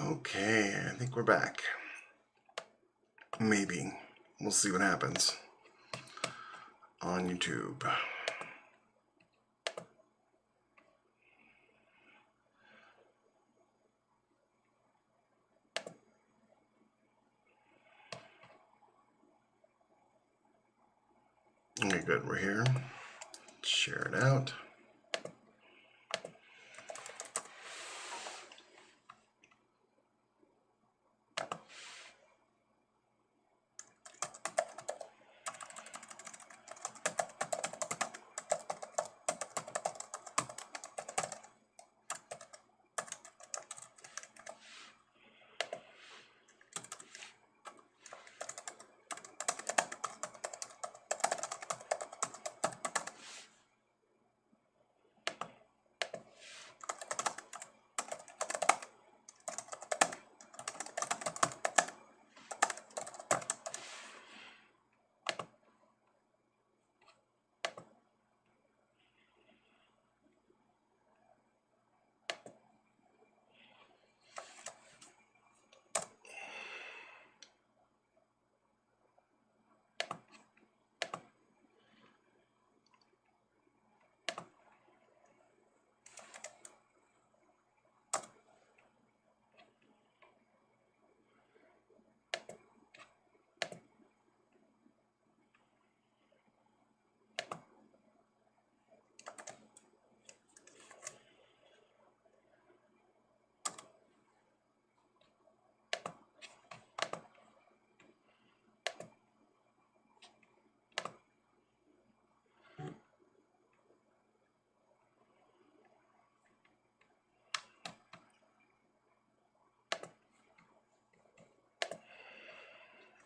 Okay, I think we're back. Maybe. We'll see what happens on YouTube. Okay, good. We're here. Share it out.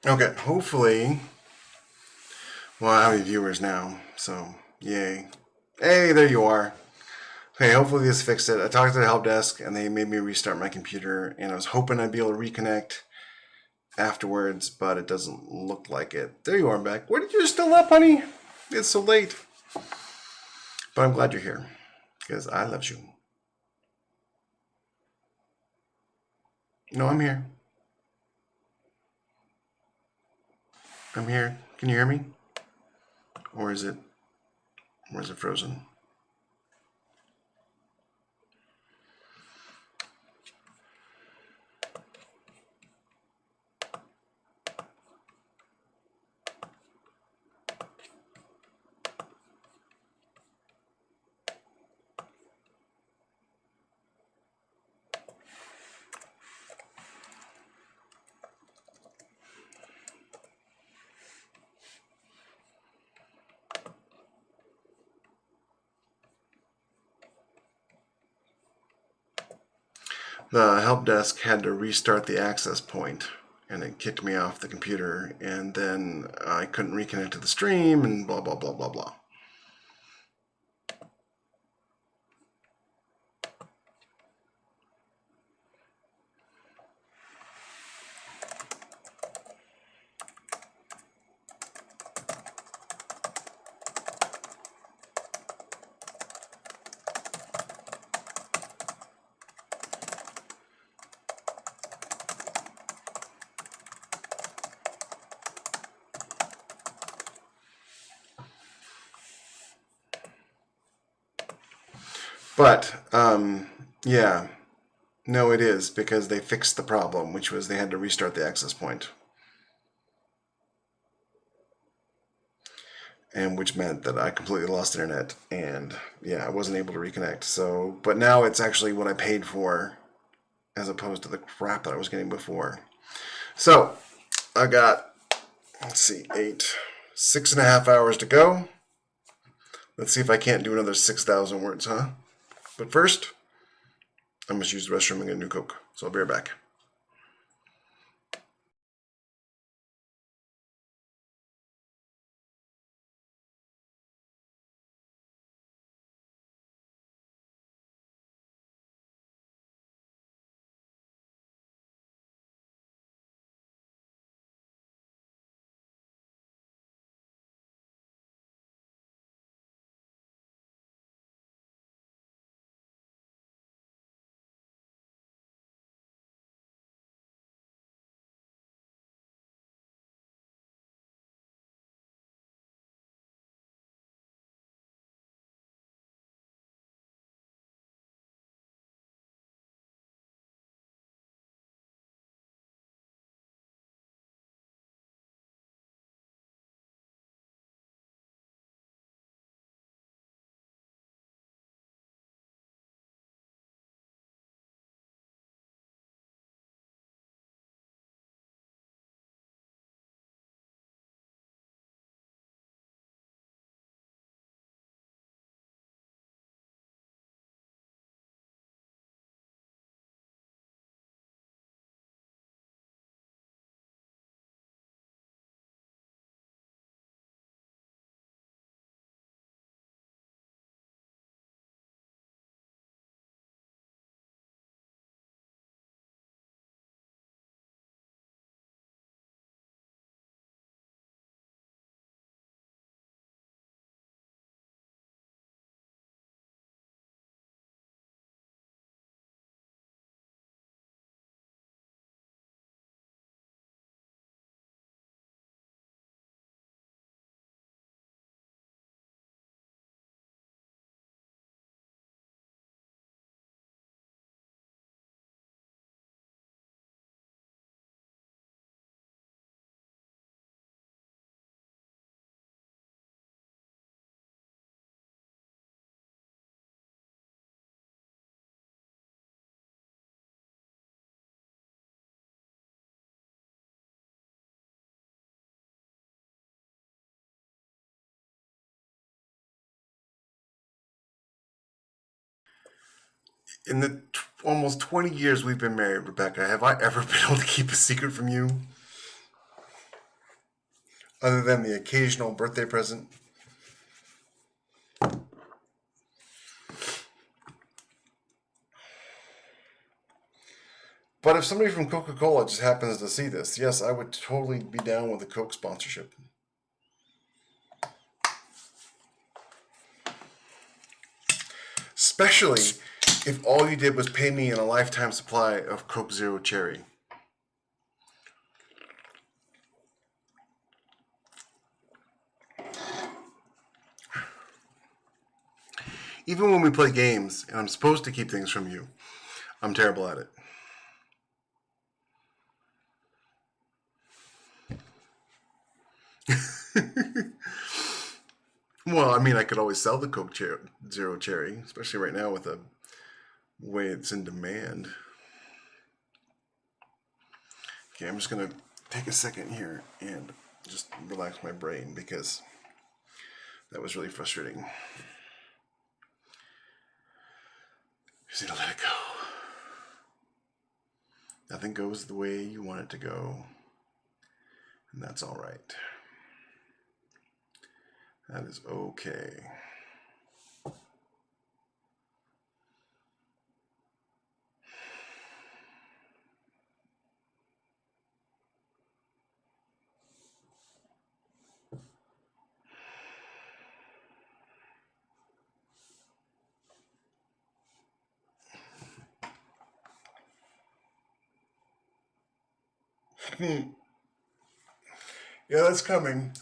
Okay, hopefully, well, I have viewers now, so yay. Hey, there you are. Okay, hopefully this fixed it. I talked to the help desk and they made me restart my computer, and I was hoping I'd be able to reconnect afterwards, but it doesn't look like it. There you are, back. Where did you still up, honey? It's so late. But I'm glad you're here because I love you. No, I'm here. I'm here. Can you hear me? Or is it frozen? The help desk had to restart the access point, and it kicked me off the computer, and then I couldn't reconnect to the stream, and blah, blah, blah, blah, blah. But, yeah, no, it is, because they fixed the problem, which was they had to restart the access point. And which meant that I completely lost internet, and yeah, I wasn't able to reconnect. So, but now it's actually what I paid for, as opposed to the crap that I was getting before. So, I got, let's see, 6.5 hours to go. Let's see if I can't do another 6,000 words, huh? But first, I must use the restroom and get a new Coke. So I'll be right back. In the almost 20 years we've been married, Rebecca, have I ever been able to keep a secret from you? Other than the occasional birthday present? But if somebody from Coca-Cola just happens to see this, yes, I would totally be down with a Coke sponsorship. Especially if all you did was pay me in a lifetime supply of Coke Zero Cherry. Even when we play games and I'm supposed to keep things from you, I'm terrible at it. Well, I mean, I could always sell the Coke Zero Cherry, especially right now with the way it's in demand. Okay, I'm just going to take a second here and just relax my brain because that was really frustrating. Just need to let it go. Nothing goes the way you want it to go, and that's all right. That is okay. Yeah, that's coming.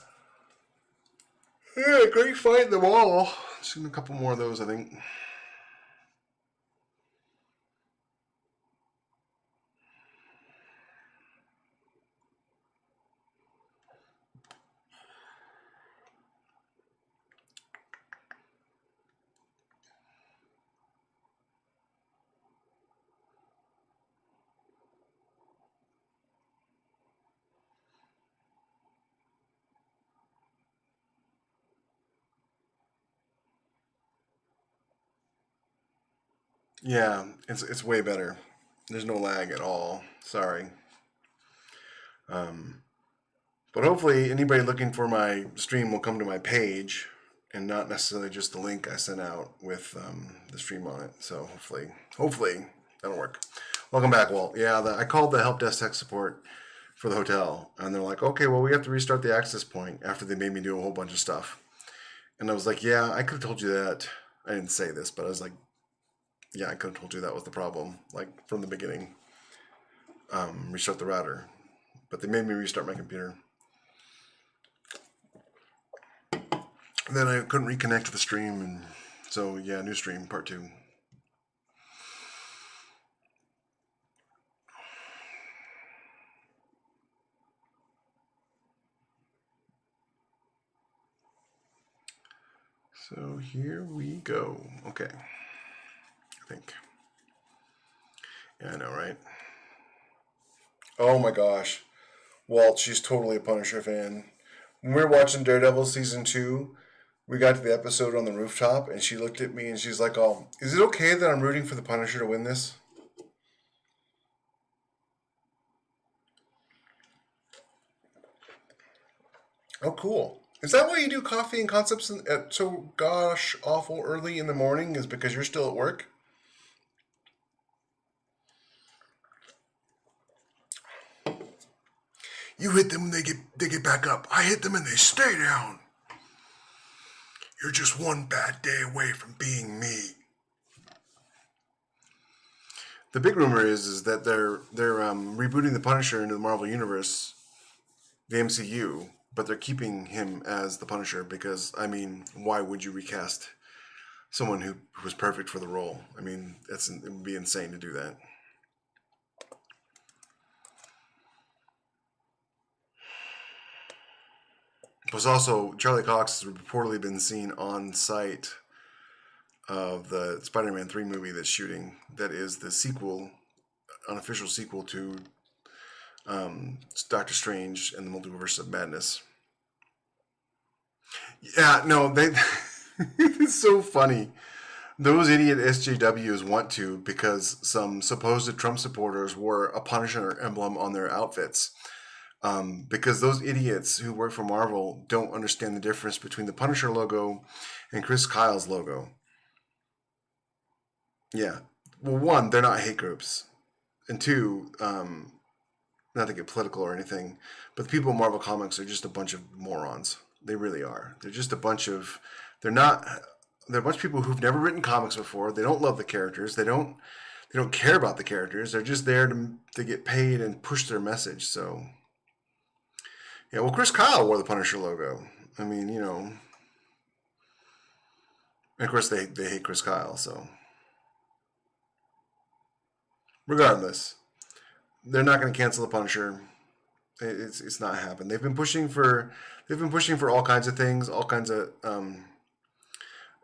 Yeah, great fight in the wall. Just a couple more of those, I think. Yeah, it's way better. There's no lag at all. Sorry. But hopefully anybody looking for my stream will come to my page and not necessarily just the link I sent out with the stream on it. So hopefully that'll work. Welcome back, Walt. Yeah, I called the help desk tech support for the hotel, and they're like, okay, well, we have to restart the access point after they made me do a whole bunch of stuff. And I was like, yeah, I could have told you that. I didn't say this, but I was like, yeah, I could have told you that was the problem, like from the beginning. Restart the router. But they made me restart my computer. And then I couldn't reconnect to the stream, and so yeah, new stream, part 2. So here we go. Okay. I think. Yeah, I know, right? Oh my gosh. Walt, she's totally a Punisher fan. When we were watching Daredevil season 2, we got to the episode on the rooftop, and she looked at me and she's like, "Oh, is it okay that I'm rooting for the Punisher to win this?" Oh, cool. Is that why you do coffee and concepts at so gosh awful early in the morning? Is because you're still at work? You hit them and they get back up. I hit them and they stay down. You're just one bad day away from being me. The big rumor is that they're rebooting the Punisher into the Marvel Universe, the MCU, but they're keeping him as the Punisher because, I mean, why would you recast someone who was perfect for the role? I mean, it would be insane to do that. Plus, also, Charlie Cox has reportedly been seen on site of the Spider-Man 3 movie that's shooting. That is the sequel, unofficial sequel to Doctor Strange and the Multiverse of Madness. Yeah, no, they. It's so funny. Those idiot SJWs want to because some supposed Trump supporters wore a Punisher emblem on their outfits. Because those idiots who work for Marvel don't understand the difference between the Punisher logo and Chris Kyle's logo. Yeah. Well, one, they're not hate groups. And two, not to get political or anything, but the people at Marvel Comics are just a bunch of morons. They really are. They're just a bunch of. They're not. They're a bunch of people who've never written comics before. They don't love the characters. They don't. They don't care about the characters. They're just there to get paid and push their message. So, yeah. Well, Chris Kyle wore the Punisher logo. I mean, you know. And of course, they hate Chris Kyle. So, regardless, they're not going to cancel the Punisher. It's not happened. They've been pushing for all kinds of things, all kinds of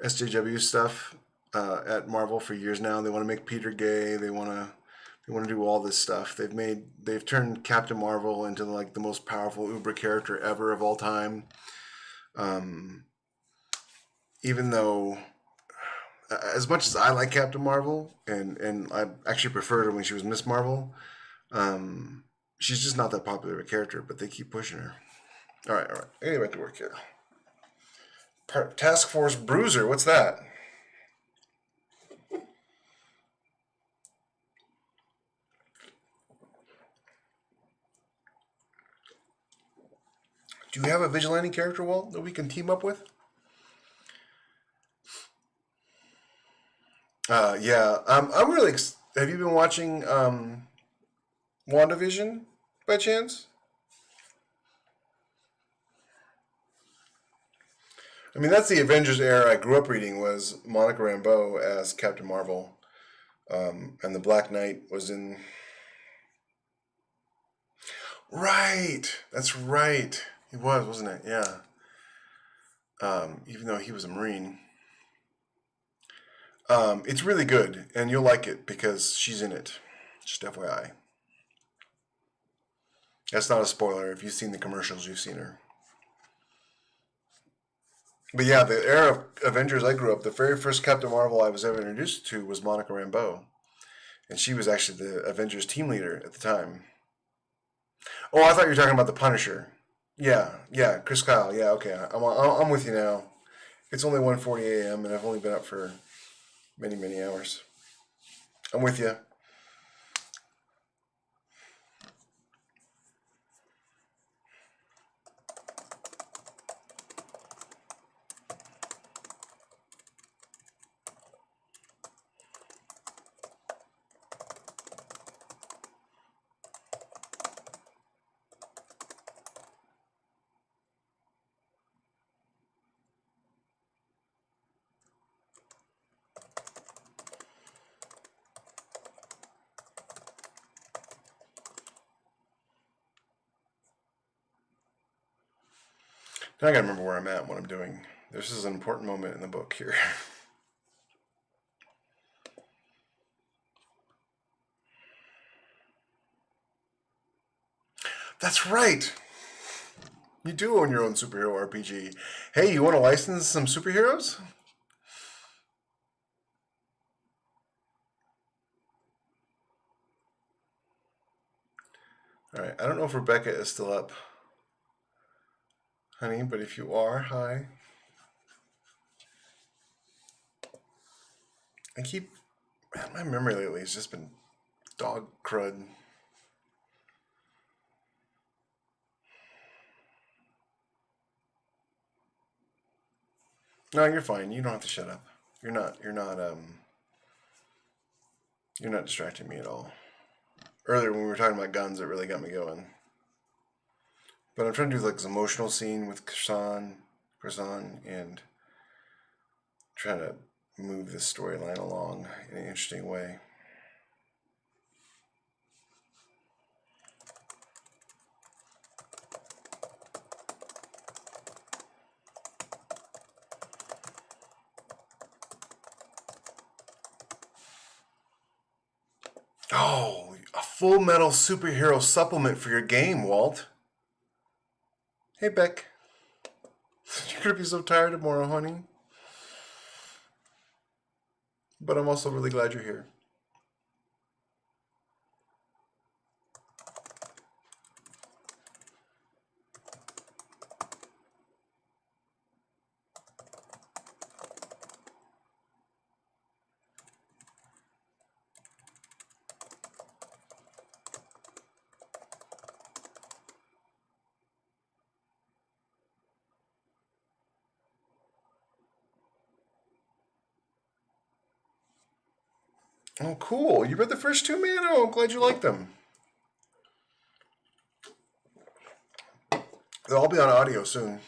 SJW stuff at Marvel for years now. They want to make Peter gay. They want to do all this stuff. They've turned Captain Marvel into like the most powerful Uber character ever of all time. Even though, as much as I like Captain Marvel, and I actually preferred her when she was Miss Marvel, she's just not that popular of a character. But they keep pushing her. All right. I gotta get back to work here. Task Force Bruiser. What's that? Do you have a vigilante character, Walt, that we can team up with? Yeah. I'm really. Have you been watching WandaVision by chance? I mean, that's the Avengers era I grew up reading. Was Monica Rambeau as Captain Marvel, and the Black Knight was in. Right. That's right. He was, wasn't it? Yeah. Even though he was a Marine. It's really good, and you'll like it because she's in it. Just FYI. That's not a spoiler. If you've seen the commercials, you've seen her. But yeah, the era of Avengers I grew up, the very first Captain Marvel I was ever introduced to was Monica Rambeau. And she was actually the Avengers team leader at the time. Oh, I thought you were talking about the Punisher. Yeah, Chris Kyle. Yeah, okay, I'm with you now. It's only 1:40 a.m. and I've only been up for many hours. I'm with you. Now I gotta remember where I'm at, what I'm doing. This is an important moment in the book here. That's right. You do own your own superhero RPG. Hey, you want to license some superheroes? All right. I don't know if Rebecca is still up, honey, but if you are, hi. Man, my memory lately has just been dog crud. No, you're fine. You don't have to shut up. You're not distracting me at all. Earlier when we were talking about guns, it really got me going. But I'm trying to do like this emotional scene with Kazan, and trying to move this storyline along in an interesting way. Oh, a Full Metal superhero supplement for your game, Walt. Hey, Beck. You're gonna be so tired tomorrow, honey. but I'm also really glad you're here. Oh, cool. You read the first two, man? Oh, I'm glad you liked them. They'll all be on audio soon.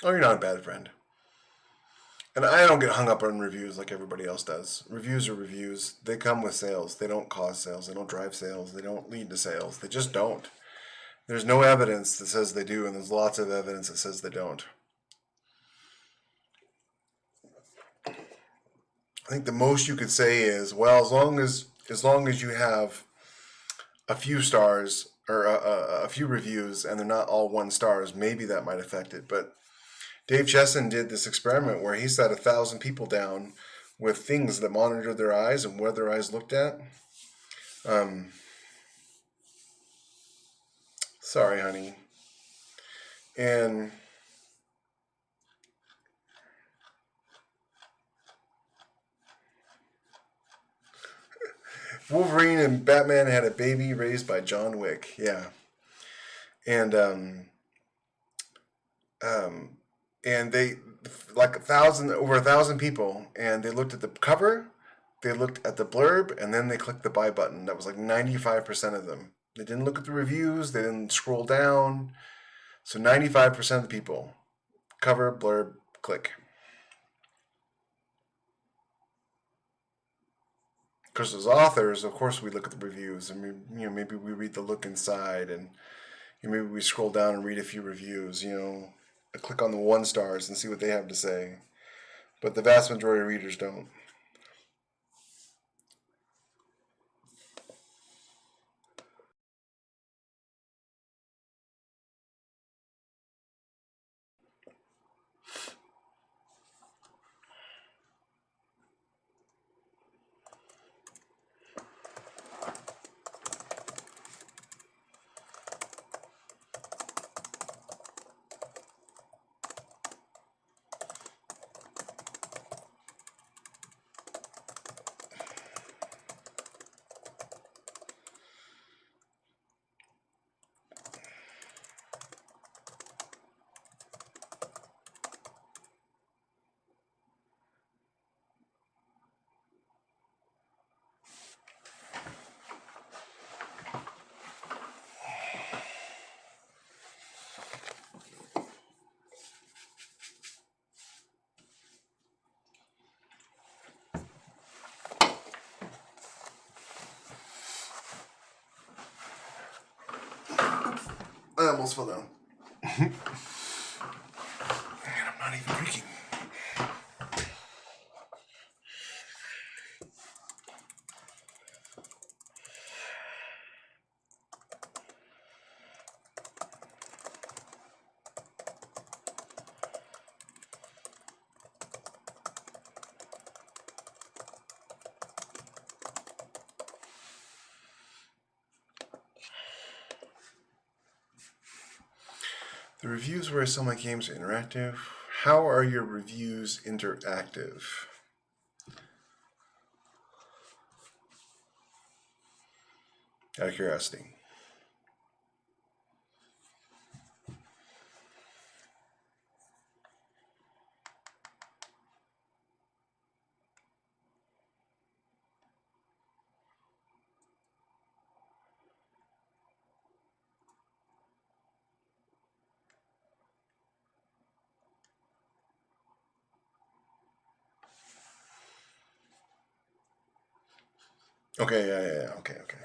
Oh, you're not a bad friend. And I don't get hung up on reviews like everybody else does. Reviews are reviews. They come with sales. They don't cause sales. They don't drive sales. They don't lead to sales. They just don't. There's no evidence that says they do, and there's lots of evidence that says they don't. I think the most you could say is, well, as long as you have a few stars or a few reviews and they're not all 1 stars, maybe that might affect it. But Dave Chesson did this experiment where he set 1,000 people down with things that monitored their eyes and where their eyes looked at. Sorry, honey. And Wolverine and Batman had a baby raised by John Wick. Yeah. And and they like over 1,000 people, and they looked at the cover, they looked at the blurb, and then they clicked the buy button. That was like 95% of them. They didn't look at the reviews. They didn't scroll down. So 95% of the people, cover, blurb, click. Because as authors, of course, we look at the reviews, and maybe we read the look inside, and maybe we scroll down and read a few reviews. Click on the 1 stars and see what they have to say. But the vast majority of readers don't. I almost fell down. And I'm not even drinking. The reviews where I sell my games are interactive. How are your reviews interactive? Out of curiosity. Okay, yeah. Okay, okay.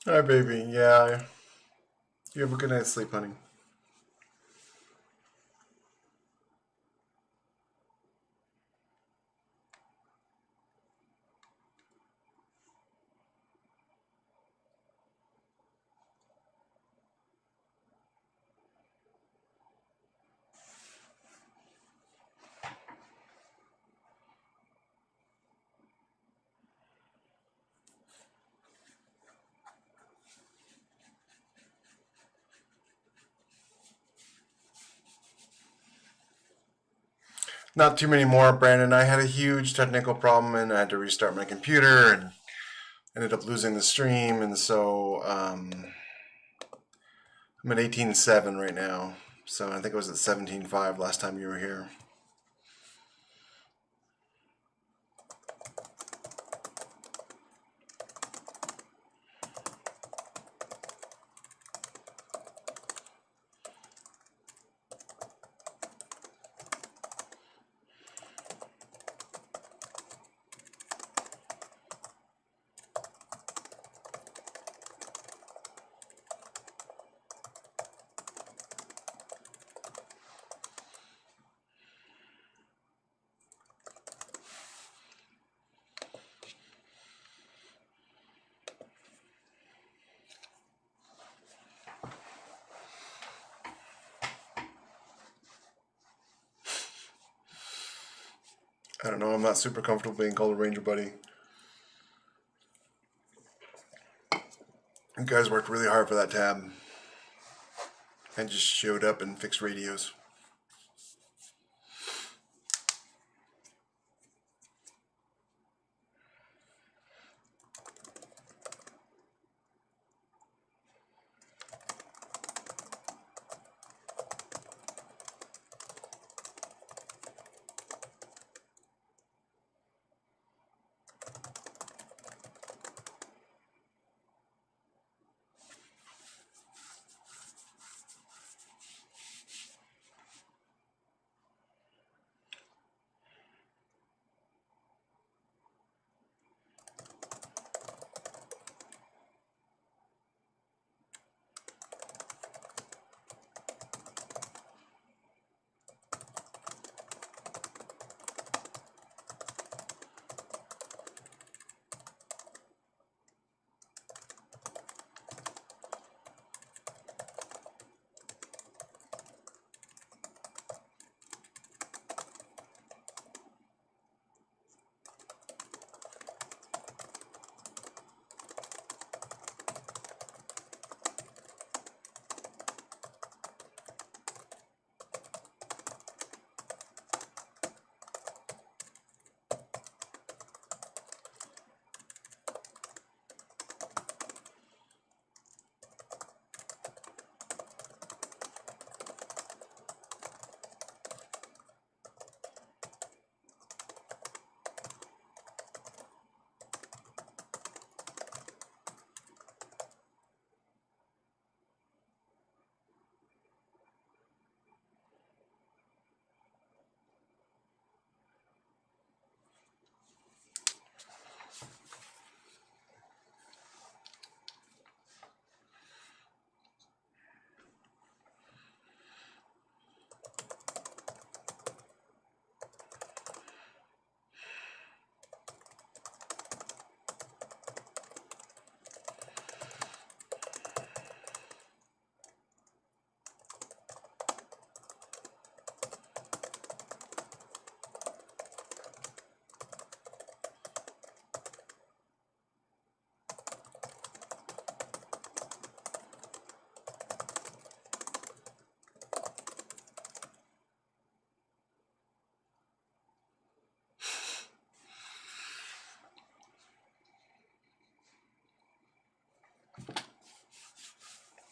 Hi, baby. Yeah, you have a good night's sleep, honey. Not too many more, Brandon. I had a huge technical problem and I had to restart my computer and ended up losing the stream. And so I'm at 18.7 right now. So I think it was at 17.5 last time you were here. I don't know. I'm not super comfortable being called a Ranger buddy. You guys worked really hard for that tab. I just showed up and fixed radios.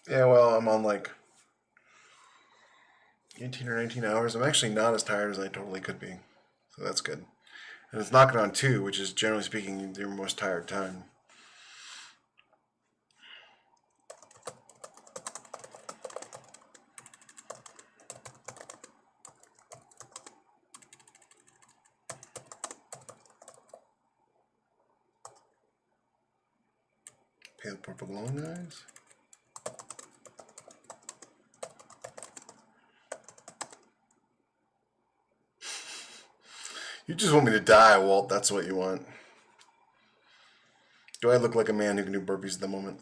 Yeah, well, I'm on like 18 or 19 hours. I'm actually not as tired as I totally could be. So that's good. And it's knocking on 2, which is generally speaking your most tired time. Pale purple glowing eyes. You just want me to die, Walt. That's what you want. Do I look like a man who can do burpees at the moment?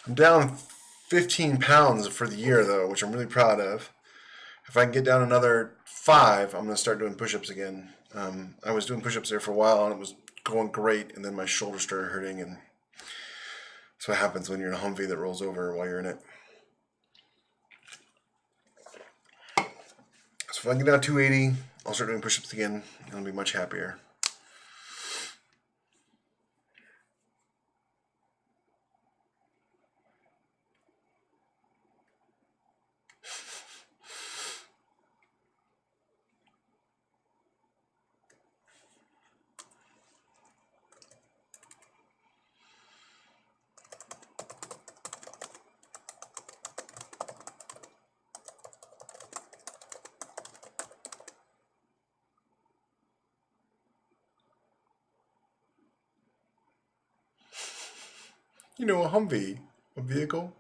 I'm down 15 pounds for the year, though, which I'm really proud of. If I can get down another 5, I'm going to start doing push-ups again. I was doing push-ups there for a while, and it was going great, and then my shoulder started hurting, and that's what happens when you're in a Humvee that rolls over while you're in it. So if I can get down 280, I'll start doing push-ups again, and I'll be much happier. You know, a Humvee, a vehicle.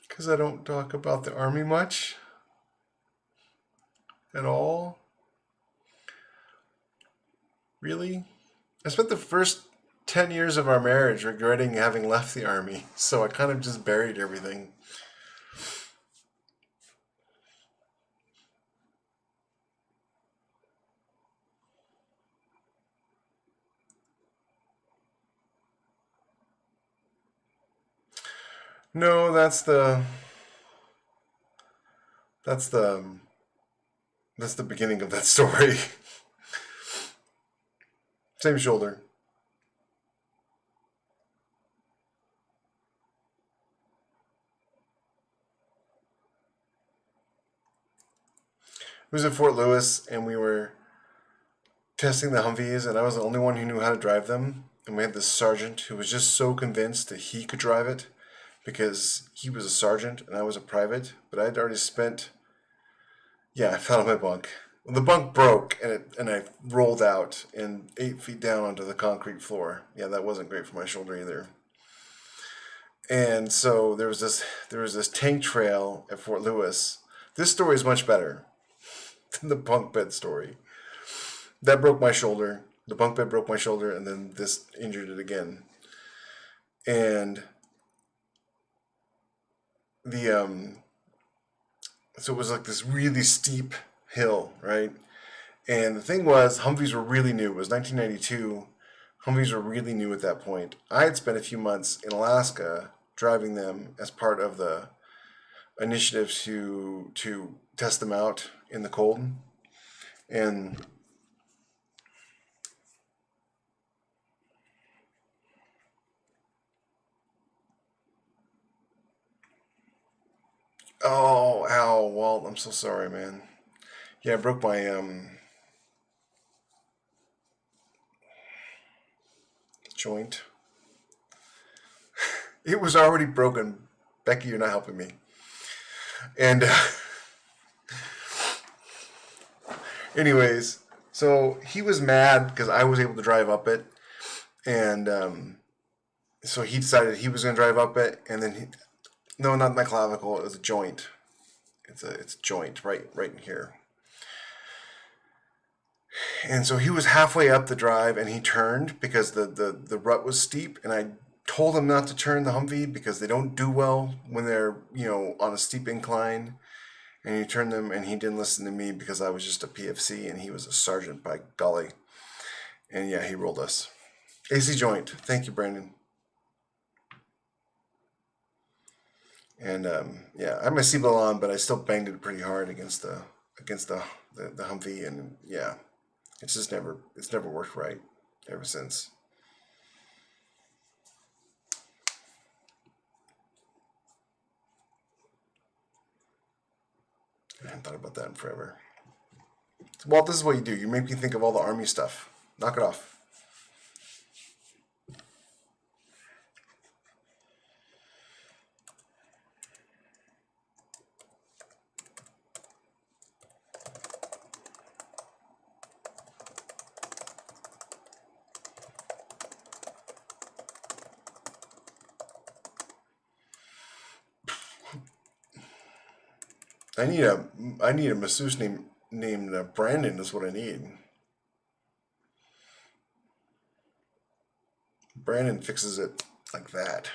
Because I don't talk about the Army much at all. Really? I spent the first 10 years of our marriage regretting having left the Army, so I kind of just buried everything. No, that's the that's the beginning of that story. Same shoulder. It was at Fort Lewis, and we were testing the Humvees, and I was the only one who knew how to drive them. And we had this sergeant who was just so convinced that he could drive it because he was a sergeant and I was a private. But I'd already spent. Yeah, I fell on my bunk. Well, the bunk broke, and I rolled out and 8 feet down onto the concrete floor. Yeah, that wasn't great for my shoulder either. And so there was this tank trail at Fort Lewis. This story is much better than the bunk bed story. That broke my shoulder. The bunk bed broke my shoulder, and then this injured it again. And the so it was like this really steep hill, right? And the thing was, Humvees were really new. It was 1992. Humvees were really new at that point. I had spent a few months in Alaska driving them as part of the initiative to test them out in the cold. And oh, ow, Walt, I'm so sorry, man. Yeah, I broke my joint. It was already broken. Becky, you're not helping me. And anyways, so he was mad because I was able to drive up it, and so he decided he was going to drive up it, and then no, not my clavicle. It was a joint. It's a joint right in here. And so he was halfway up the drive, and he turned because the rut was steep, and I told him not to turn the Humvee because they don't do well when they're on a steep incline. And he turned them, and he didn't listen to me because I was just a PFC and he was a sergeant, by golly. And yeah, he rolled us. AC joint. Thank you, Brandon. And yeah, I had my seatbelt on, but I still banged it pretty hard against the Humvee, and yeah, it's never worked right ever since. I haven't thought about that in forever. So, Walt, this is what you do. You make me think of all the Army stuff. Knock it off. I need a masseuse named Brandon is what I need. Brandon fixes it like that.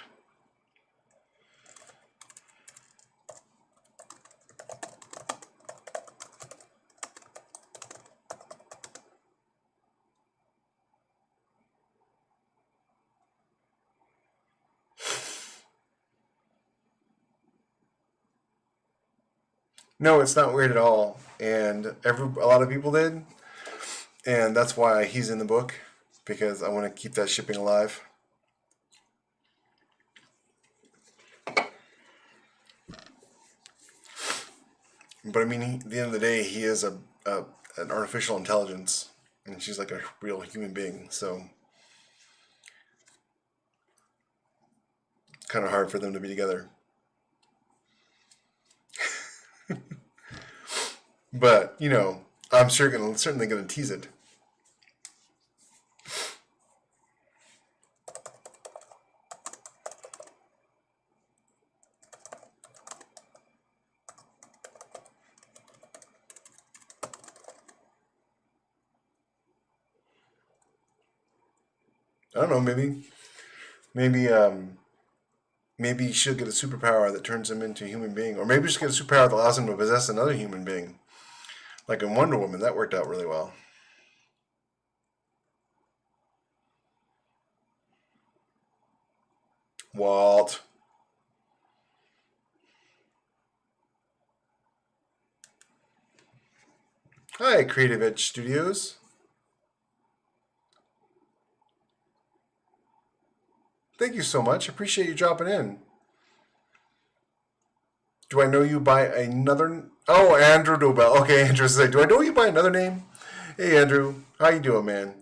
No, it's not weird at all, and a lot of people did, and that's why he's in the book because I want to keep that shipping alive. But I mean, at the end of the day, he is an artificial intelligence, and she's like a real human being. So it's kind of hard for them to be together. But I'm certainly gonna tease it. I don't know. Maybe maybe she'll get a superpower that turns him into a human being, or maybe she'll get a superpower that allows him to possess another human being, like in Wonder Woman. That worked out really well. Walt. Hi, Creative Edge Studios. Thank you so much. Appreciate you dropping in. Do I know you by another? Oh, Andrew Dobell. Okay, Andrew said, "Do I know you by another name?" Hey, Andrew, how you doing, man?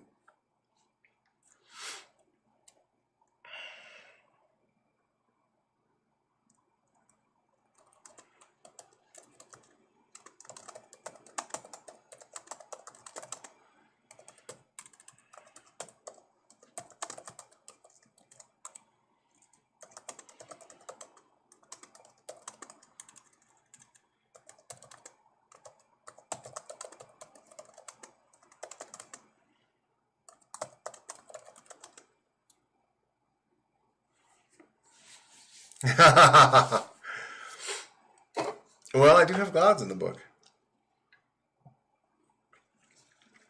Well, I do have gods in the book.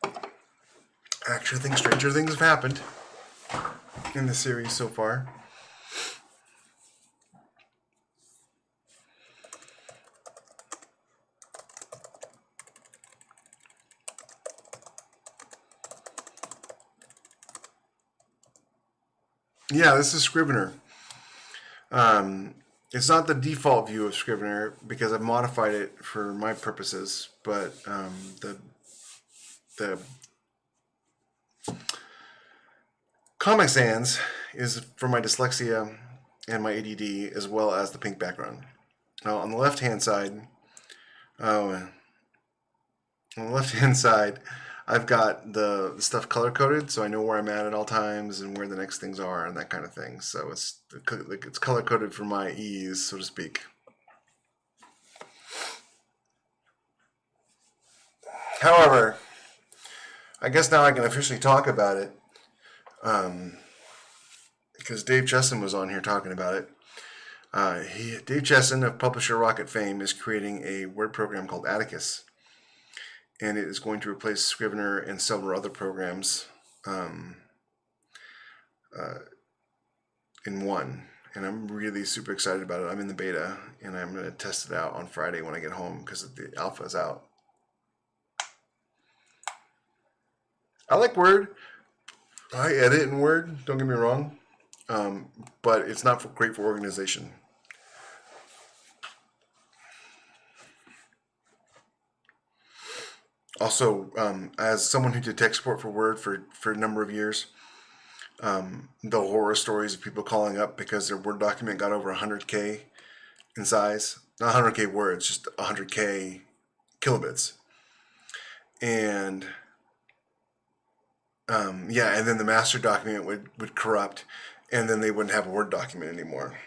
I actually think stranger things have happened in the series so far. Yeah, this is Scrivener. It's not the default view of Scrivener because I've modified it for my purposes, but the Comic Sans is for my dyslexia and my ADD, as well as the pink background. Now, on the left hand side, oh, on the left hand side, I've got the stuff color coded, so I know where I'm at all times and where the next things are and that kind of thing. So it's color coded for my ease, so to speak. However, I guess now I can officially talk about it because Dave Chesson was on here talking about it. Dave Chesson of Publisher Rocket fame is creating a word program called Atticus, and it is going to replace Scrivener and several other programs in one. And I'm really super excited about it. I'm in the beta, and I'm going to test it out on Friday when I get home because the alpha is out. I like Word. I edit in Word. Don't get me wrong, but it's not great for organization. Also, as someone who did tech support for Word for a number of years, the horror stories of people calling up because their Word document got over 100K in size. Not 100K words, just 100K kilobits. And yeah, and then the master document would corrupt, and then they wouldn't have a Word document anymore.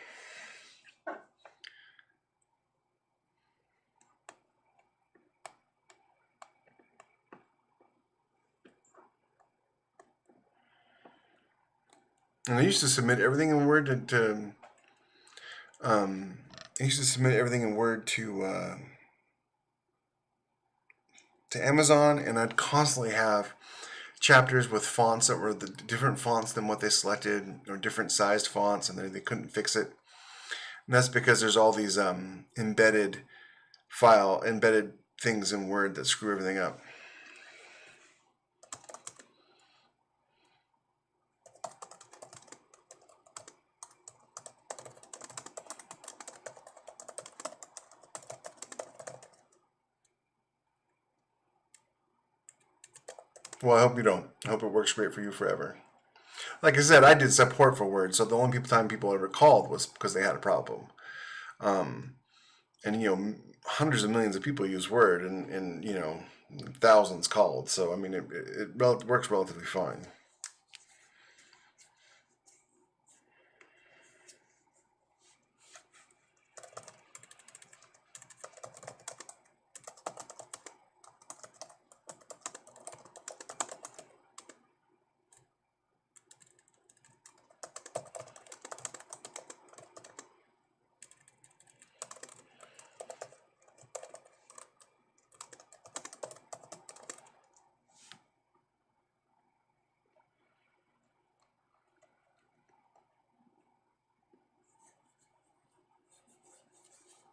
And I used to submit everything in Word I used to submit everything in Word to Amazon, and I'd constantly have chapters with fonts that were the different fonts than what they selected, or different sized fonts, and they couldn't fix it. And that's because there's all these embedded things in Word that screw everything up. Well, I hope you don't. I hope it works great for you forever. Like I said, I did support for Word, so the only time people ever called was because they had a problem. And hundreds of millions of people use Word, and thousands called. So I mean, it works relatively fine.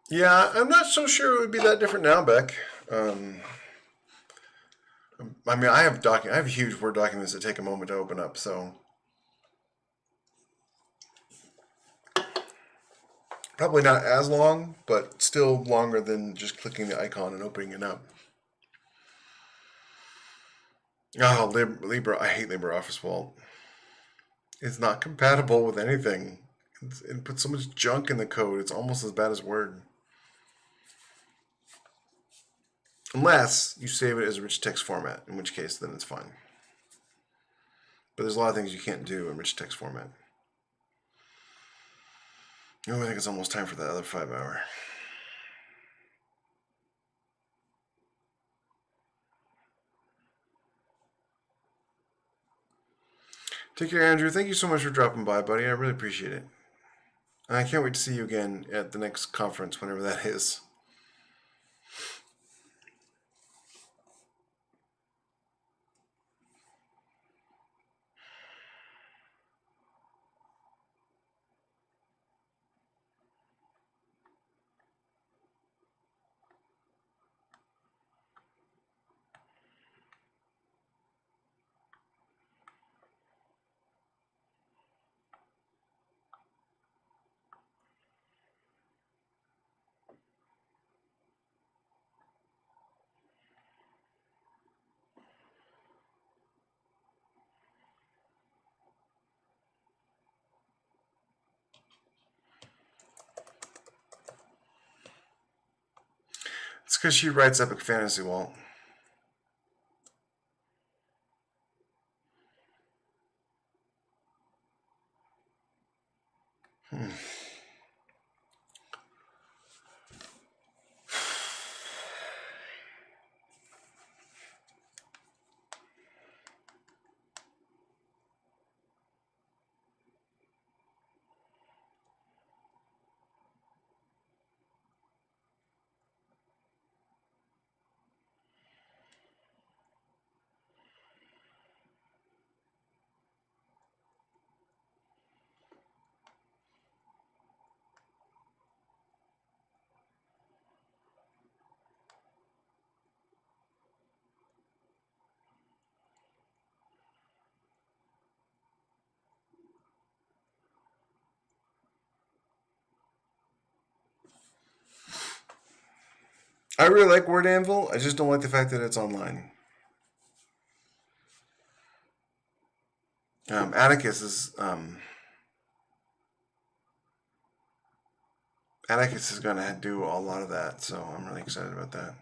Yeah, I'm not so sure it would be that different now, Beck. Um, I mean, I have huge Word documents that take a moment to open up, so probably not as long, but still longer than just clicking the icon and opening it up. Oh, Libra! I hate LibreOffice, Walt. It's not compatible with anything. It puts so much junk in the code. It's almost as bad as Word. Unless you save it as a rich text format, in which case then it's fine. But there's a lot of things you can't do in rich text format. Oh, I think it's almost time for that other 5 hour. Take care, Andrew. Thank you so much for dropping by, buddy. I really appreciate it. And I can't wait to see you again at the next conference, whenever that is. It's because she writes epic fantasy, Walt. I really like Word Anvil. I just don't like the fact that it's online. Atticus is Atticus is going to do a lot of that, so I'm really excited about that.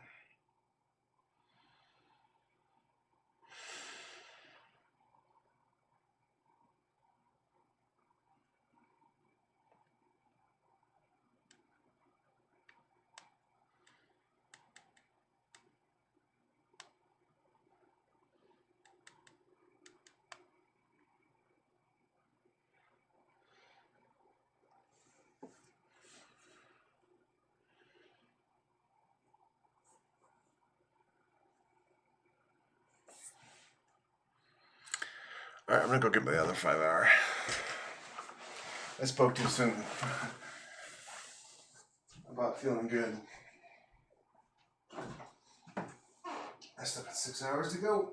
All right, I'm gonna go get my other 5 hour. I spoke too soon about feeling good. I still got 6 hours to go.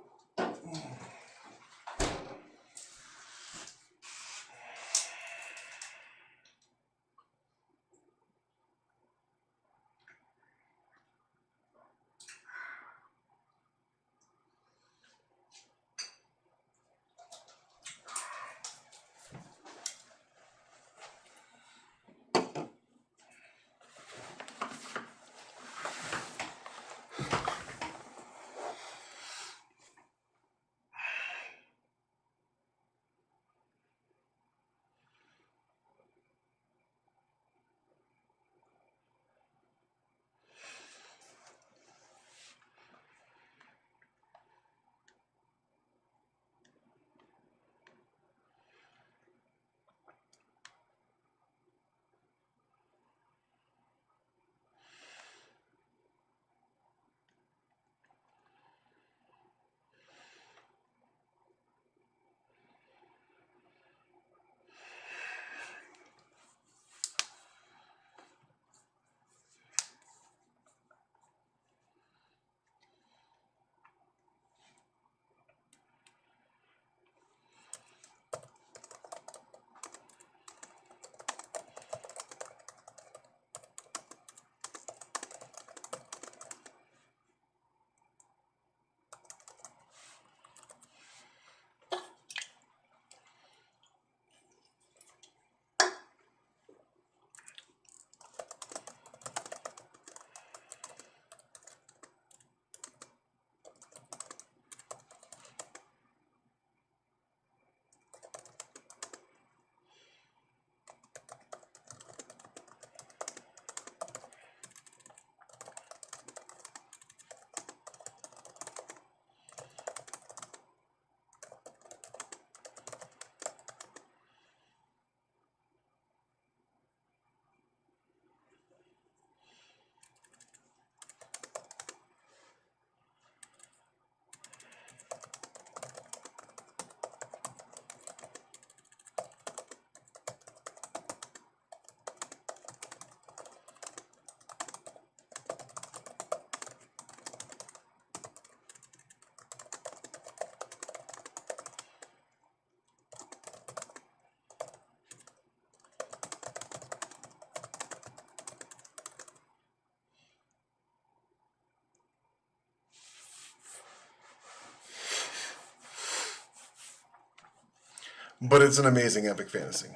But it's an amazing epic fantasy.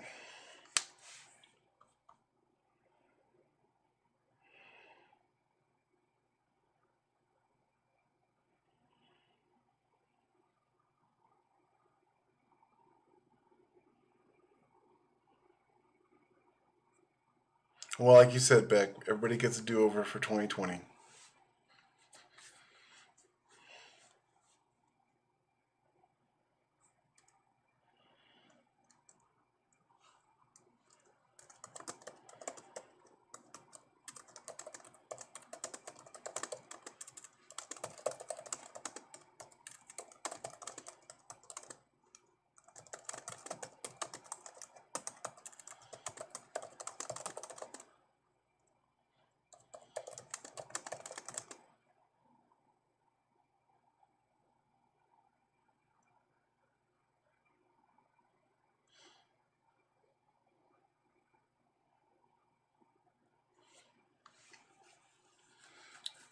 Well, like you said, Beck, everybody gets a do-over for 2020.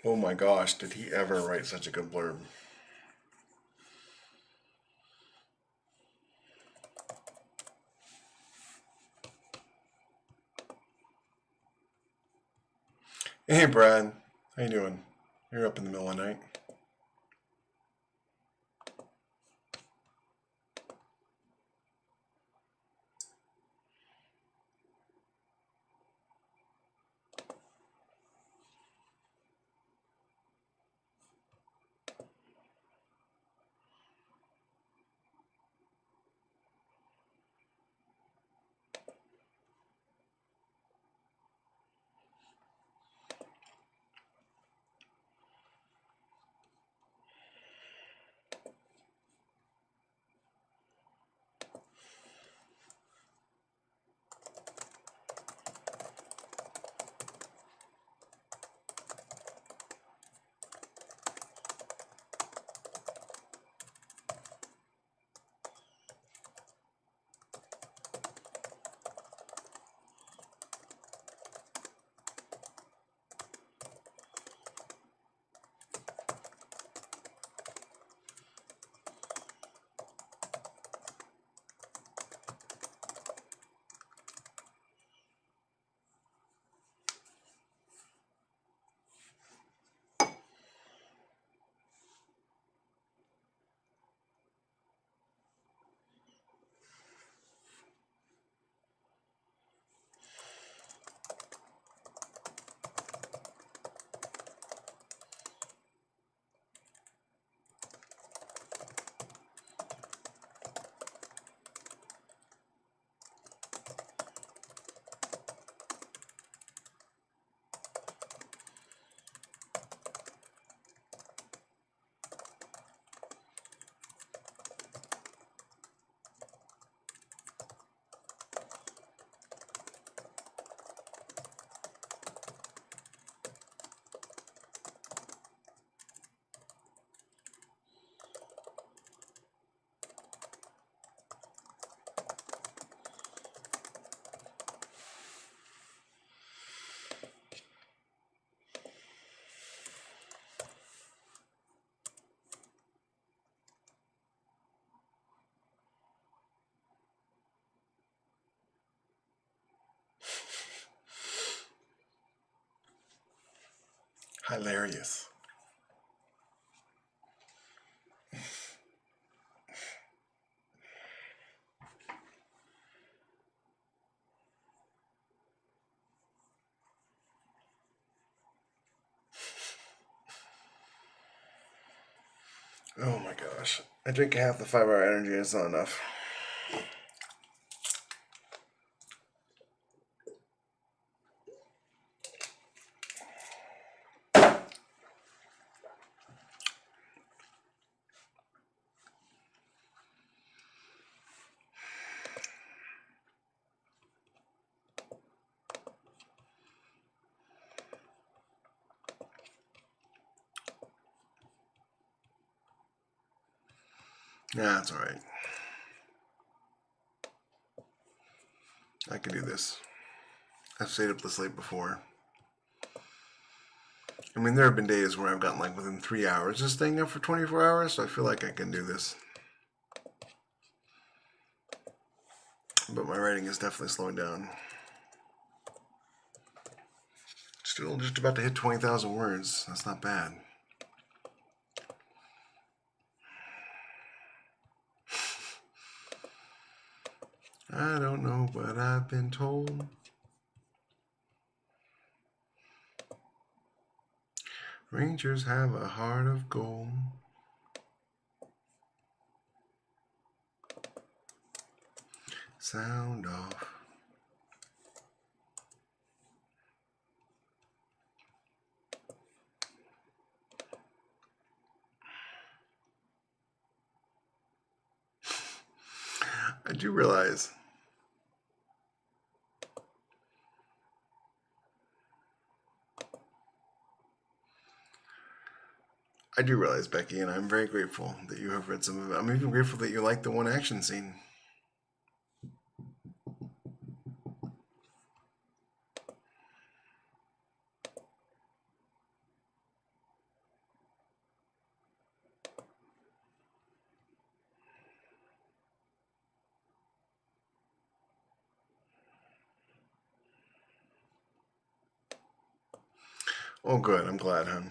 Oh my gosh, did he ever write such a good blurb? Hey, Brad. How you doing? You're up in the middle of the night. Hilarious. Oh my gosh. I drink half the 5 hour energy and it's not enough. Yeah, that's alright. I can do this. I've stayed up this late before. I mean, there have been days where I've gotten like within 3 hours of staying up for 24 hours, so I feel like I can do this. But my writing is definitely slowing down. Still just about to hit 20,000 words. That's not bad. I don't know, but I've been told. Rangers have a heart of gold. Sound off. I do realize Becky, and I'm very grateful that you have read some of it. I'm even grateful that you like the one action scene. Oh, good. I'm glad, hon.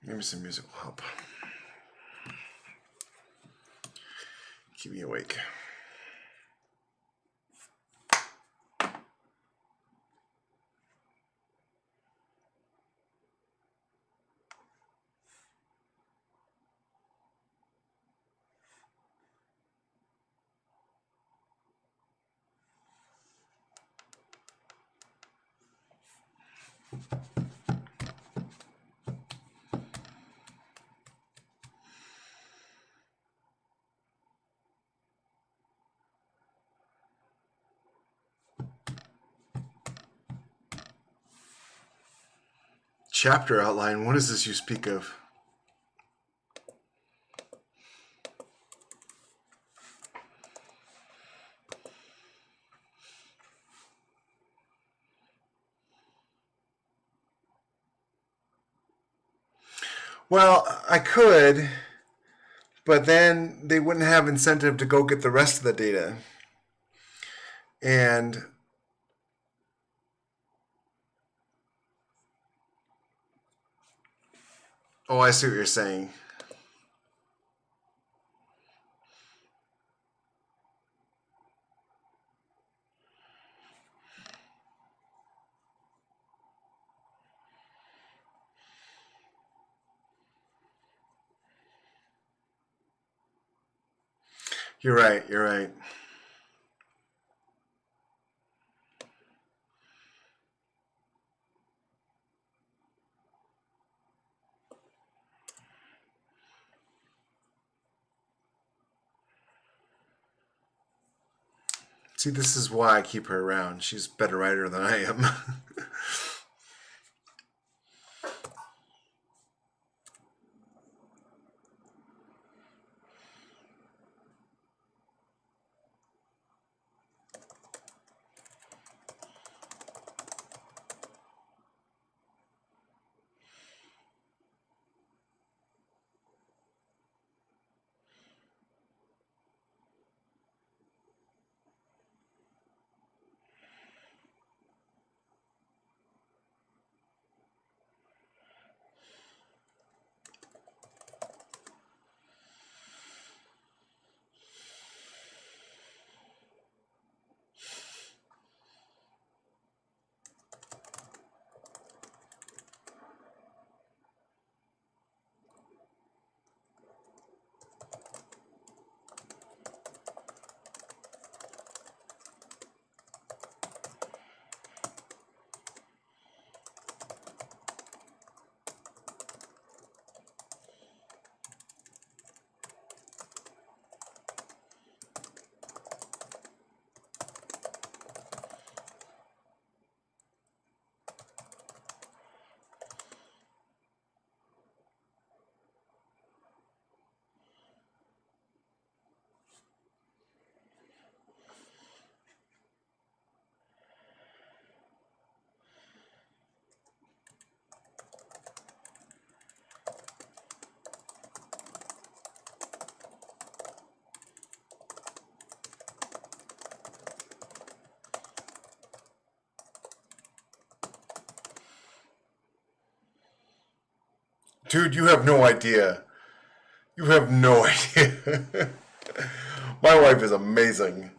Maybe some music will help. Keep me awake. Chapter outline. What is this you speak of? Well, I could, but then they wouldn't have incentive to go get the rest of the data. And oh, I see what you're saying. You're right. You're right. See, this is why I keep her around. She's a better writer than I am. Dude, you have no idea. You have no idea. My wife is amazing.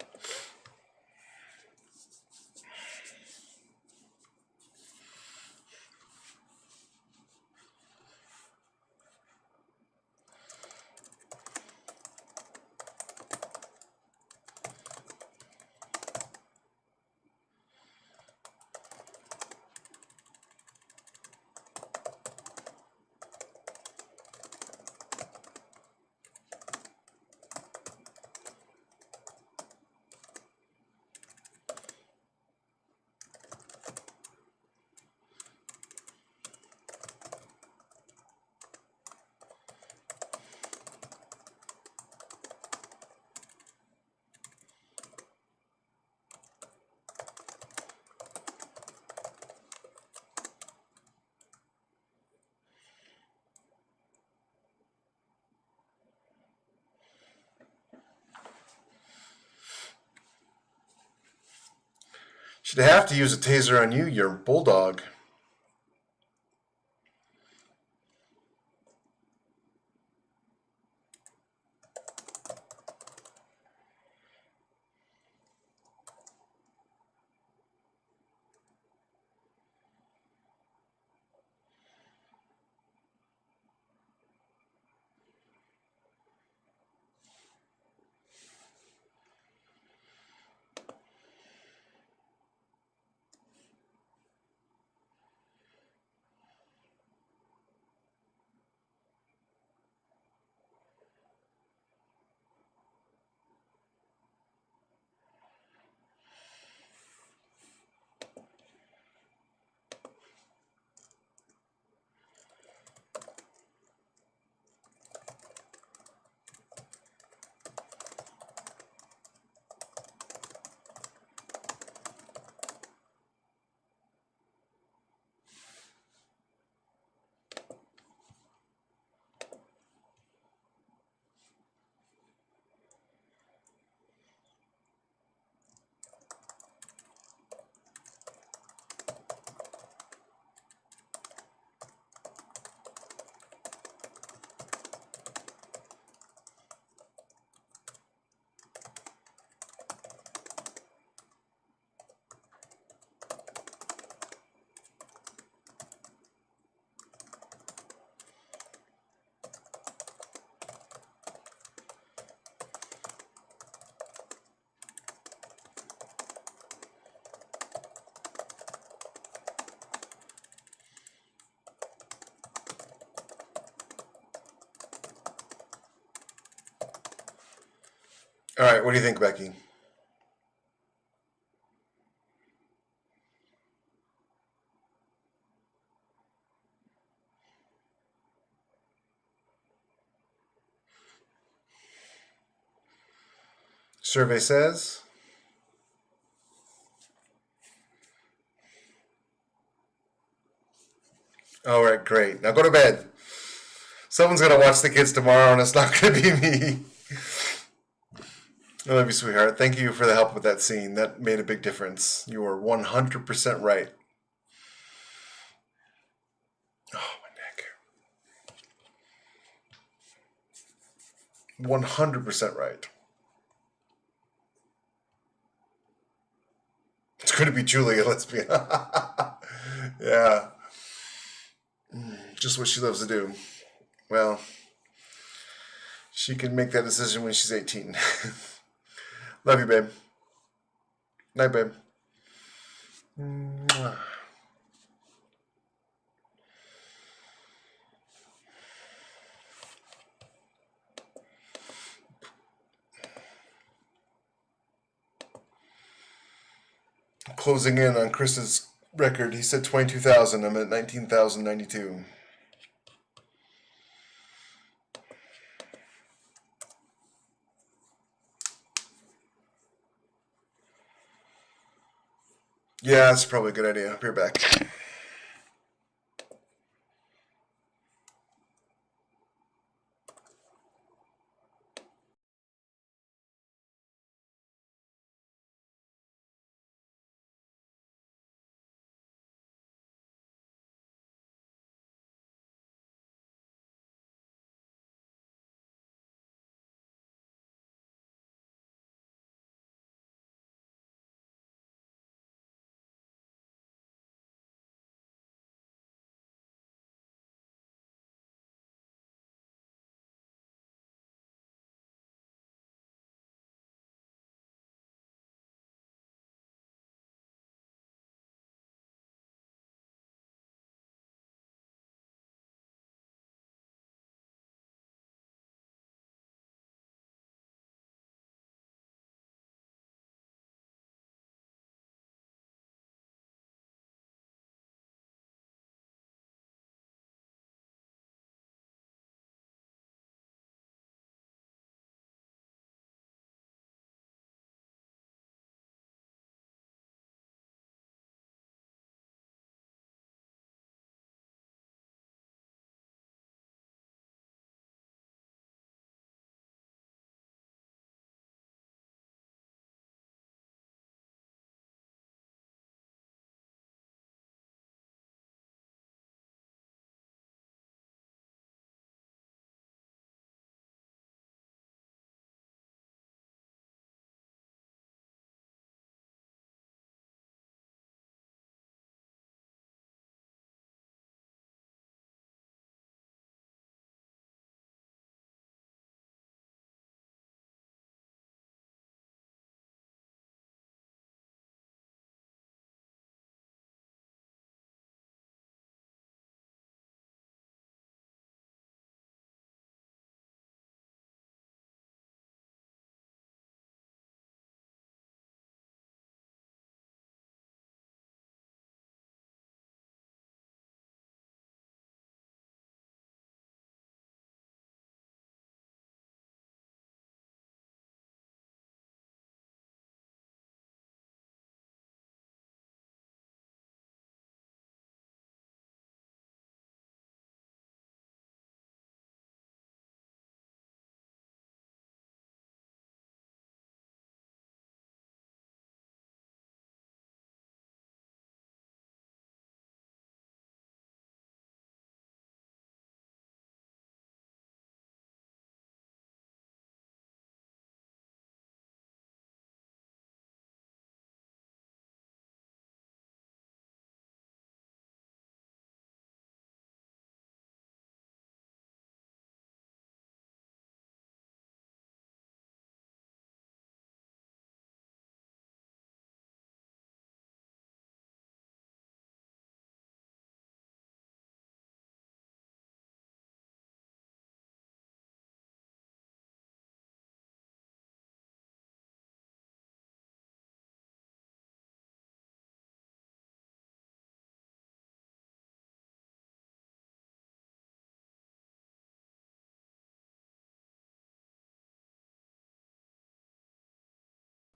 Should have to use a taser on you, you're a bulldog. All right, what do you think, Becky? Survey says. All right, great. Now go to bed. Someone's gonna watch the kids tomorrow, and it's not gonna be me. I love you, sweetheart. Thank you for the help with that scene. That made a big difference. You are 100% right. Oh, my neck. 100% right. It's going to be Julie, a lesbian. Yeah. Just what she loves to do. Well, she can make that decision when she's 18. Love you, babe. Night, babe. Mwah. Closing in on Chris's record. He said 22,000. I'm at 19,092. Yeah, that's probably a good idea. I'll be right back.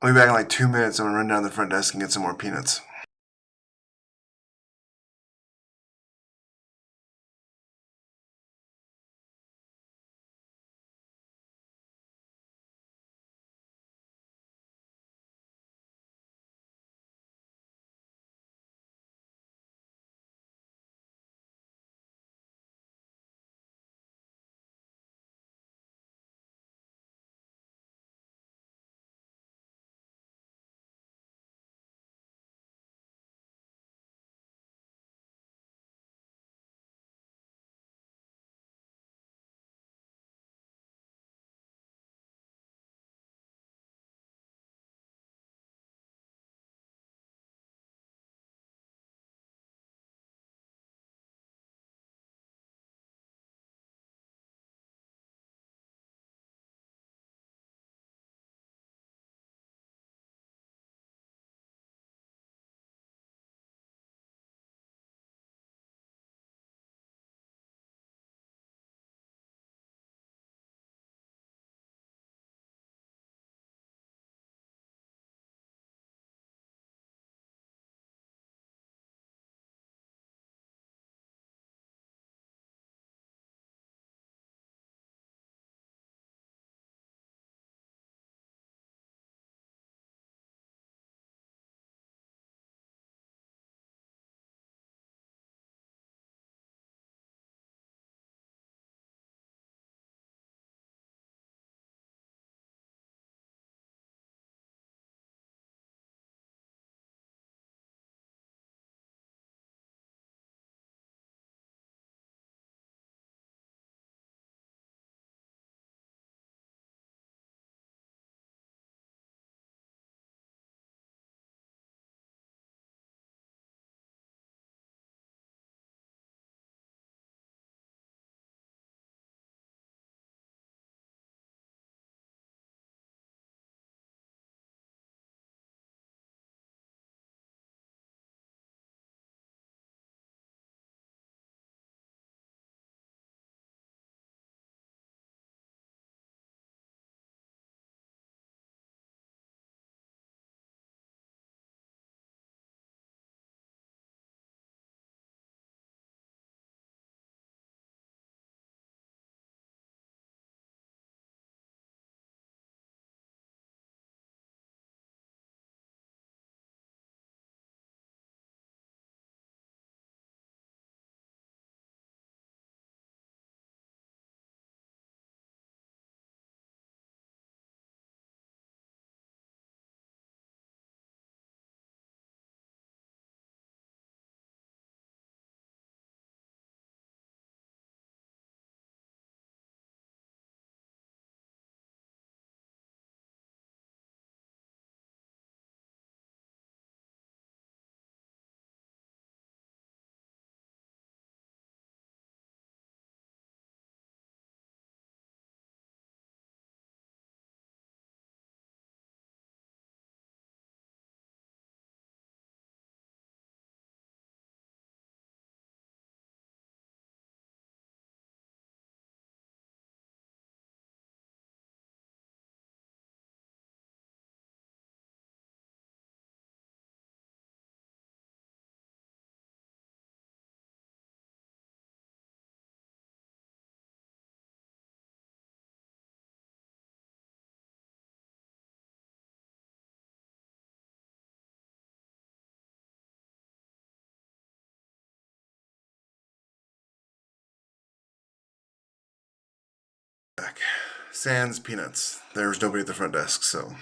I'll be back in like 2 minutes. I'm gonna run down the front desk and get some more peanuts. Back. Sans peanuts. There was nobody at the front desk, so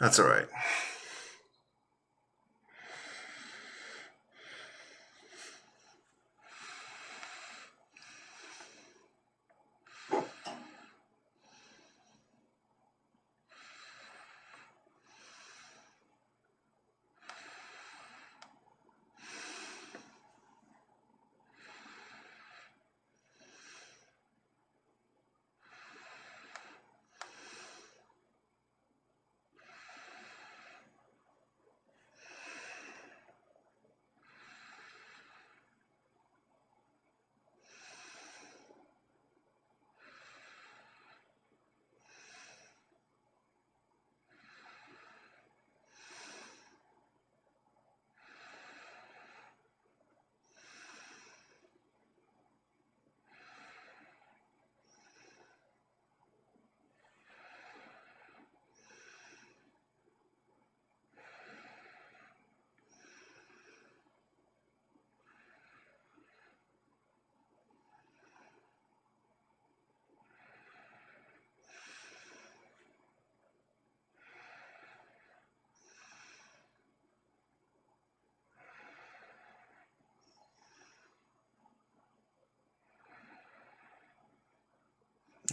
that's all right.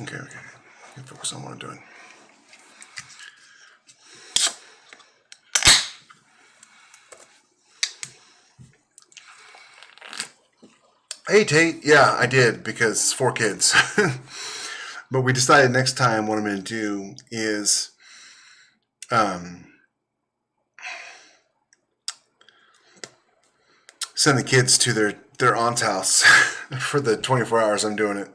Okay. Focus on what I'm doing. Hey, Tate. Yeah, I did because 4 kids. But we decided next time what I'm going to do is send the kids to their aunt's house for the 24 hours I'm doing it.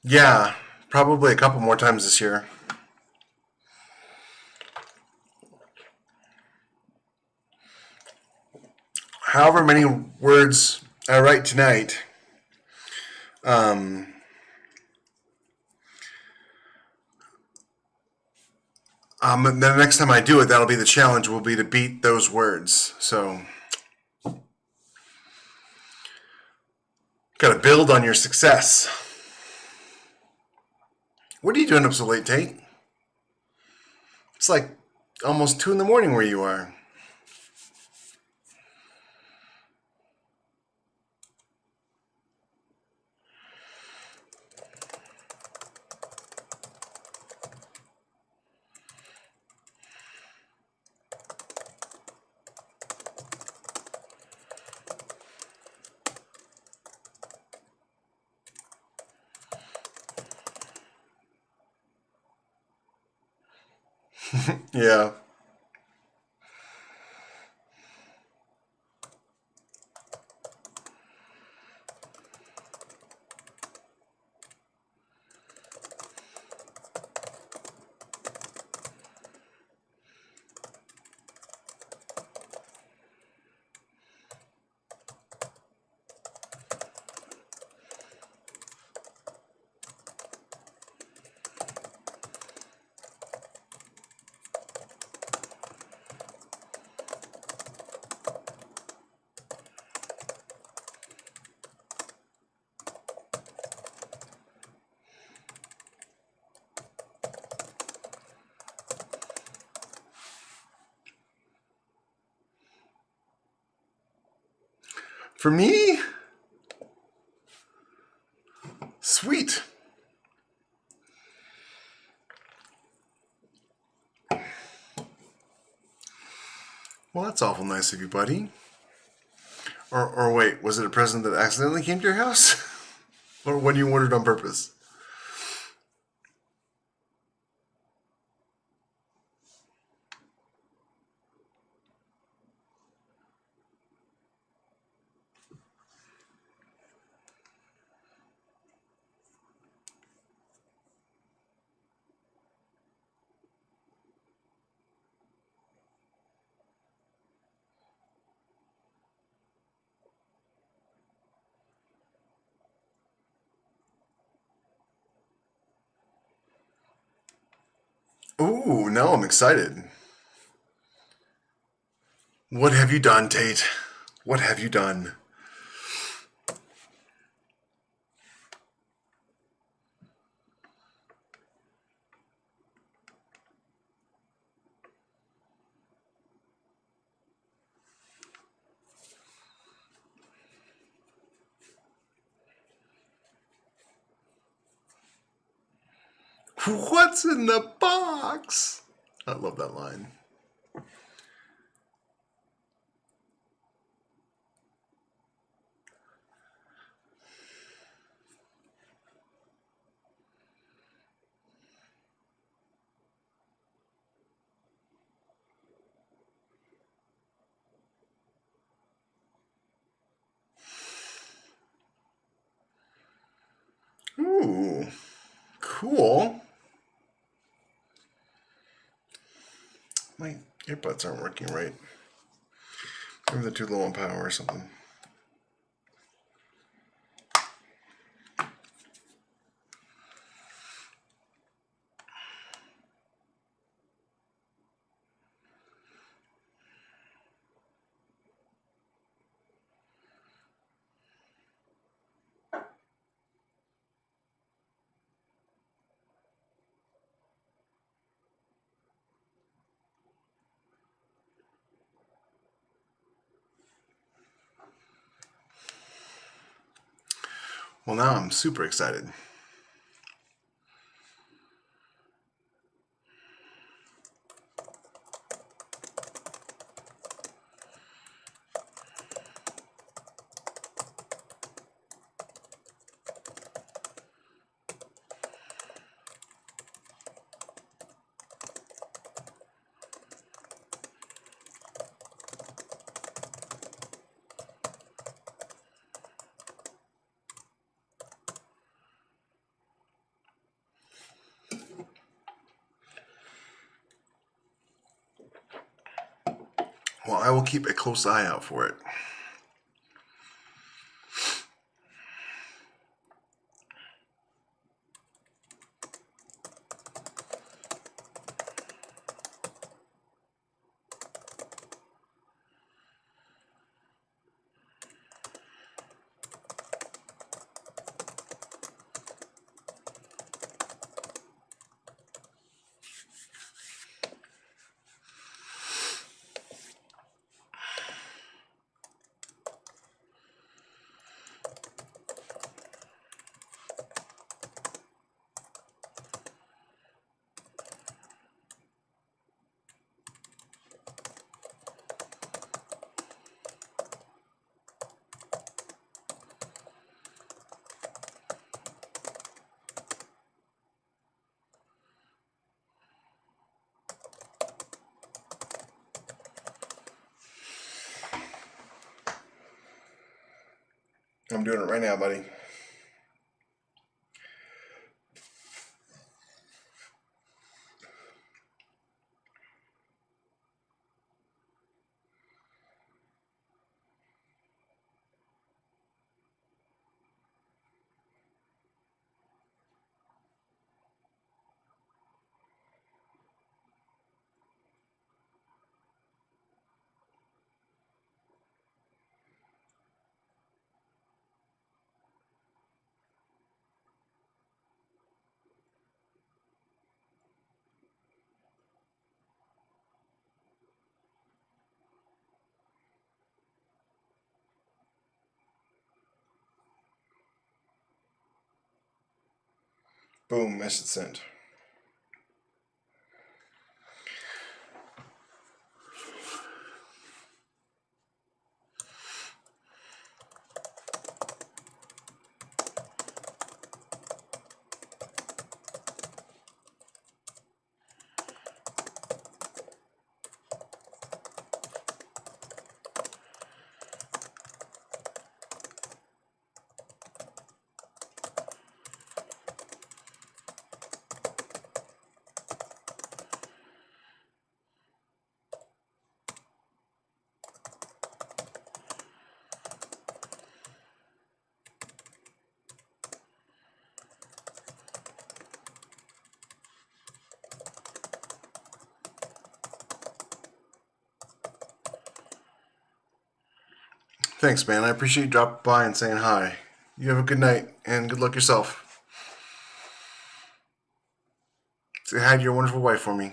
Yeah, probably a couple more times this year. However many words I write tonight, the next time I do it, that'll be the challenge. Will be to beat those words. So, got to build on your success. What are you doing up so late, Tate? It's like almost 2 in the morning where you are. Yeah. For me, sweet. Well, that's awful nice of you, buddy. Or wait, was it a present that accidentally came to your house? Or one you ordered on purpose? Ooh, now I'm excited. What have you done, Tate? What have you done? What's in the box? I love that line. Ooh, cool. My earbuds aren't working right. Maybe they're too low on power or something. Well, now I'm super excited. Well, I will keep a close eye out for it. I'm doing it right now, buddy. Boom, message sent. Thanks, man. I appreciate you dropping by and saying hi. You have a good night and good luck yourself. Say hi to your wonderful wife for me.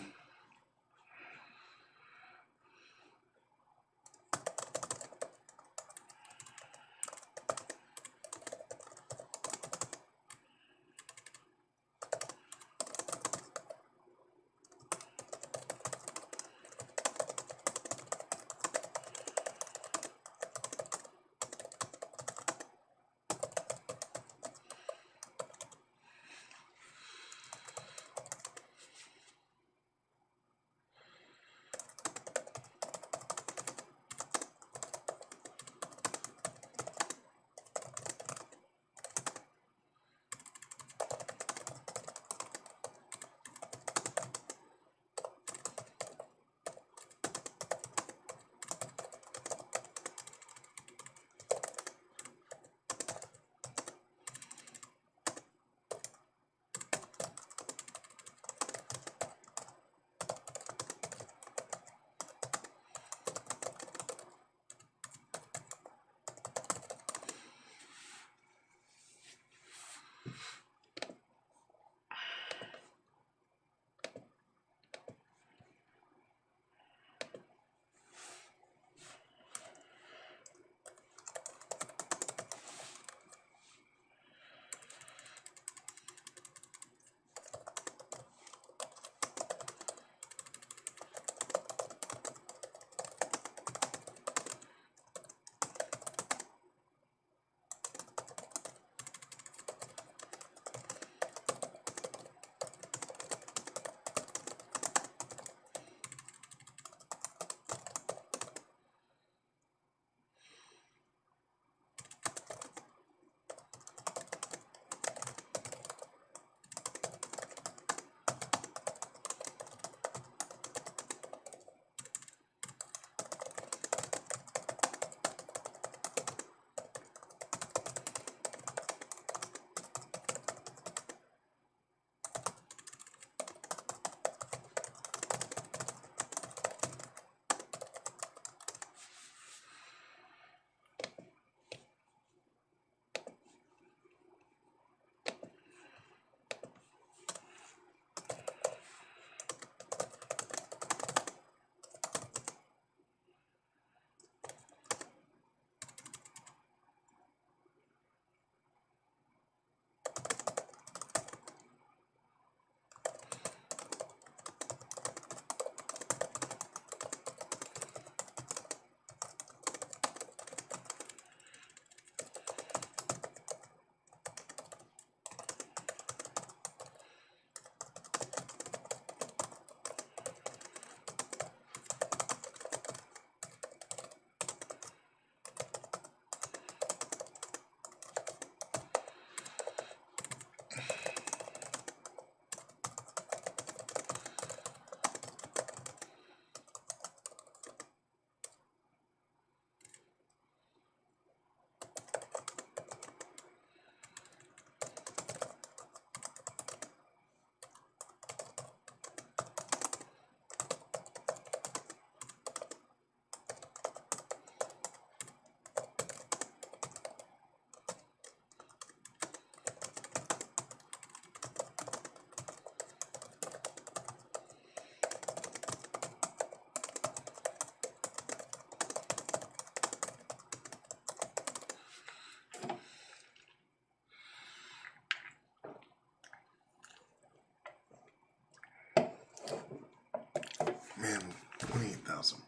awesome.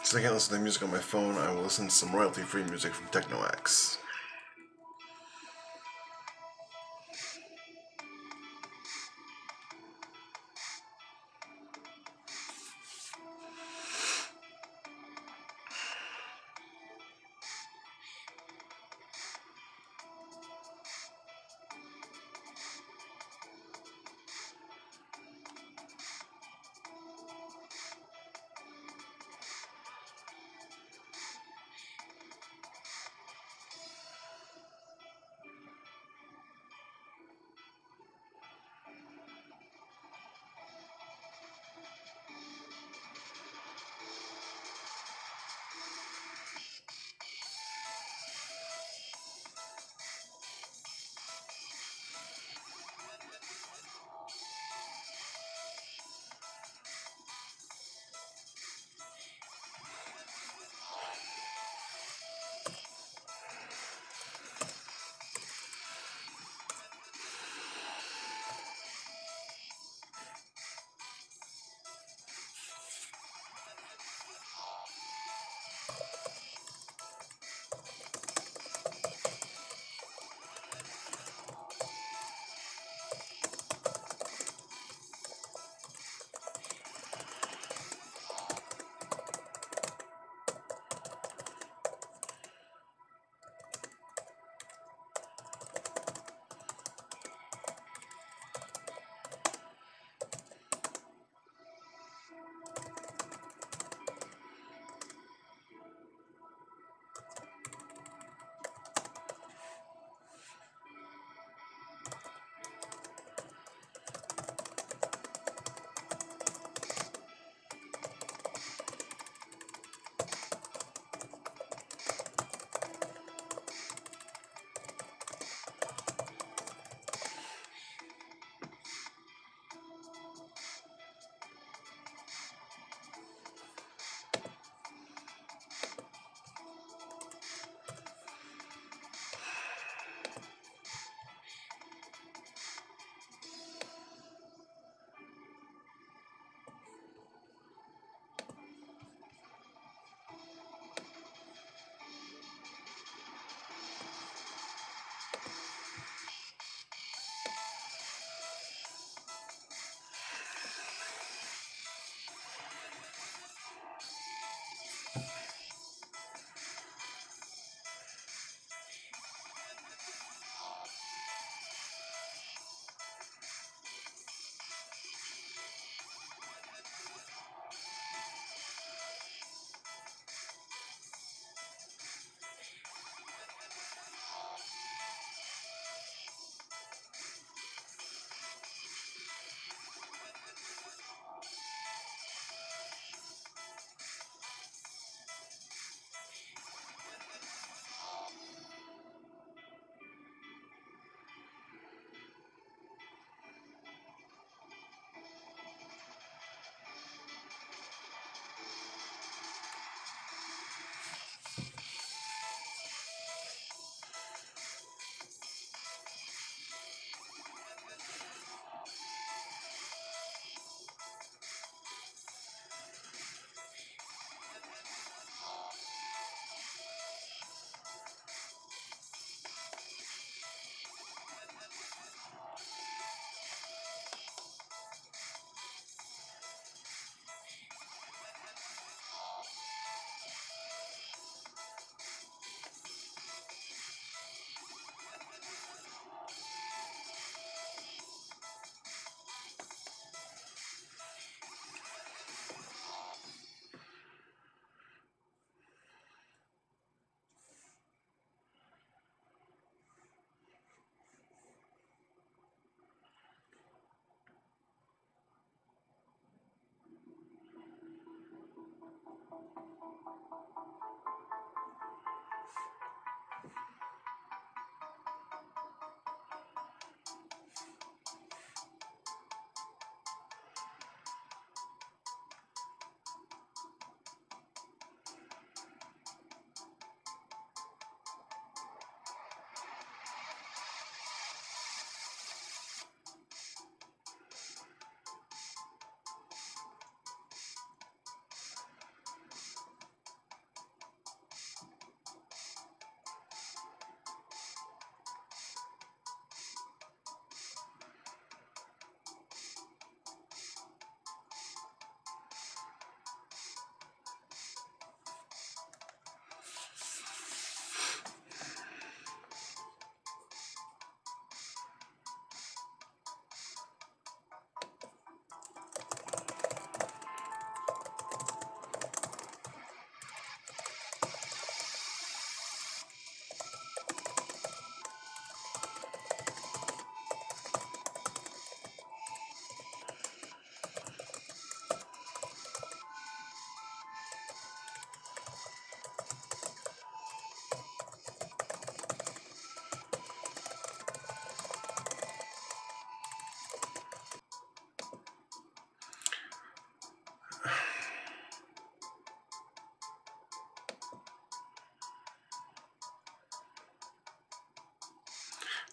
Since I can't listen to music on my phone, I will listen to some royalty-free music from TechnoX.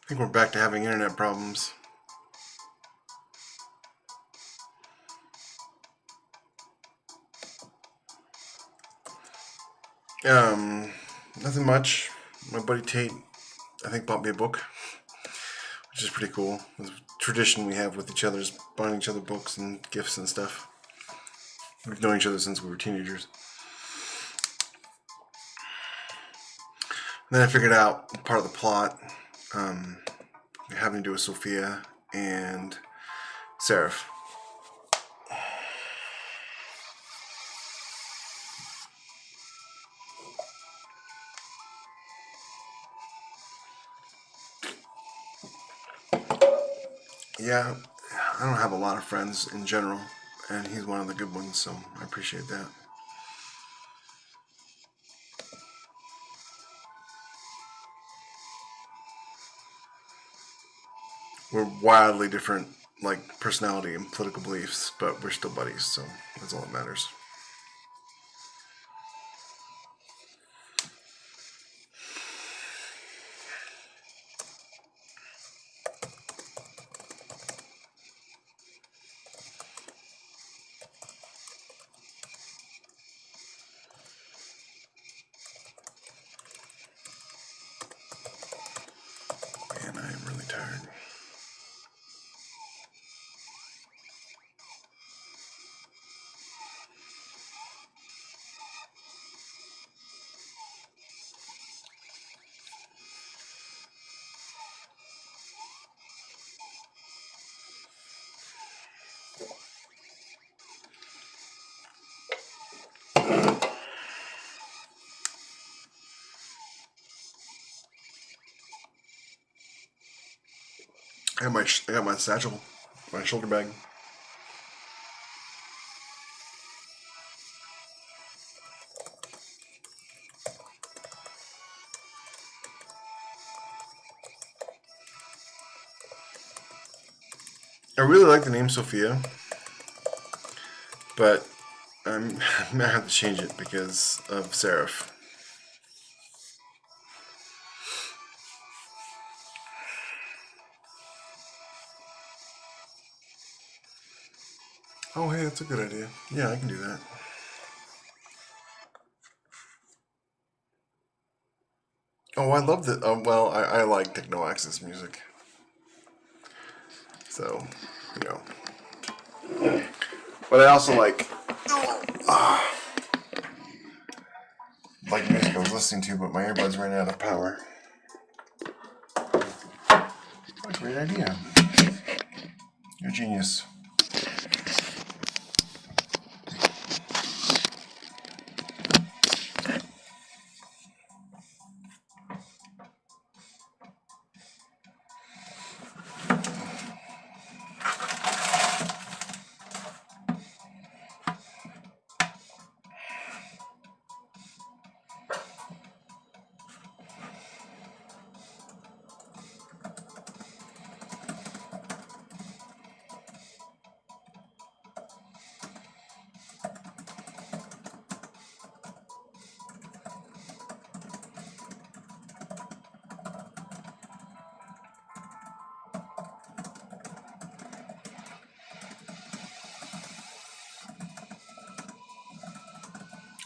I think we're back to having internet problems. Nothing much. My buddy Tate, I think, bought me a book, which is pretty cool. It's a tradition we have with each other is buying each other books and gifts and stuff. We've known each other since we were teenagers. And then I figured out part of the plot having to do with Sophia and Seraph. Yeah, I don't have a lot of friends in general, and he's one of the good ones, so I appreciate that. We're wildly different, like, personality and political beliefs, but we're still buddies, so that's all that matters. Man, I am really tired. I got my satchel, my shoulder bag. I really like the name Sophia, but I might have to change it because of Seraph. Oh, hey, that's a good idea. Yeah, I can do that. Oh, I love that. Well, I like Techno Access music. So, you know. But I also like music I was listening to, but my earbuds ran out of power. What a great idea. You're a genius.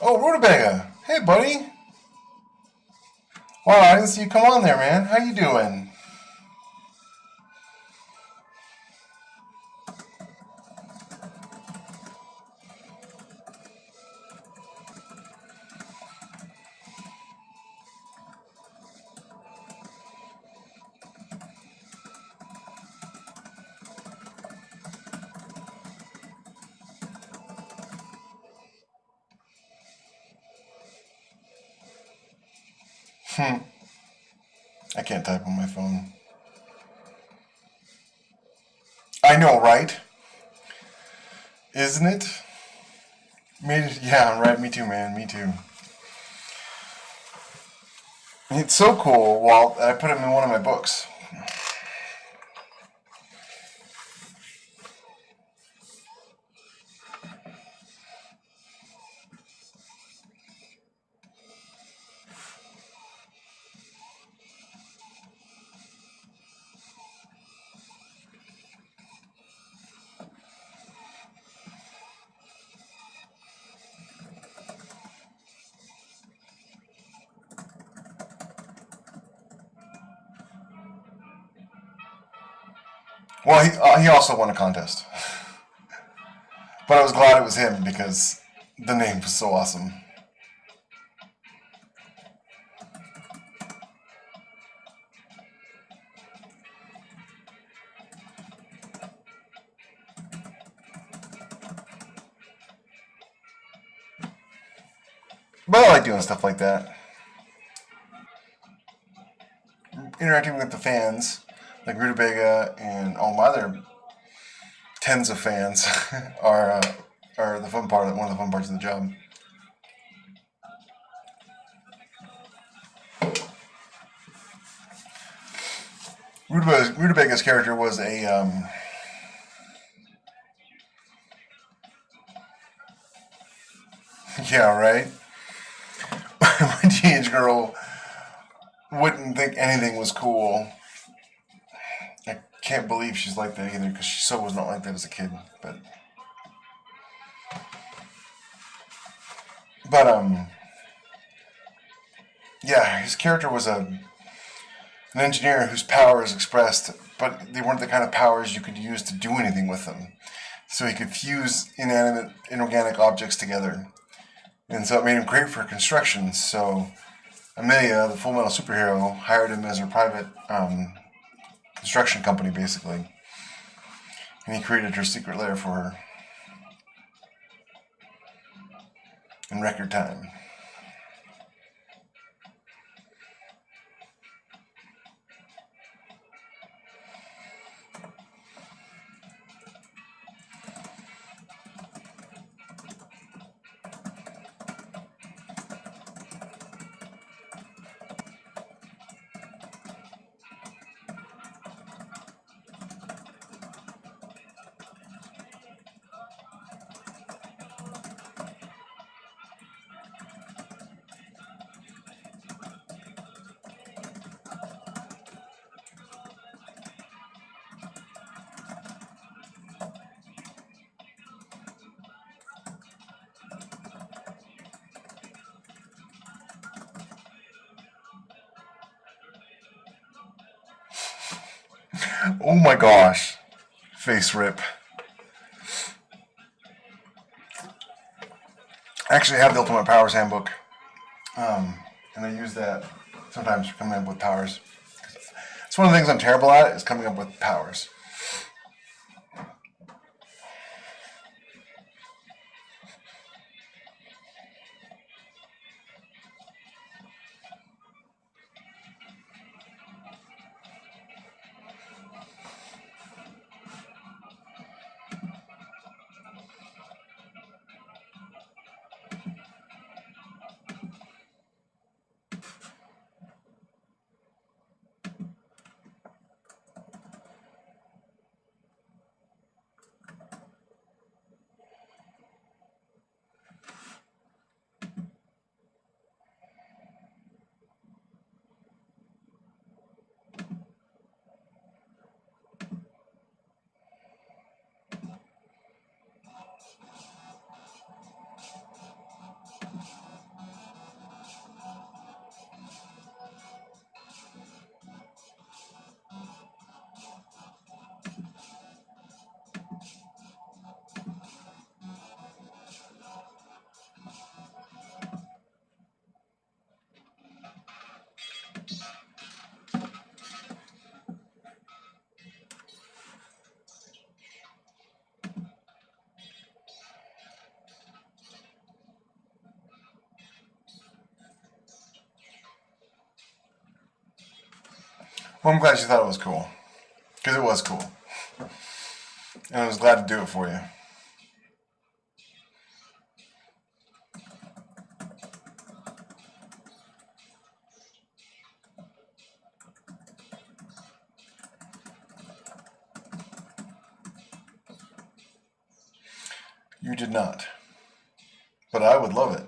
Oh, Rutabaga. Hey, buddy. Wow, I didn't see you come on there, man. How you doing? I can't type on my phone. I know, right? Isn't it? Yeah, right. Me too, man. Me too. It's so cool. Well, I put him in one of my books. Well, he also won a contest, but I was glad it was him because the name was so awesome. But I like doing stuff like that. Interacting with the fans, like Rutabaga and all my other tens of fans, are the fun part. One of the fun parts of the job. Rutabaga's character was a yeah, right. My teenage girl wouldn't think anything was cool. I can't believe she's like that either because she so was not like that as a kid. But yeah, his character was an engineer whose powers expressed, but they weren't the kind of powers you could use to do anything with them. So he could fuse inanimate, inorganic objects together. And so it made him great for construction. So Amelia, the Full Metal superhero, hired him as her private construction company, basically. And he created her secret lair for her in record time. Oh my gosh. Face rip. I actually have the Ultimate Powers Handbook. And I use that sometimes for coming up with powers. It's one of the things I'm terrible at is coming up with powers. Well, I'm glad you thought it was cool. Because it was cool. And I was glad to do it for you. You did not. But I would love it.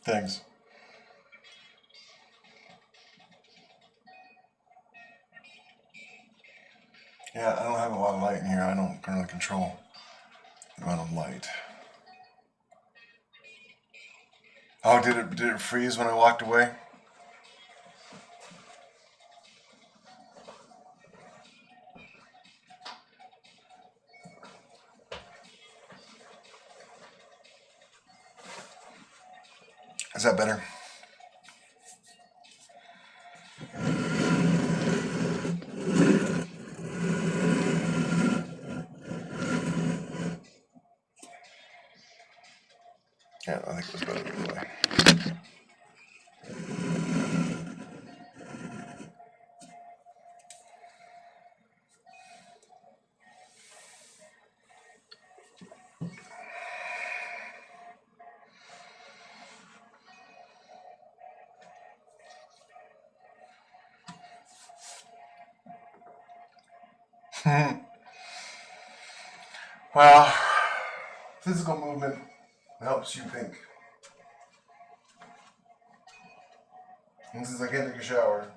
Thanks. Yeah, I don't have a lot of light in here. I don't really control the amount of light. Oh, did it freeze when I walked away? Is that better? Yeah, I think it was better the other way. Well, physical movement helps you think. And since I can't take a shower,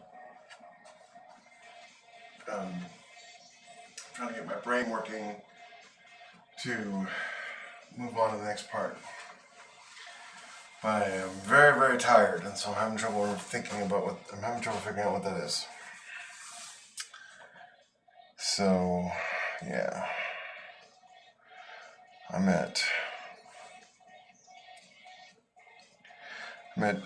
I'm trying to get my brain working to move on to the next part. But I am very, very tired, and so I'm having trouble figuring out what that is. So, yeah. I'm at 19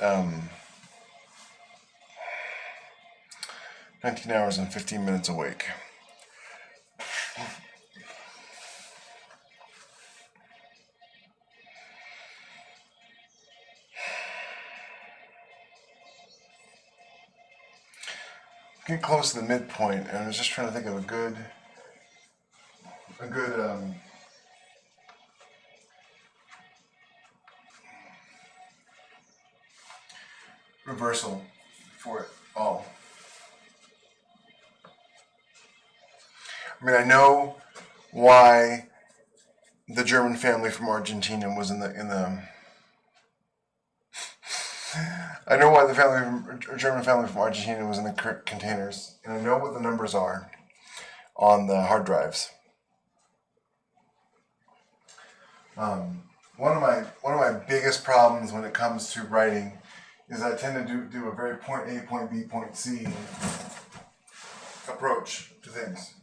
hours and 15 minutes awake. Getting close to the midpoint, and I was just trying to think of a good reversal for it all. I mean, I know why the German family from Argentina was in the. I know why the German family from Argentina was in the containers, and I know what the numbers are on the hard drives. One of my biggest problems when it comes to writing is I tend to do a very point A, point B, point C approach to things.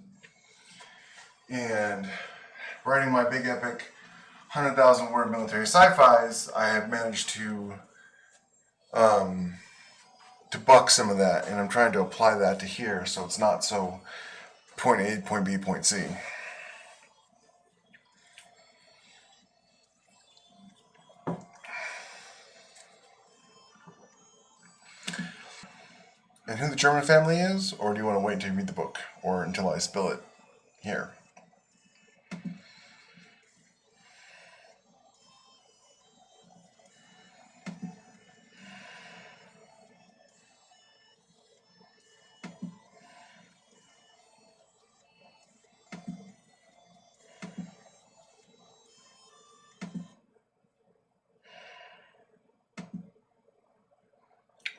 And writing my big epic 100,000 word military sci-fis, I have managed to buck some of that, and I'm trying to apply that to here so it's not so point A, point B, point C. And who the German family is, or do you want to wait until you read the book, or until I spill it here?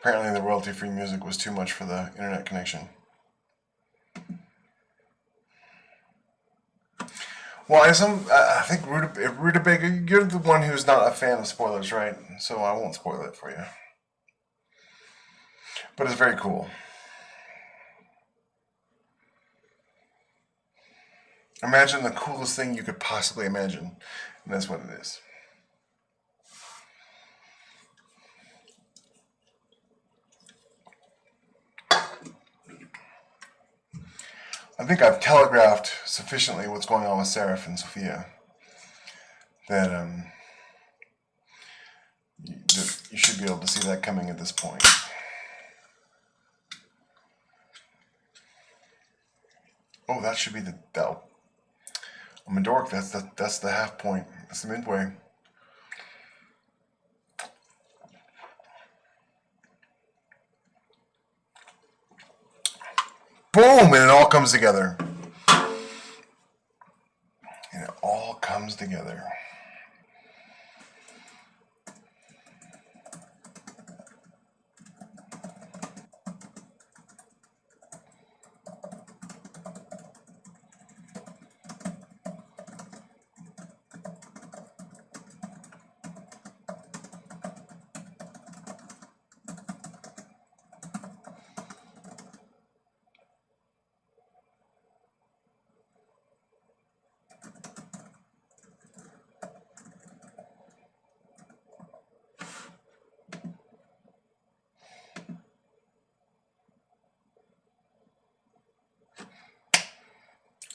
Apparently the royalty-free music was too much for the internet connection. Well, I think Rutabaga, you're the one who's not a fan of spoilers, right? So I won't spoil it for you. But it's very cool. Imagine the coolest thing you could possibly imagine, and that's what it is. I think I've telegraphed sufficiently what's going on with Seraph and Sophia that you should be able to see that coming at this point. Oh, that should be I'm a dork. That's the half point. That's the midway. Boom! And it all comes together. And it all comes together.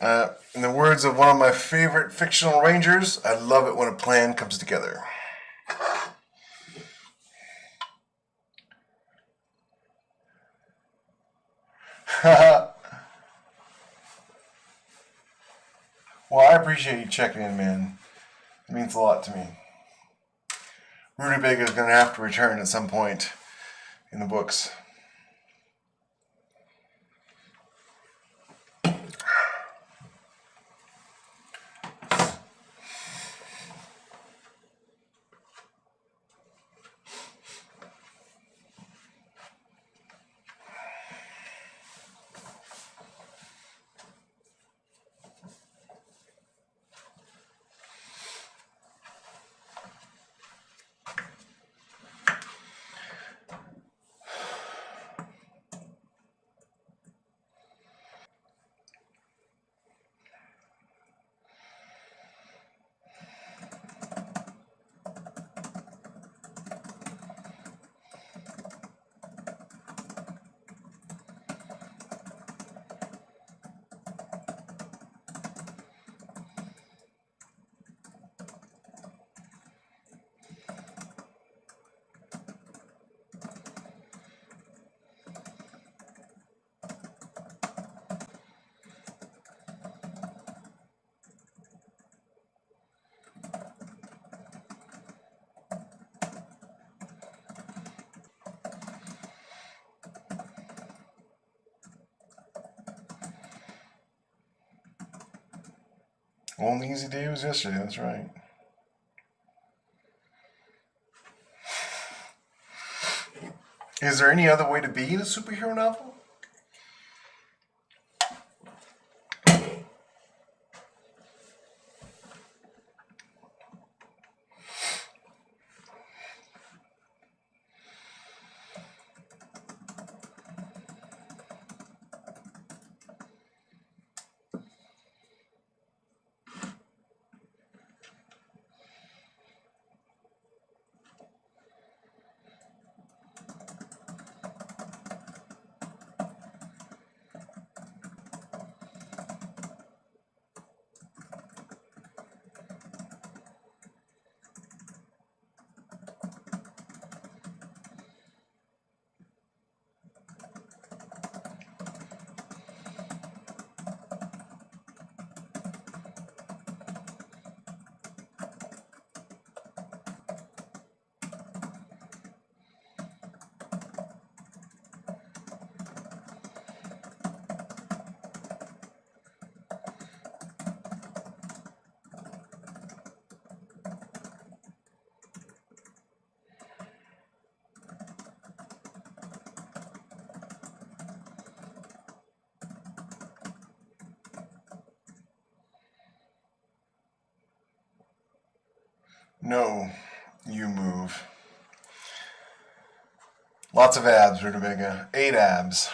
In the words of one of my favorite fictional rangers, I love it when a plan comes together. Well, I appreciate you checking in, man. It means a lot to me. Rutabaga is going to have to return at some point in the books. Only easy day was yesterday, that's right. Is there any other way to be in a superhero novel? No, you move. Lots of abs, Rutabaga. 8 abs.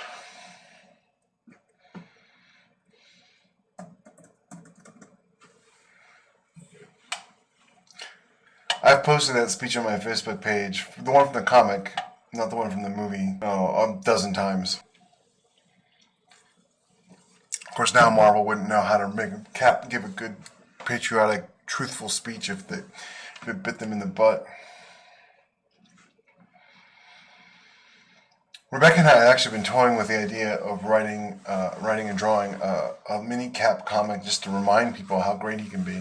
I've posted that speech on my Facebook page, the one from the comic, not the one from the movie, a dozen times. Of course, now Marvel wouldn't know how to give a good, patriotic, truthful speech if it bit them in the butt. Rebecca and I have actually been toying with the idea of writing and drawing a mini Cap comic just to remind people how great he can be.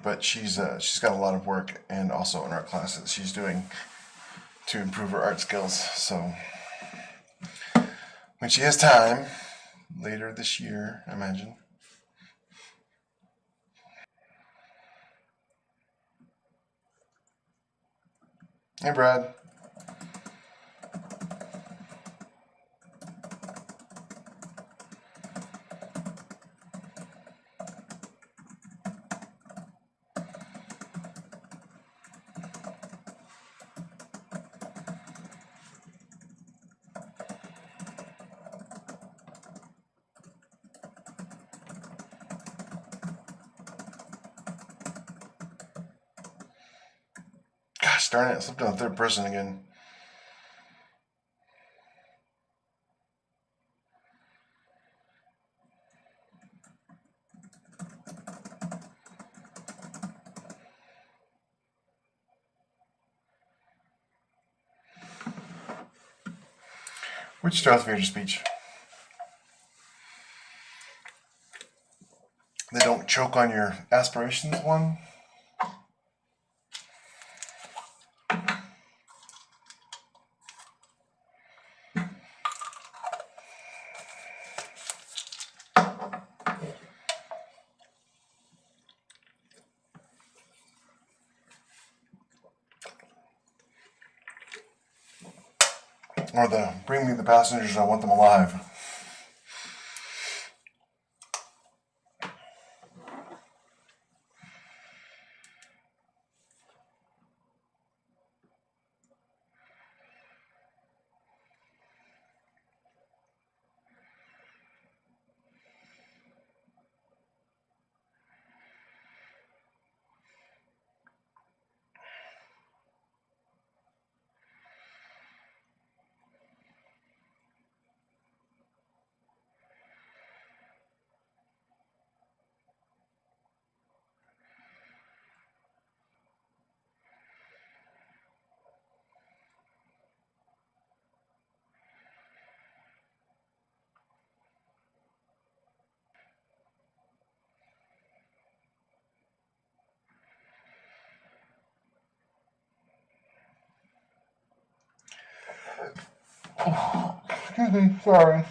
But she's got a lot of work and also in art classes she's doing to improve her art skills. So when she has time, later this year, I imagine. Hey, Brad. Gosh darn it, I slipped on the third person again. Which Darth Vader speech? The don't choke on your aspirations one? Or the bring me the passengers, I want them alive. Excuse me, sorry.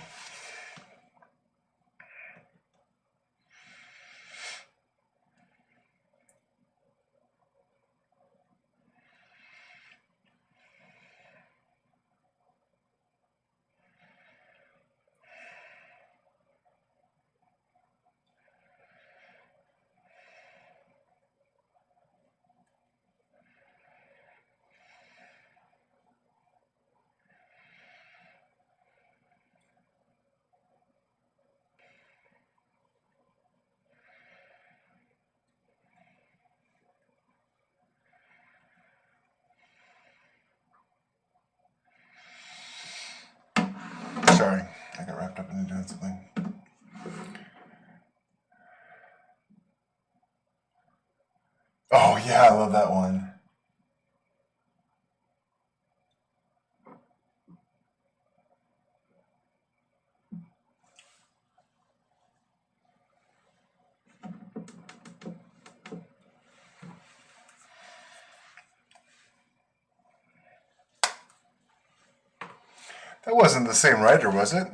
Sorry, I got wrapped up into doing something. Oh yeah, I love that one. That wasn't the same writer, was it?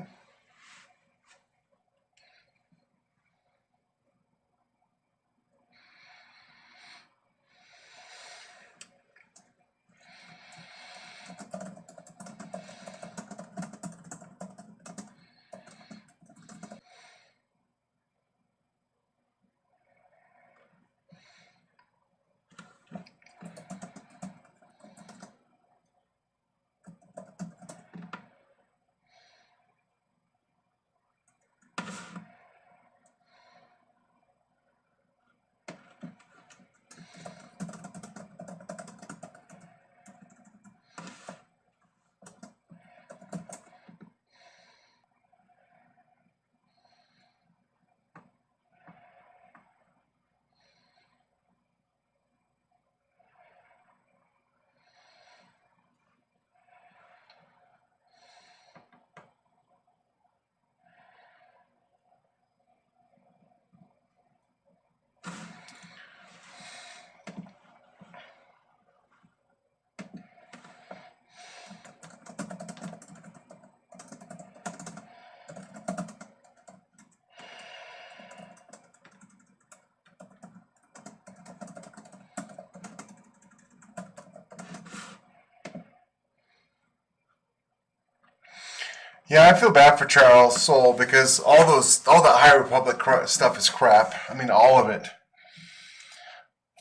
Yeah, I feel bad for Charles Soule because all that High Republic stuff is crap. I mean, all of it. As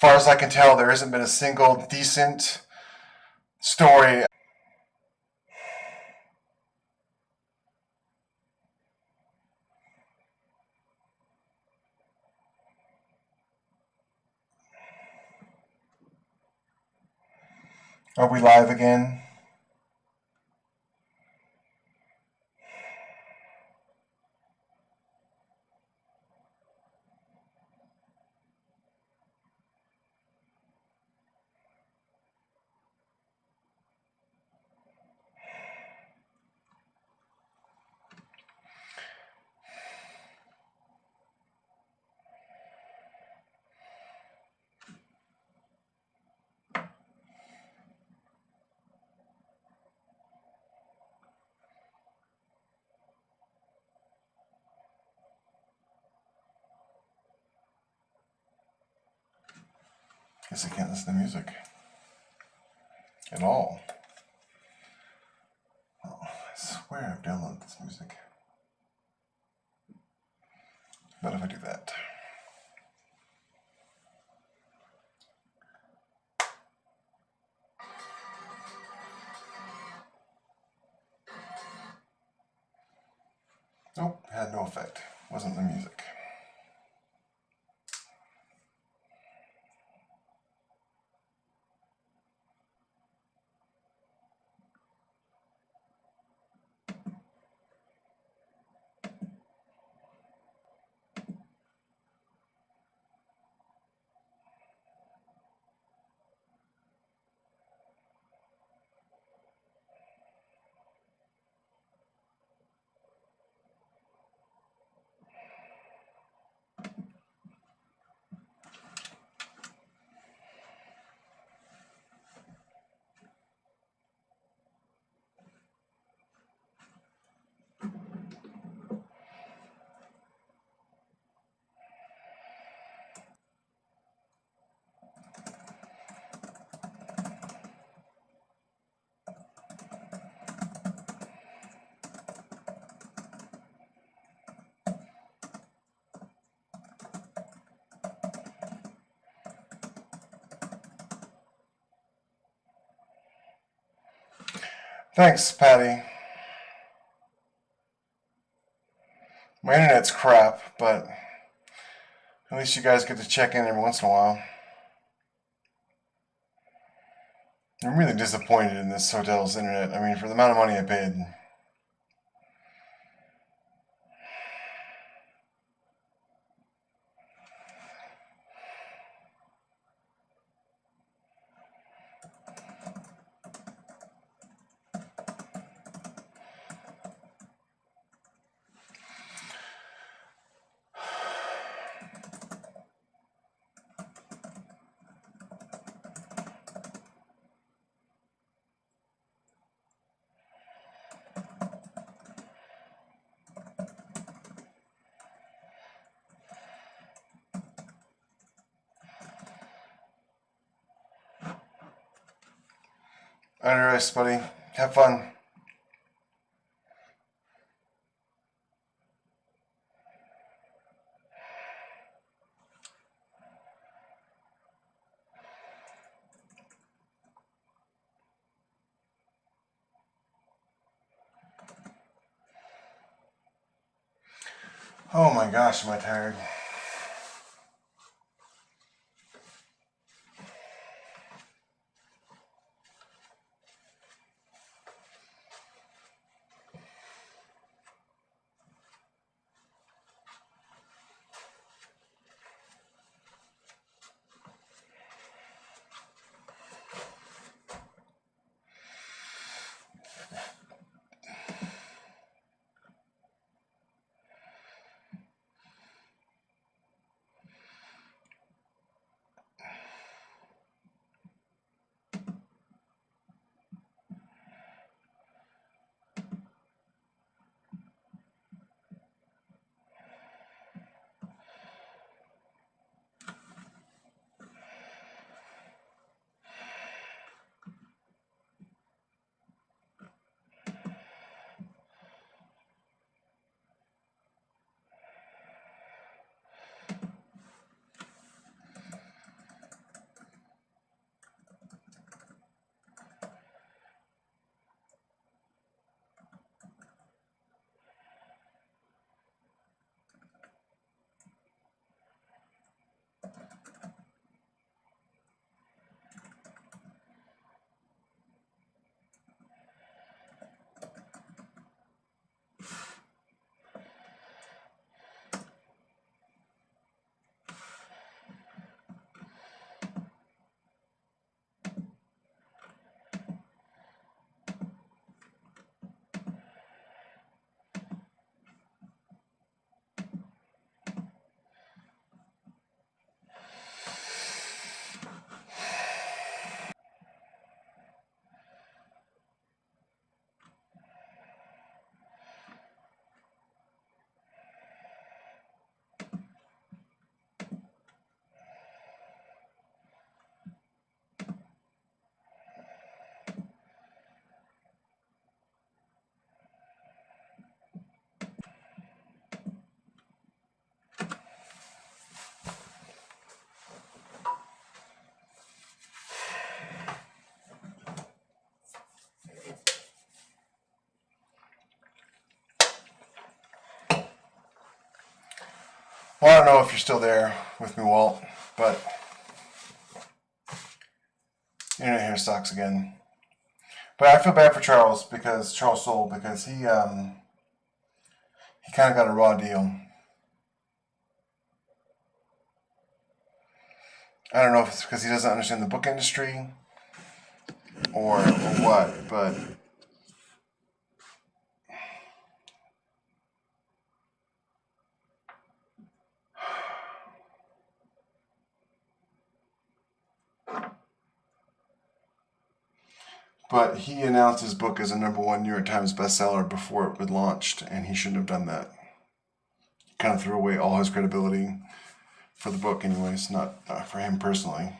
far as I can tell, there hasn't been a single decent story. Are we live again? Guess I can't listen to music at all. Oh, I swear I've downloaded this music. What if I do that? Nope, had no effect. Wasn't the music. Thanks, Patty. My internet's crap, but at least you guys get to check in every once in a while. I'm really disappointed in this hotel's internet. I mean, for the amount of money I paid. Alright, buddy. Have fun. Oh my gosh, am I tired. Well, I don't know if you're still there with me, Walt, but internet here sucks again. But I feel bad for Charles Soule, because he kind of got a raw deal. I don't know if it's because he doesn't understand the book industry or what, but he announced his book as a #1 New York Times bestseller before it was launched, and he shouldn't have done that. Kind of threw away all his credibility for the book, anyways, not for him personally.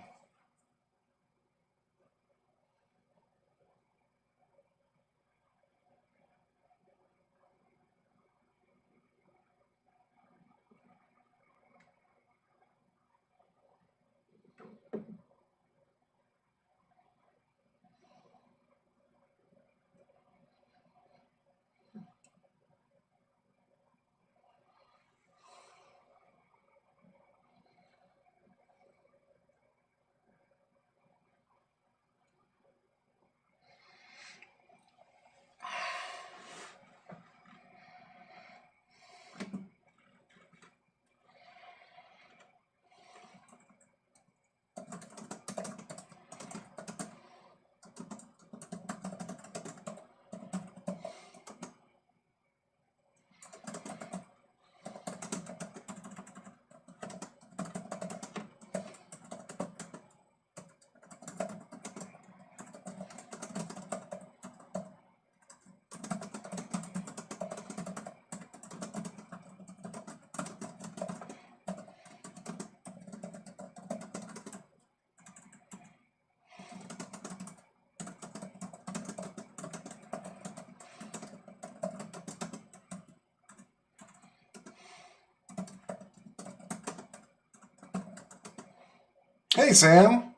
Hey, Sam.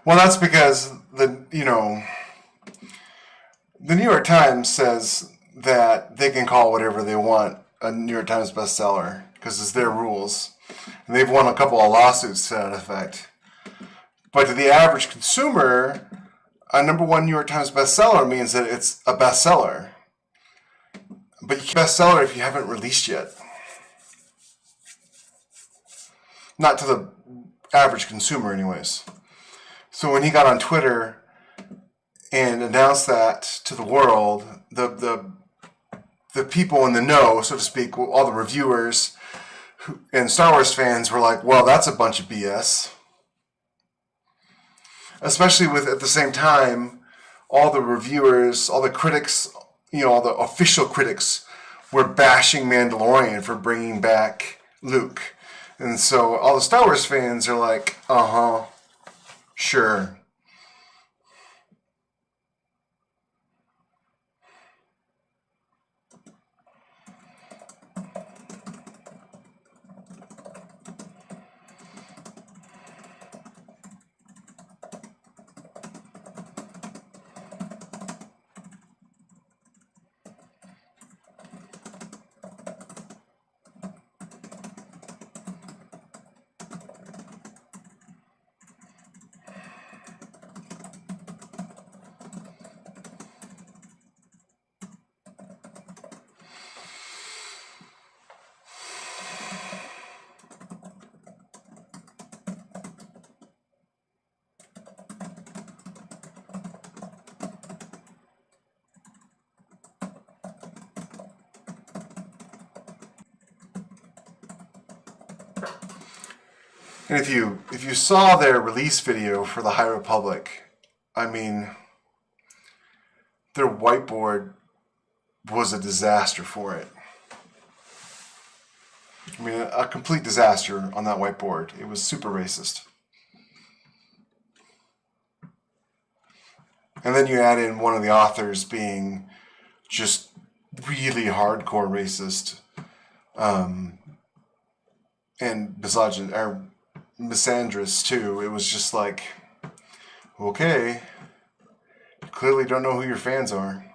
Well, that's because the New York Times says that they can call whatever they want a New York Times bestseller because it's their rules, and they've won a couple of lawsuits to that effect. But to the average consumer, a #1 New York Times bestseller means that it's a bestseller. But you can't bestseller if you haven't released yet. Not to the average consumer, anyways. So when he got on Twitter and announced that to the world, the people in the know, so to speak, all the reviewers and Star Wars fans were like, well, that's a bunch of BS. Especially with, at the same time, all the reviewers, all the critics, all the official critics were bashing Mandalorian for bringing back Luke. And so all the Star Wars fans are like, sure. And if you saw their release video for the High Republic, I mean, their whiteboard was a disaster for it. I mean, a complete disaster on that whiteboard. It was super racist. And then you add in one of the authors being just really hardcore racist, and misogynist, or misandrous too. It was just like, okay, you clearly don't know who your fans are.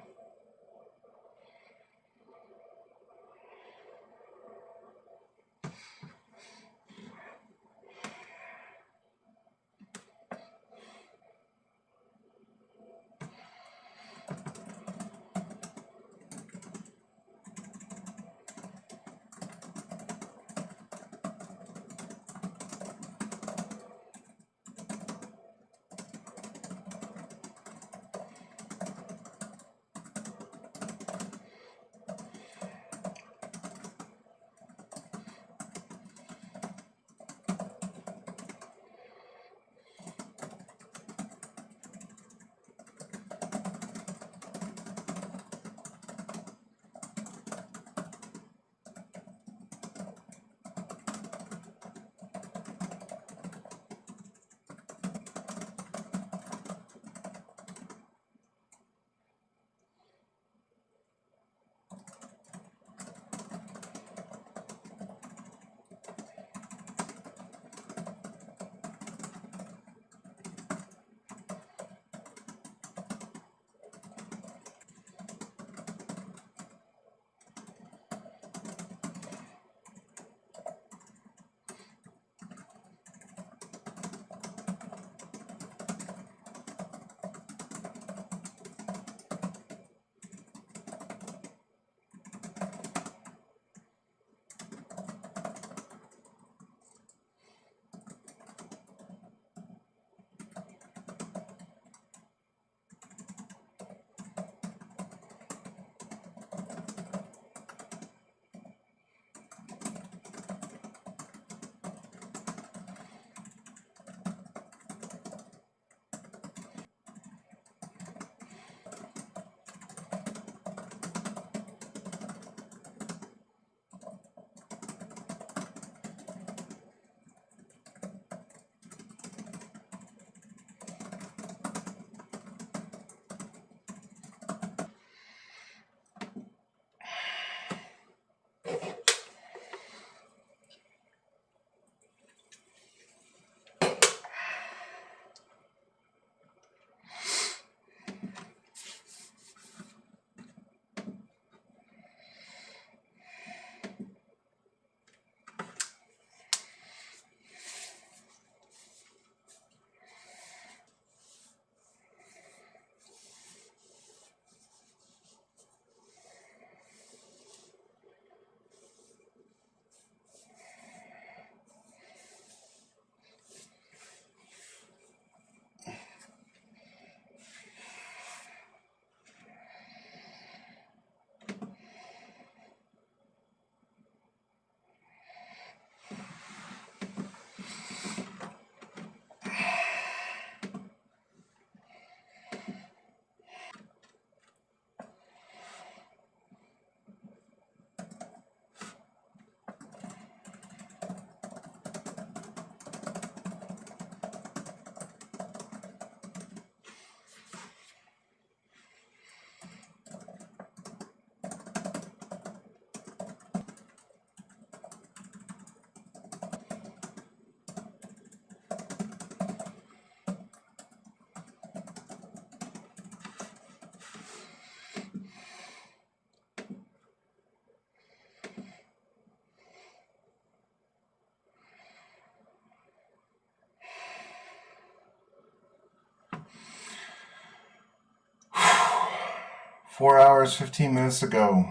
4 hours, 15 minutes to go.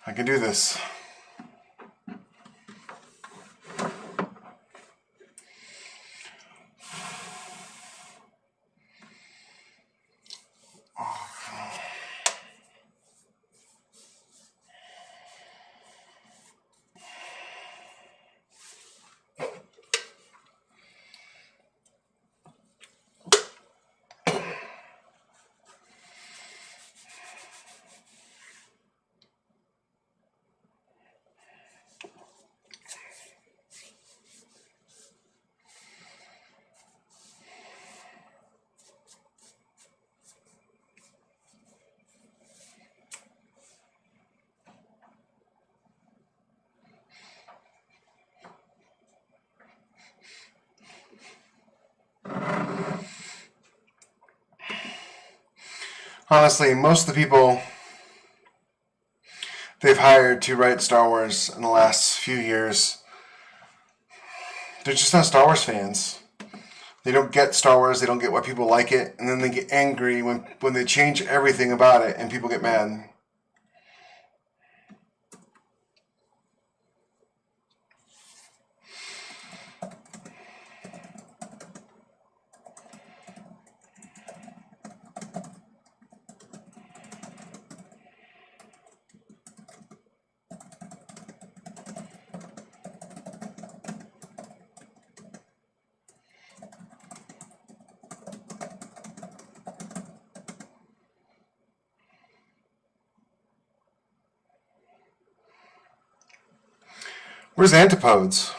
I can do this. Honestly, most of the people they've hired to write Star Wars in the last few years, they're just not Star Wars fans. They don't get Star Wars, they don't get why people like it, and then they get angry when they change everything about it and people get mad. Where's Antipodes?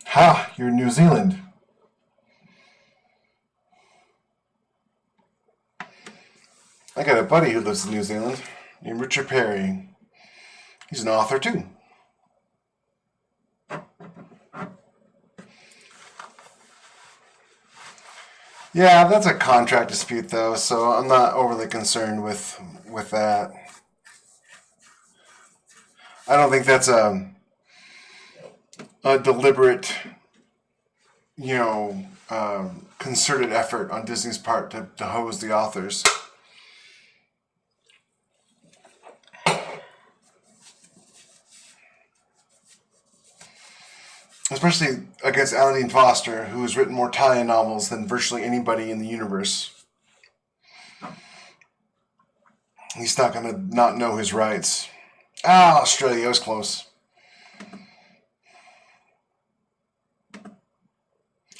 Ha! You're in New Zealand. I got a buddy who lives in New Zealand named Richard Perry. He's an author too. Yeah, that's a contract dispute though, so I'm not overly concerned with that. I don't think that's a deliberate, concerted effort on Disney's part to hose the authors. especially against Alan Dean Foster, who has written more tie-in novels than virtually anybody in the universe. He's not going to not know his rights. Australia was close.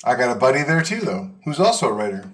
I got a buddy there too, though, who's also a writer.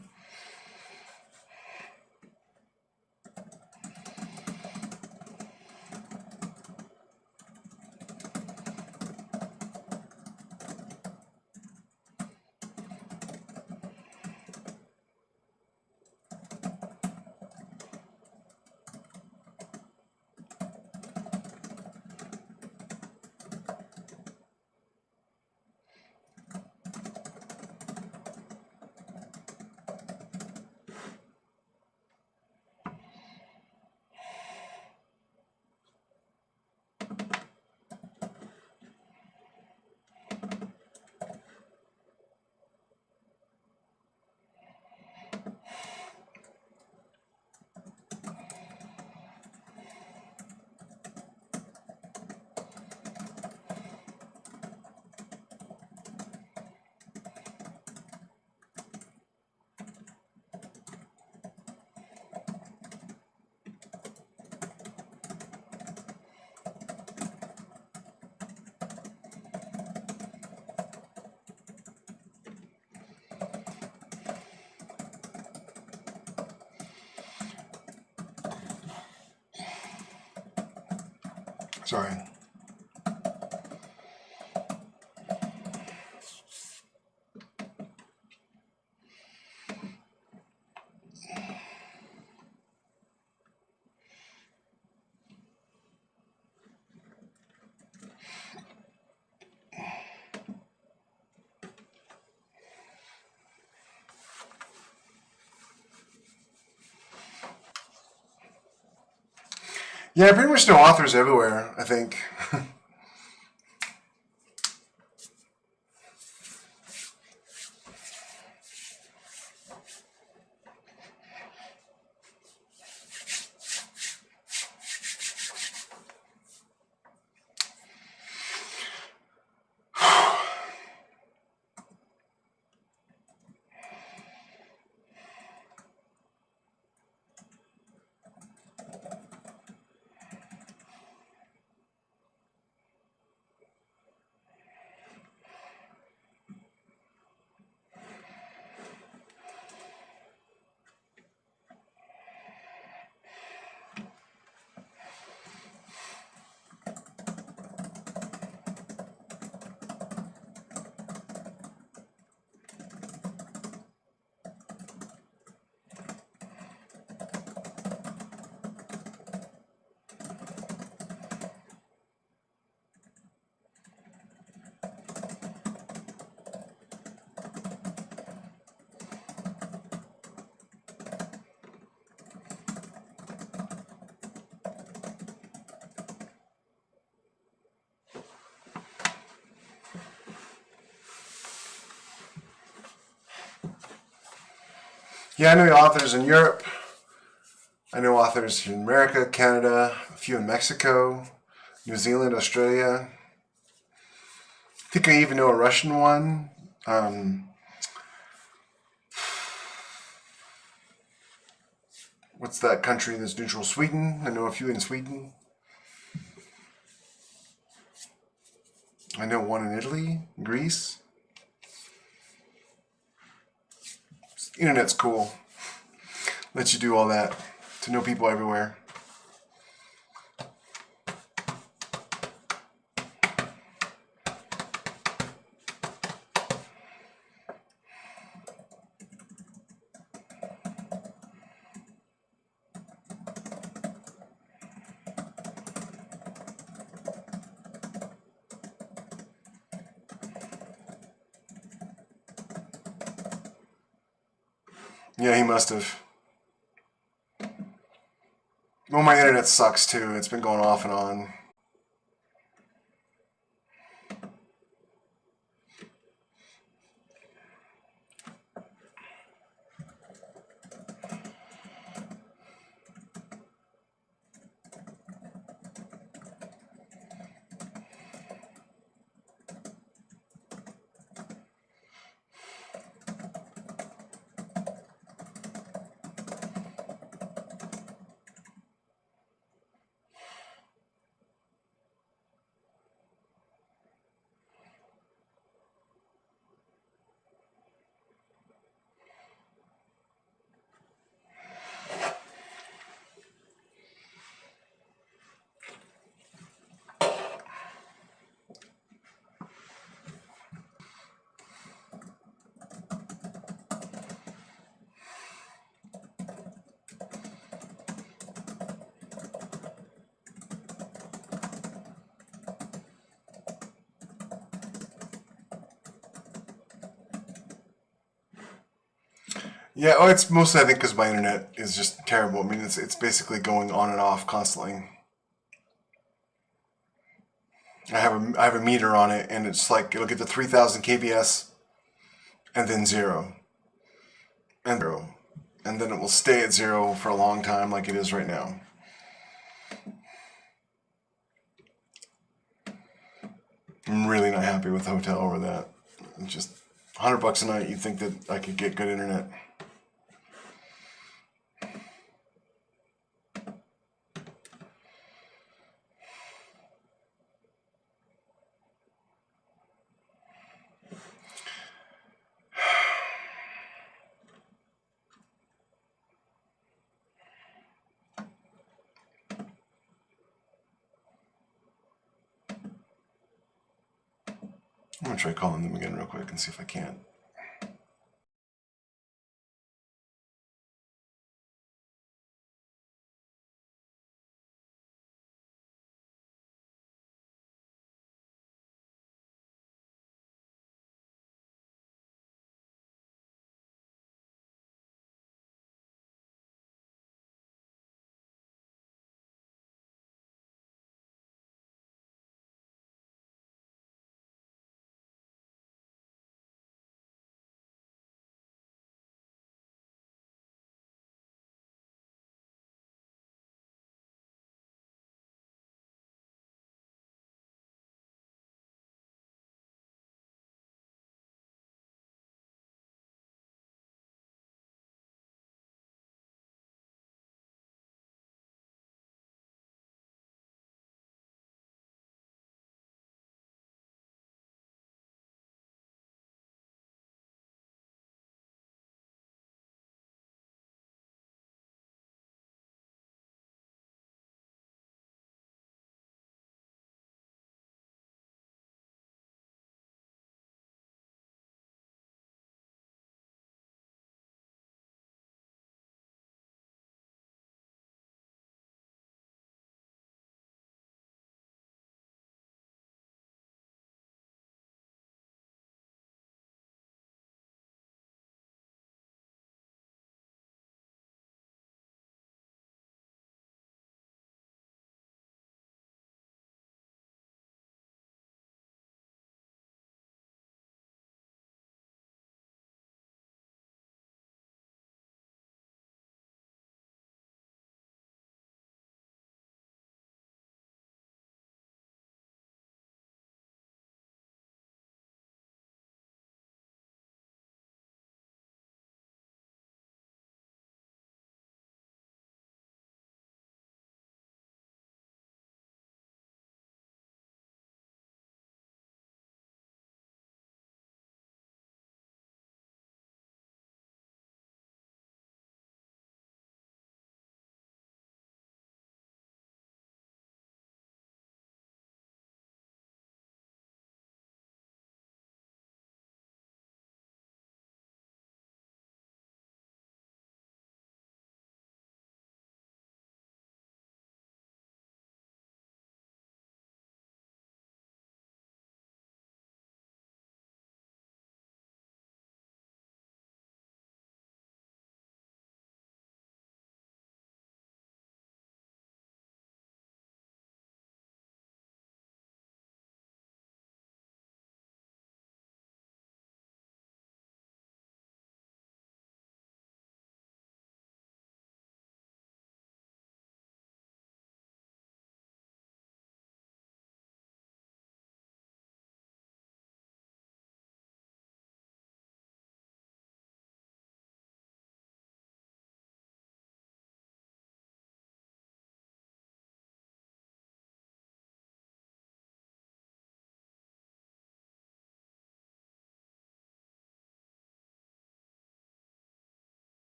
Sorry. Yeah, I pretty much know authors everywhere, I think. Yeah, I know authors in Europe. I know authors in America, Canada, a few in Mexico, New Zealand, Australia. I think I even know a Russian one. What's that country that's neutral? Sweden. I know a few in Sweden. I know one in Italy, Greece. Internet's cool. Lets you do all that. To know people everywhere. Yeah, he must have. Well, my internet sucks too. It's been going off and on. Yeah, oh, it's mostly I think because my internet is just terrible. I mean, it's basically going on and off constantly. I have a meter on it, and it's like it'll get to 3,000 kbs, and then zero, and then it will stay at zero for a long time, like it is right now. I'm really not happy with the hotel over that. It's just $100 a night. You'd think that I could get good internet. I'm gonna try calling them again real quick and see if I can.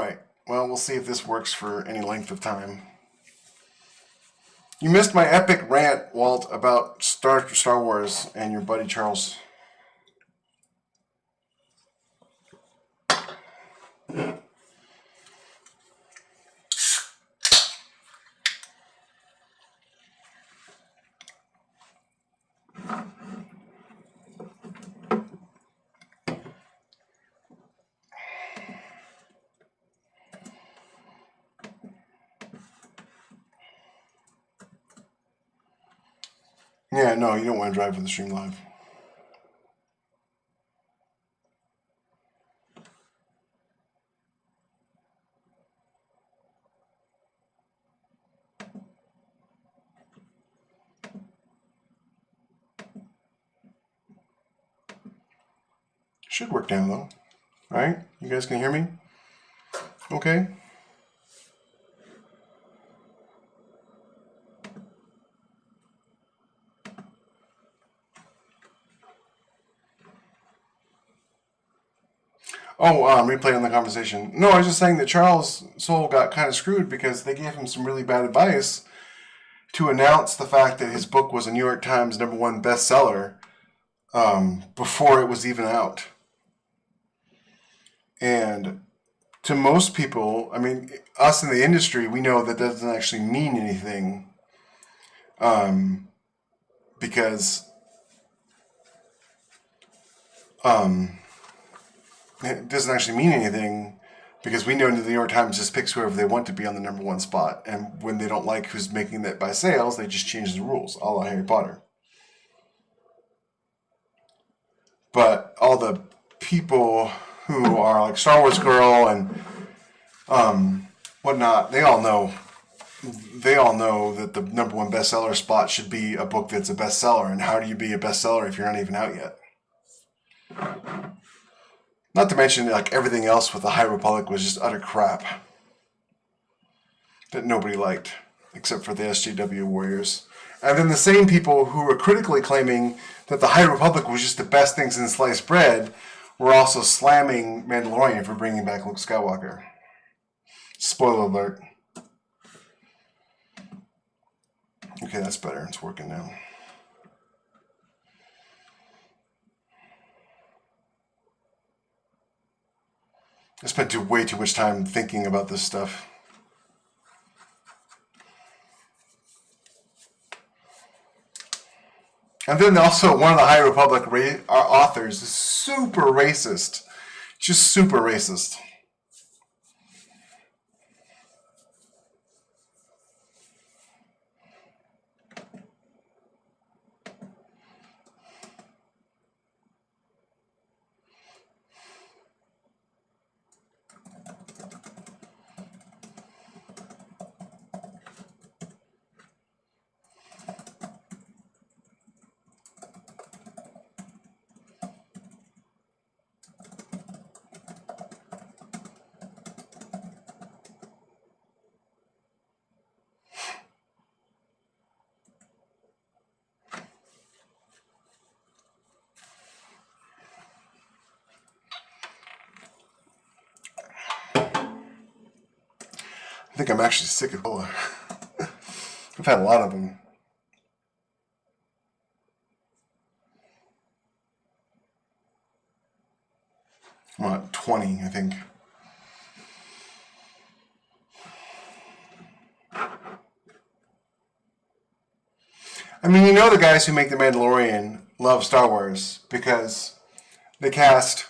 Alright, well, we'll see if this works for any length of time. You missed my epic rant, Walt, about Star Wars and your buddy Charles. Yeah, no, you don't want to drive with the stream live. Should work now, though. Alright, you guys can hear me? Okay. Oh, replay on the conversation. No, I was just saying that Charles Soule got kind of screwed because they gave him some really bad advice to announce the fact that his book was a New York Times #1 bestseller before it was even out. And to most people, I mean, us in the industry, we know that doesn't actually mean anything because it doesn't actually mean anything because we know the New York Times just picks whoever they want to be on the #1 spot. And when they don't like who's making that by sales, they just change the rules, a la Harry Potter. But all the people who are like Star Wars Girl and whatnot, they all know that the #1 bestseller spot should be a book that's a bestseller. And how do you be a bestseller if you're not even out yet? Not to mention, like, everything else with the High Republic was just utter crap that nobody liked, except for the SJW warriors. And then the same people who were critically claiming that the High Republic was just the best things in sliced bread were also slamming Mandalorian for bringing back Luke Skywalker. Spoiler alert. Okay, that's better. It's working now. I spent way too much time thinking about this stuff. And then also one of the High Republic authors is super racist. Just super racist. I think I'm actually sick of cola. I've had a lot of them. I'm at 20, I think. I mean, you know the guys who make The Mandalorian love Star Wars because they cast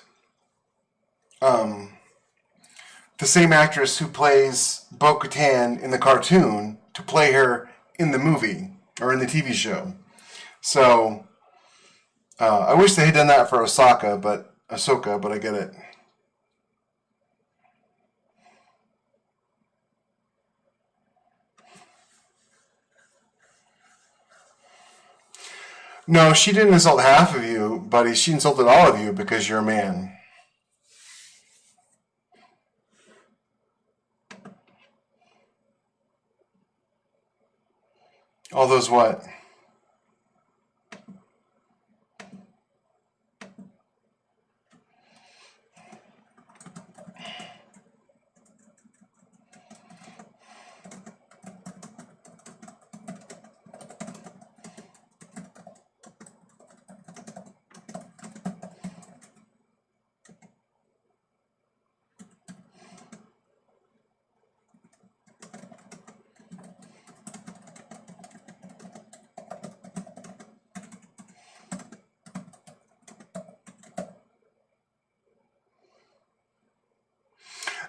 the same actress who plays Bo-Katan in the cartoon to play her in the movie or in the TV show. So I wish they had done that for Ahsoka, but I get it. No, she didn't insult half of you, buddy. She insulted all of you because you're a man. All those what?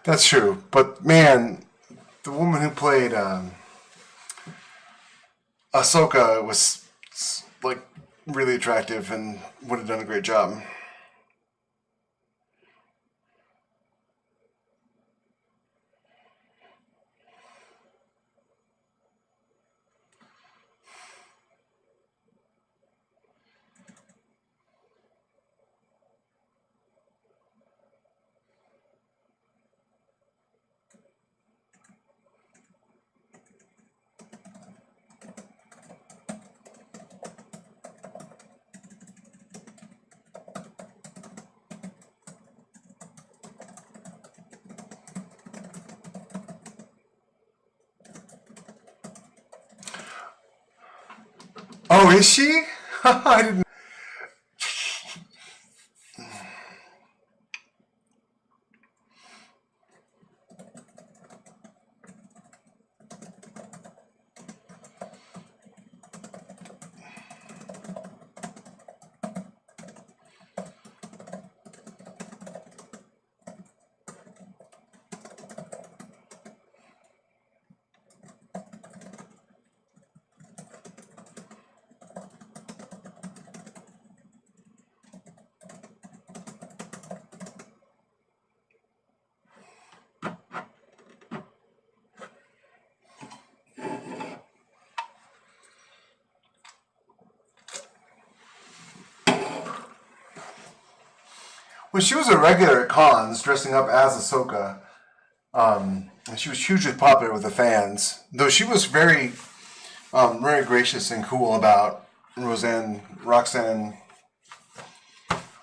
That's true. But man, the woman who played Ahsoka was like really attractive and would have done a great job. Oh, is she? I didn't. Well, she was a regular at cons, dressing up as Ahsoka. And she was hugely popular with the fans, though she was very gracious and cool about Roxanne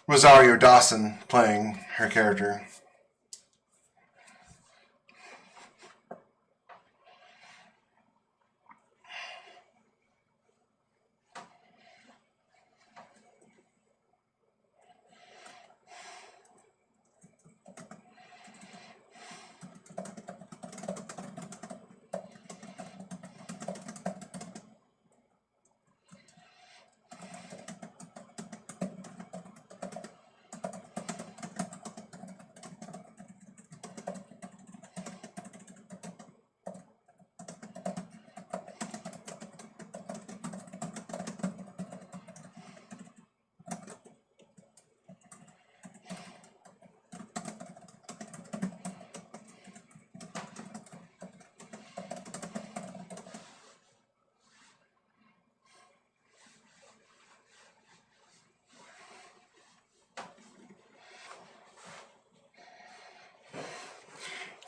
Rosario Dawson playing her character.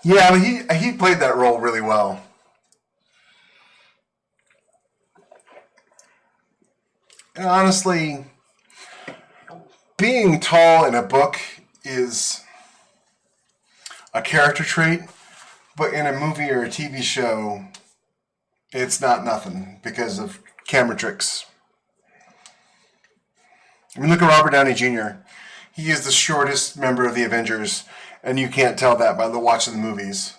Yeah, he played that role really well. And honestly, being tall in a book is a character trait, but in a movie or a TV show, it's not nothing because of camera tricks. I mean, look at Robert Downey Jr. He is the shortest member of the Avengers, and you can't tell that by the watching the movies.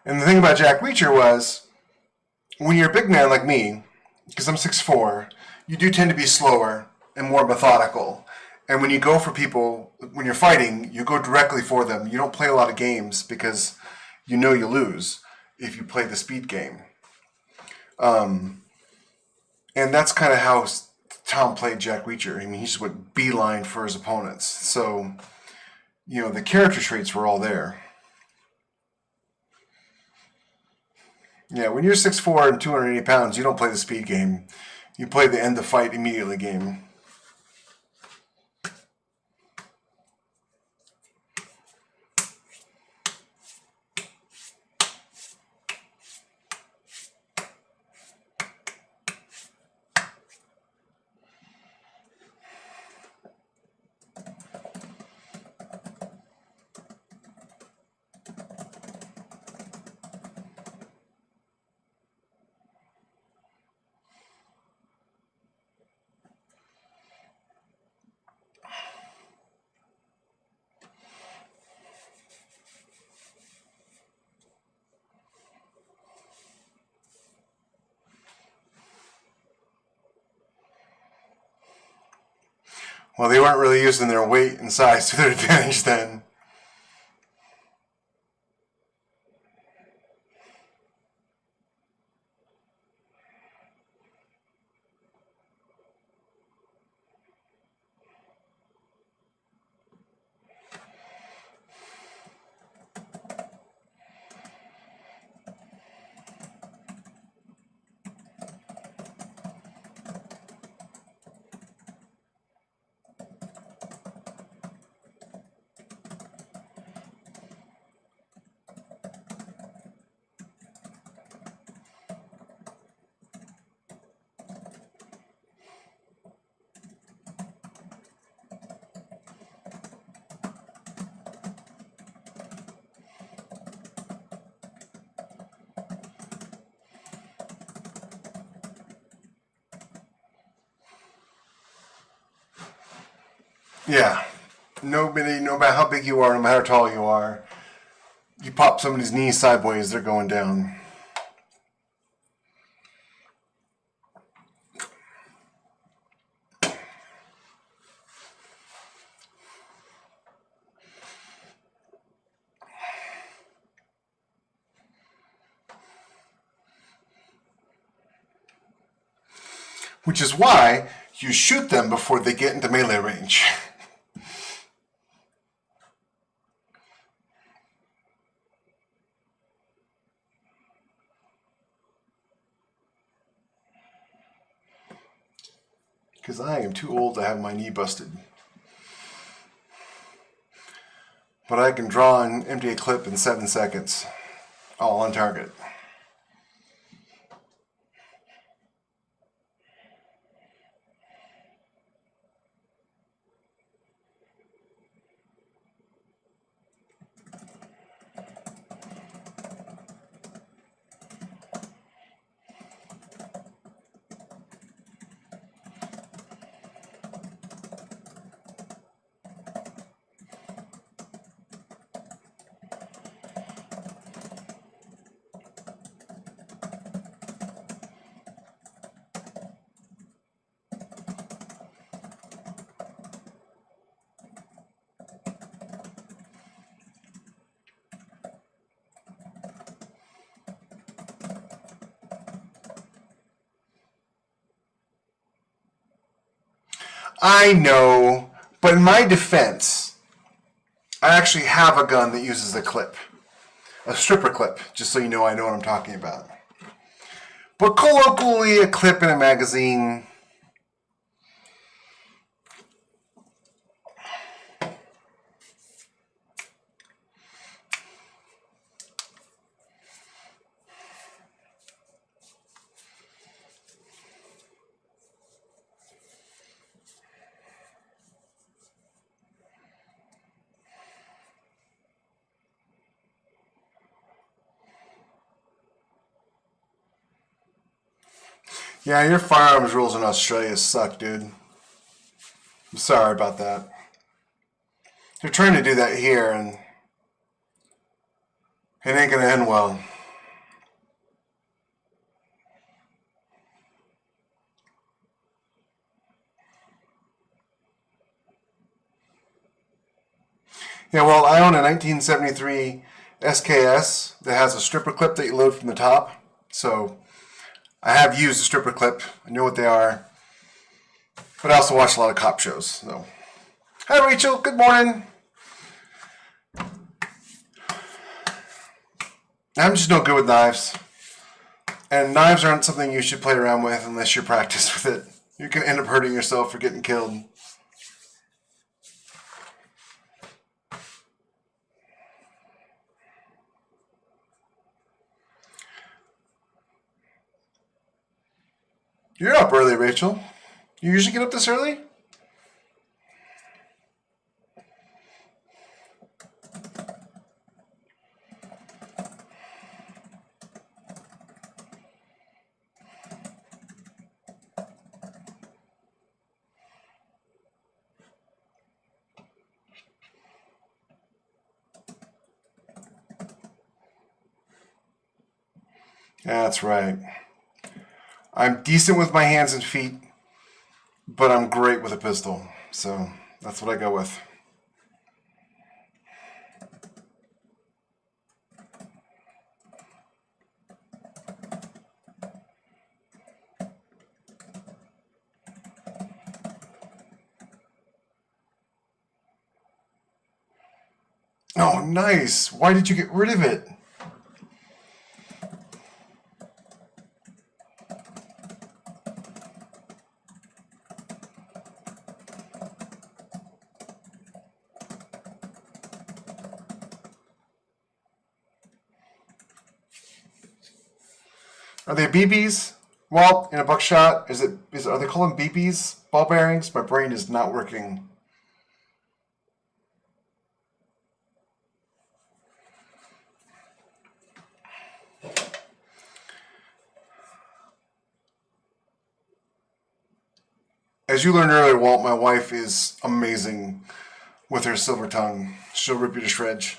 And the thing about Jack Reacher was, when you're a big man like me, because I'm 6'4", you do tend to be slower and more methodical. And when you go for people, when you're fighting, you go directly for them. You don't play a lot of games because you know you lose if you play the speed game. And that's kind of how Tom played Jack Reacher. I mean, he just went beeline for his opponents. So, the character traits were all there. Yeah, when you're 6'4" and 280 pounds, you don't play the speed game. You play the end the fight immediately game. Well, they weren't really using their weight and size to their advantage then. Yeah. Nobody, no matter how big you are, no matter how tall you are, you pop somebody's knee sideways, they're going down. Which is why you shoot them before they get into melee range. Because I am too old to have my knee busted. But I can draw and empty a clip in 7 seconds, all on target. I know, but in my defense, I actually have a gun that uses a clip. A stripper clip, just so you know I know what I'm talking about. But colloquially, a clip in a magazine. Yeah, your firearms rules in Australia suck, dude. I'm sorry about that. They're trying to do that here, and it ain't gonna end well. Yeah, well, I own a 1973 SKS that has a stripper clip that you load from the top. So I have used a stripper clip. I know what they are. But I also watch a lot of cop shows. So. Hi, Rachel. Good morning. I'm just no good with knives. And knives aren't something you should play around with unless you're practiced with it. You can end up hurting yourself or getting killed. You're up early, Rachel. You usually get up this early? That's right. I'm decent with my hands and feet, but I'm great with a pistol. So that's what I go with. Oh, nice. Why did you get rid of it? Are they BBs? Well, in a buckshot, are they calling BBs? Ball bearings? My brain is not working. As you learned earlier, Walt, my wife is amazing with her silver tongue. She'll rip you to shreds.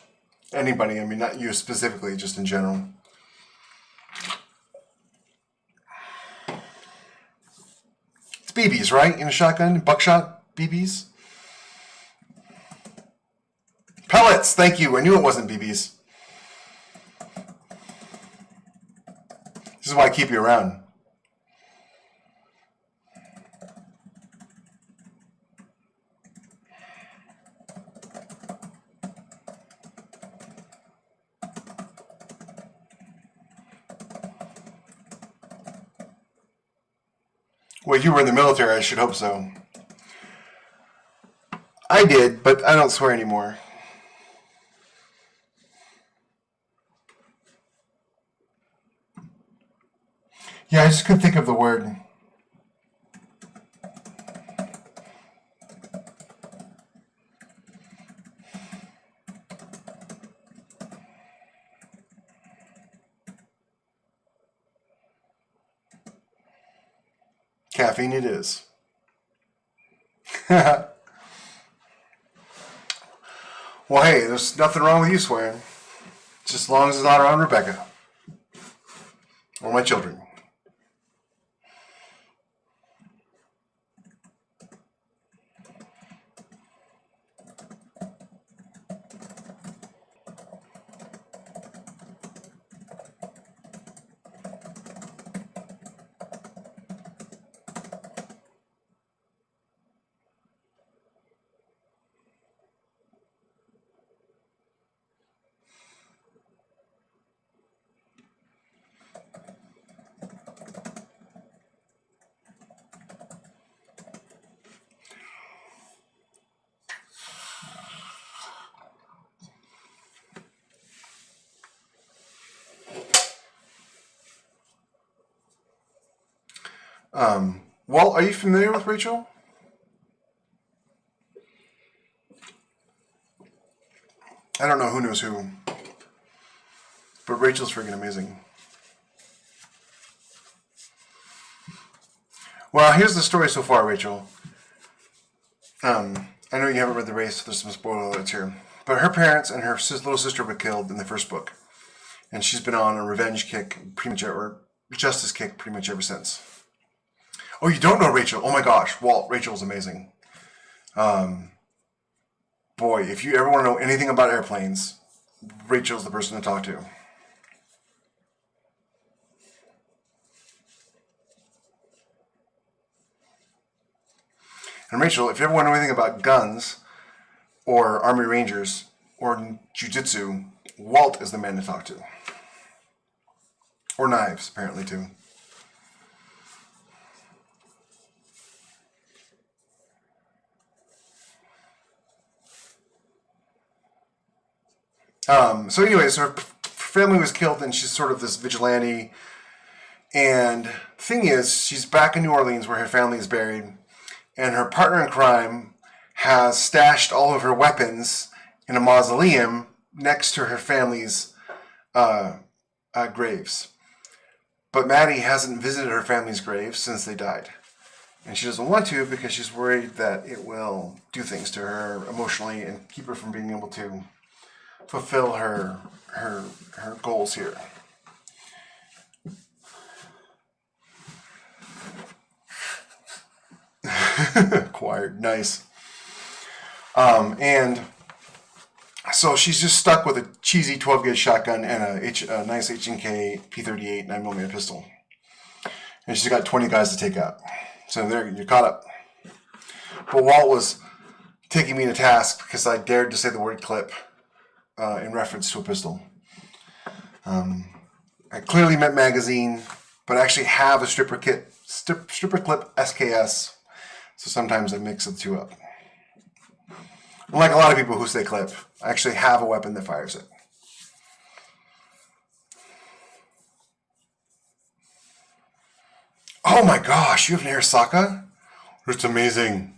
Anybody, I mean, not you specifically, just in general. It's BBs, right? In a shotgun? Buckshot? BBs? Pellets! Thank you. I knew it wasn't BBs. This is why I keep you around. Well, you were in the military, I should hope so. I did, but I don't swear anymore. Yeah, I just couldn't think of the word. Caffeine it is. Well, hey, there's nothing wrong with you swearing. Just as long as it's not around Rebecca. Or my children. Well, are you familiar with Rachel? I don't know who knows who. But Rachel's freaking amazing. Well, here's the story so far, Rachel. I know you haven't read the race, so there's some spoiler alerts here. But her parents and her little sister were killed in the first book. And she's been on a revenge kick, or justice kick, pretty much ever since. Oh, you don't know Rachel? Oh my gosh, Walt, Rachel's amazing. Boy, if you ever want to know anything about airplanes, Rachel's the person to talk to. And Rachel, if you ever want to know anything about guns, or Army Rangers, or Jiu-Jitsu, Walt is the man to talk to. Or knives, apparently, too. So anyway, so her family was killed, and she's sort of this vigilante. And the thing is, she's back in New Orleans where her family is buried, and her partner in crime has stashed all of her weapons in a mausoleum next to her family's graves. But Maddie hasn't visited her family's graves since they died. And she doesn't want to because she's worried that it will do things to her emotionally and keep her from being able to fulfill her goals here. Acquired, nice. And so she's just stuck with a cheesy 12 gauge shotgun and a nice H&K P38 9mm pistol. And she's got 20 guys to take out. So there, you're caught up. But Walt was taking me to task because I dared to say the word clip in reference to a pistol. I clearly meant magazine, but I actually have a stripper clip SKS. So sometimes I mix the two up. Unlike a lot of people who say clip, I actually have a weapon that fires it. Oh my gosh, you have an Arisaka? It's amazing.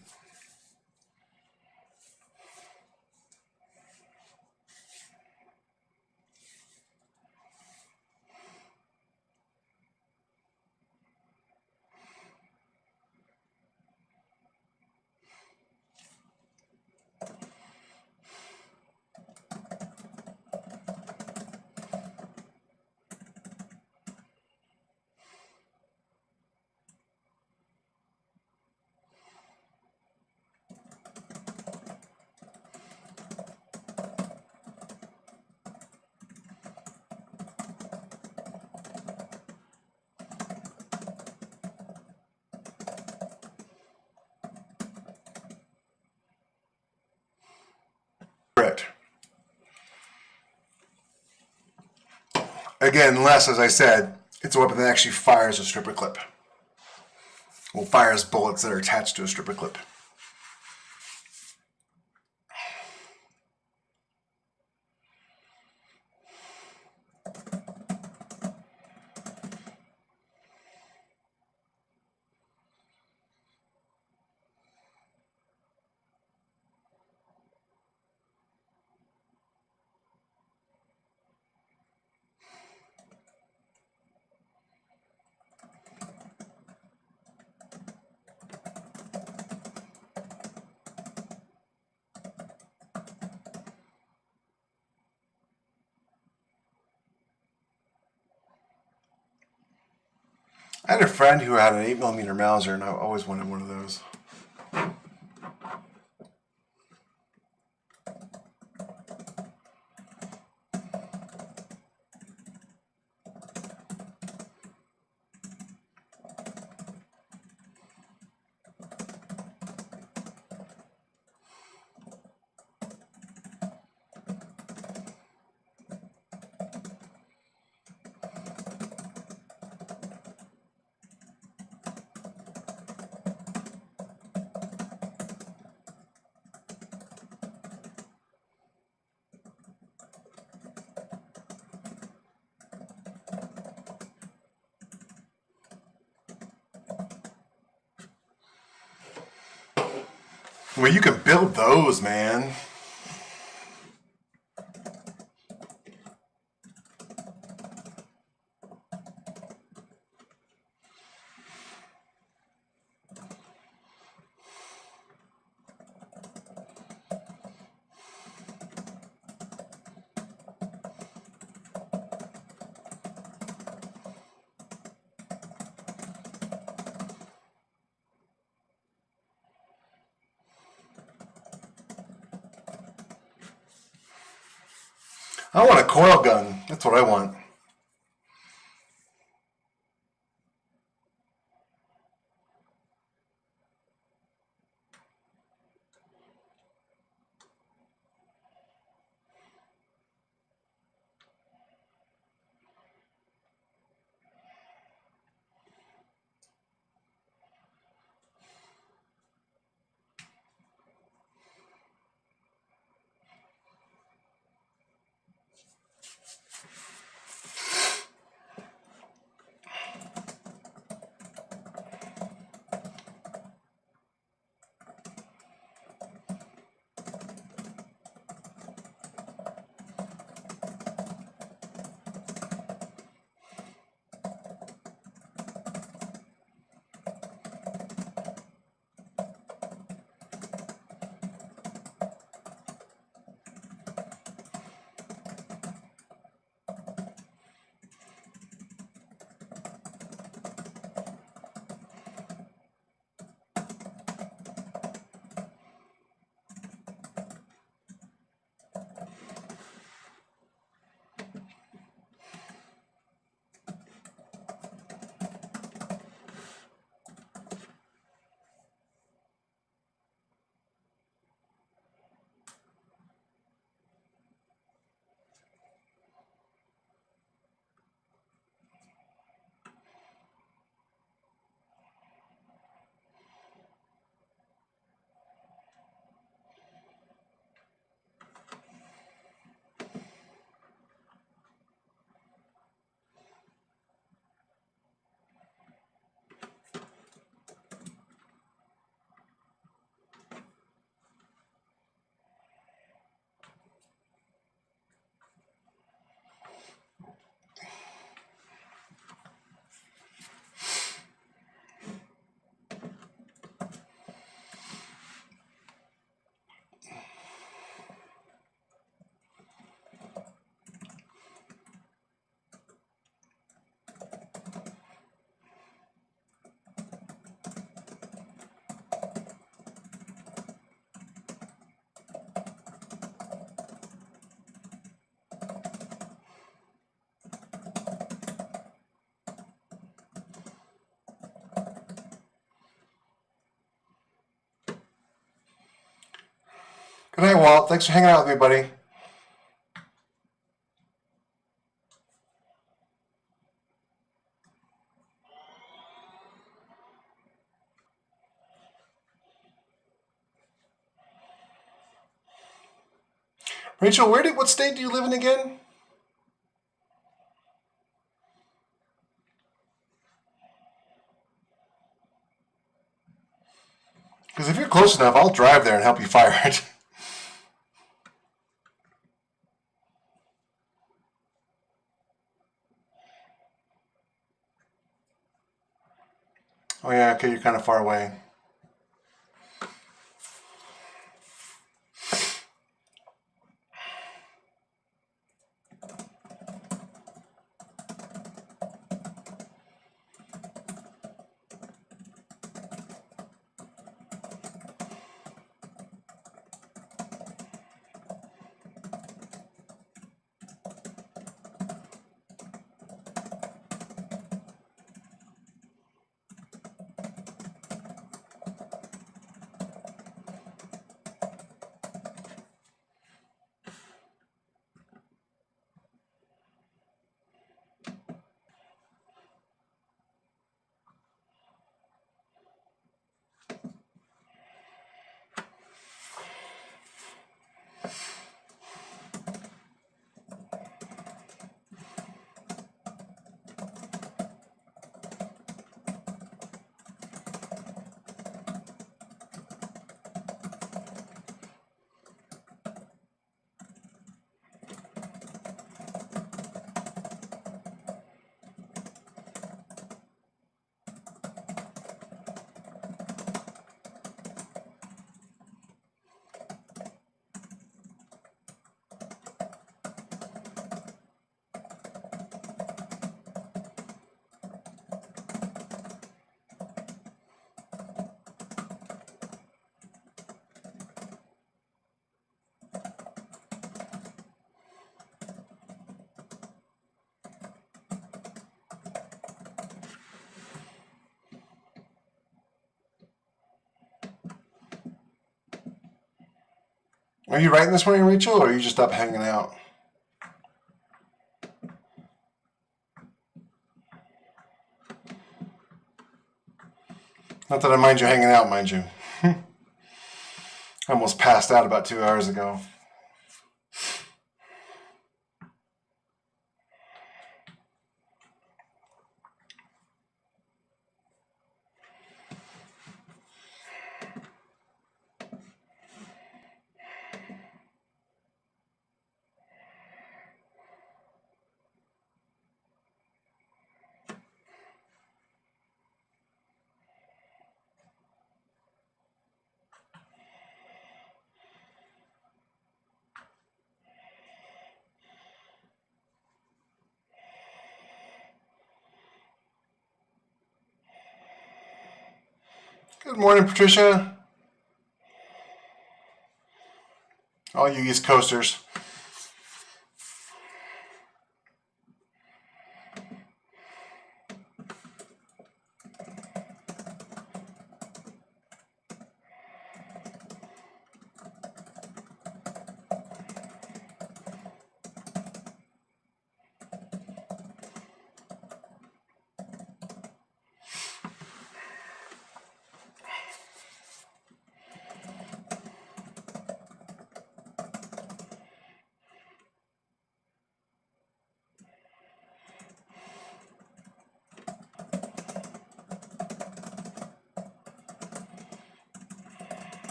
Again, unless, as I said, it's a weapon that actually fires a stripper clip. Well, fires bullets that are attached to a stripper clip. I had a friend who had an 8mm Mauser, and I always wanted one of those. Well, you can build those, man. I want a coil gun. That's what I want. Good night, Walt. Thanks for hanging out with me, buddy. Rachel, what state do you live in again? Because if you're close enough, I'll drive there and help you fire it. Oh yeah, okay, you're kind of far away. Are you writing this morning, Rachel, or are you just up hanging out? Not that I mind you hanging out, mind you. I almost passed out about 2 hours ago. Good morning, Patricia. All you East Coasters.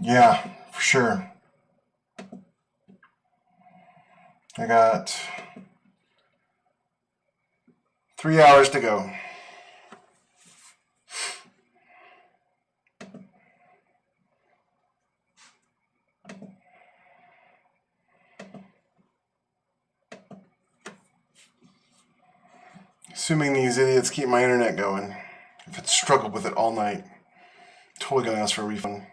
Yeah, for sure. I got 3 hours to go. Assuming these idiots keep my internet going. If it's struggled with it all night, totally gonna ask for a refund.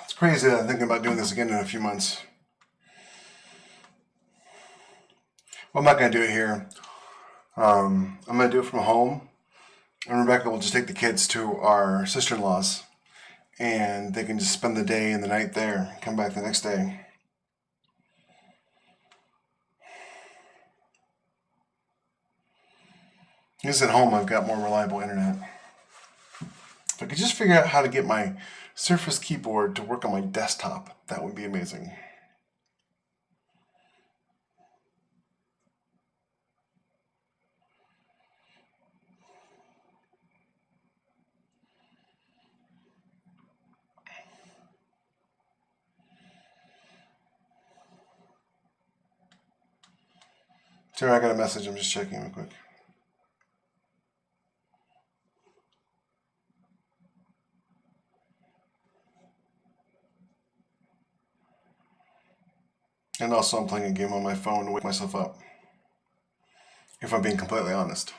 It's crazy that I'm thinking about doing this again in a few months. Well, I'm not going to do it here. I'm going to do it from home. And Rebecca will just take the kids to our sister-in-law's. And they can just spend the day and the night there. Come back the next day. Because at home I've got more reliable internet. If I could just figure out how to get my Surface keyboard to work on my desktop, that would be amazing. Sorry, I got a message. I'm just checking real quick. And also, I'm playing a game on my phone to wake myself up. If I'm being completely honest.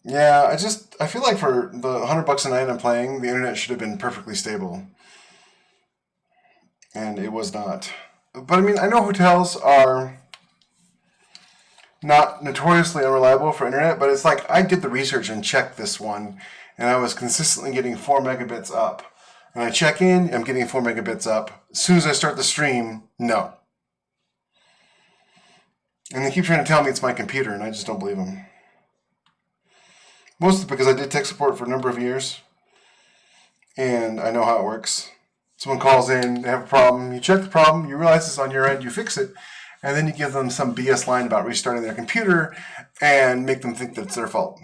Yeah, I feel like for the $100 a night I'm playing, the internet should have been perfectly stable. And it was not. But I mean, I know hotels are not notoriously unreliable for internet, but it's like I did the research and checked this one, and I was consistently getting 4 megabits up. And I check in, I'm getting 4 megabits up. As soon as I start the stream, no. And they keep trying to tell me it's my computer, and I just don't believe them. Mostly because I did tech support for a number of years, and I know how it works. Someone calls in, they have a problem, you check the problem, you realize it's on your end, you fix it, and then you give them some BS line about restarting their computer and make them think that it's their fault.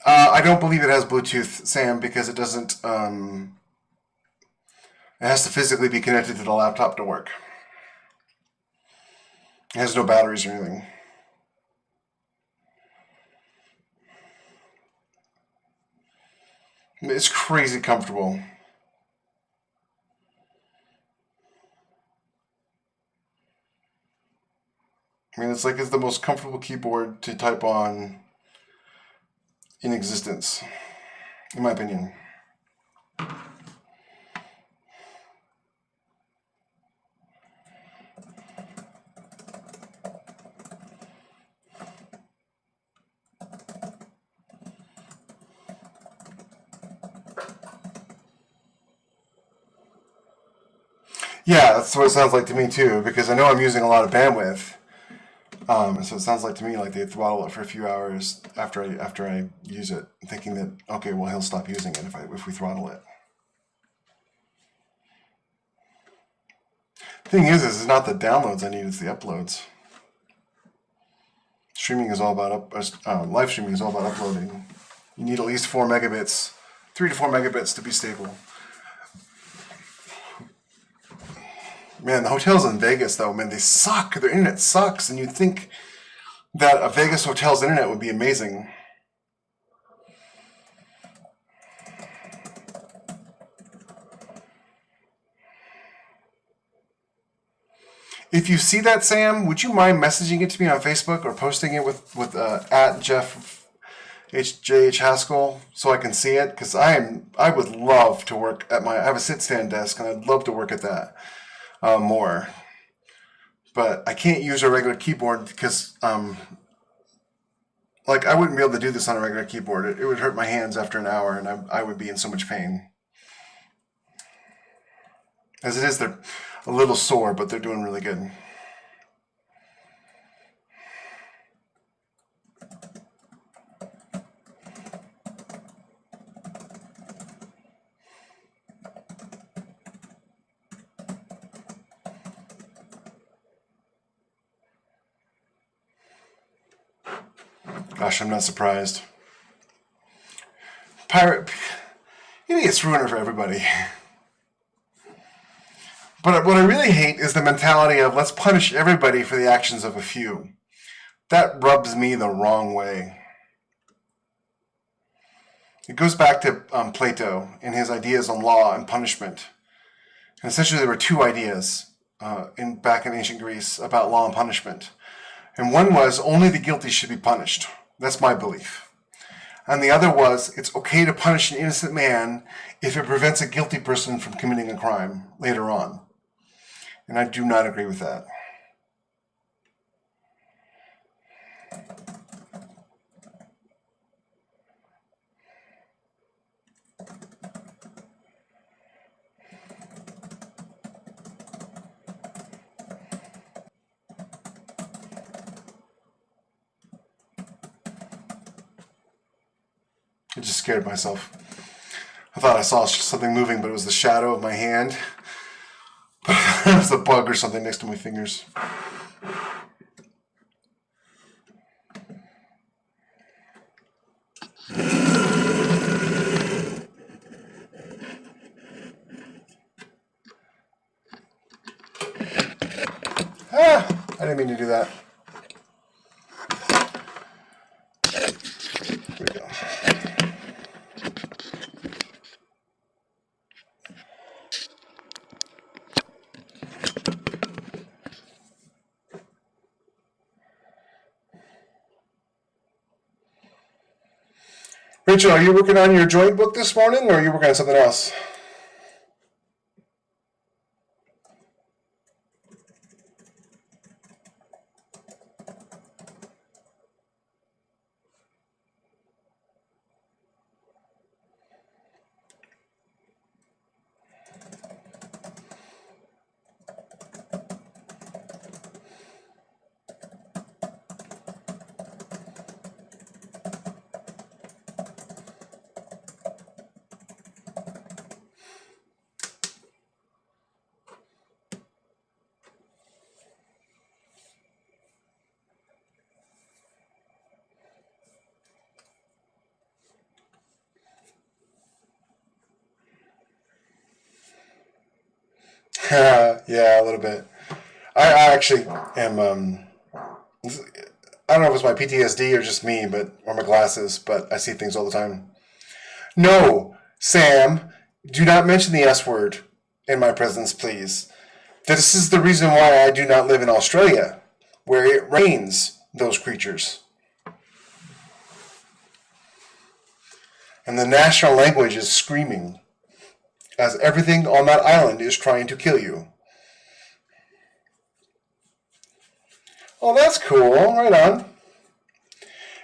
I don't believe it has Bluetooth, Sam, because it doesn't, it has to physically be connected to the laptop to work. It has no batteries or anything. It's crazy comfortable. I mean, it's like it's the most comfortable keyboard to type on in existence, in my opinion. Yeah, that's what it sounds like to me too, because I know I'm using a lot of bandwidth. So it sounds like to me like they throttle it for a few hours after I use it, thinking that okay, well he'll stop using it if we throttle it. Thing is it's not the downloads I need; it's the uploads. Streaming is all about live streaming is all about uploading. You need at least 4 megabits, 3 to 4 megabits to be stable. Man, the hotels in Vegas though, man, they suck. Their internet sucks, and you'd think that a Vegas hotel's internet would be amazing. If you see that, Sam, would you mind messaging it to me on Facebook or posting it with at Jeff JH Haskell so I can see it? Because I would love to work at I have a sit-stand desk, and I'd love to work at that more. But I can't use a regular keyboard because like I wouldn't be able to do this on a regular keyboard. It would hurt my hands after an hour, and I would be in so much pain. As it is, they're a little sore, but they're doing really good. Gosh, I'm not surprised. Pirate idiots ruin it for everybody. But what I really hate is the mentality of let's punish everybody for the actions of a few. That rubs me the wrong way. It goes back to Plato and his ideas on law and punishment. And essentially there were two ideas back in ancient Greece about law and punishment. And one was only the guilty should be punished. That's my belief. And the other was it's okay to punish an innocent man if it prevents a guilty person from committing a crime later on. And I do not agree with that. I just scared myself. I thought I saw something moving, but it was the shadow of my hand. It was a bug or something next to my fingers. Ah, I didn't mean to do that. Here we go. Rachel, are you working on your joint book this morning, or are you working on something else? Yeah, a little bit. I actually am. I don't know if it's my PTSD or just me, or my glasses, but I see things all the time. No, Sam, do not mention the S word in my presence, please. This is the reason why I do not live in Australia, where it rains those creatures. And the national language is screaming, as everything on that island is trying to kill you. Oh, that's cool. Right on.